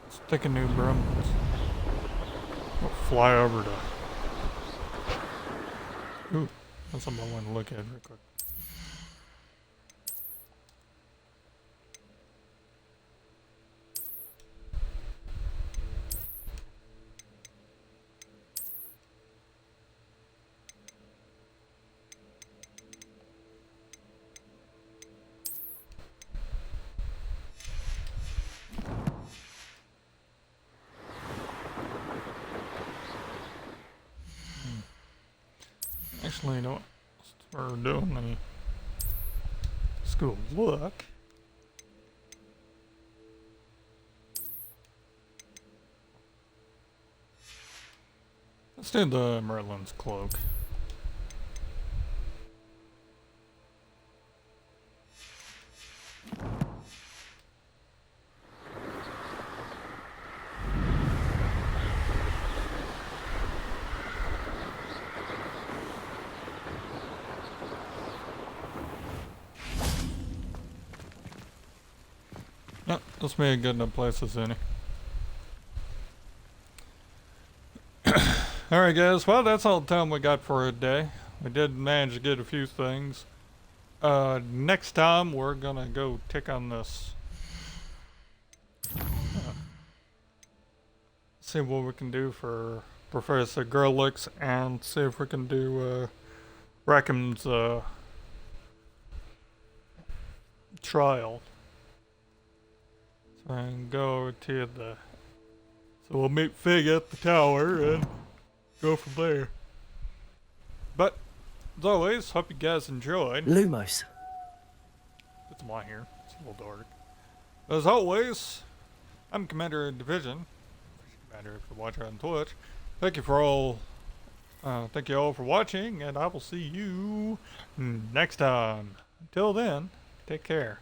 Let's take a new broom. We'll fly over to. Ooh, that's something I want to look at real quick. Actually, you know what? We're doing the school look. Let's do the Merlin's cloak. Yep, this may be a good enough place as any. Alright guys, well that's all the time we got for today. We did manage to get a few things. Next time we're gonna go tick on this. See what we can do for Professor Gerlich and see if we can do Rackham's trial. So I can go to the. So we'll meet Fig at the tower and go from there. But as always, hope you guys enjoyed. Lumos. It's light here. It's a little dark. As always, I'm Commander of Division. Commander if you're watching on Twitch. Thank you all for watching, and I will see you next time. Until then, take care.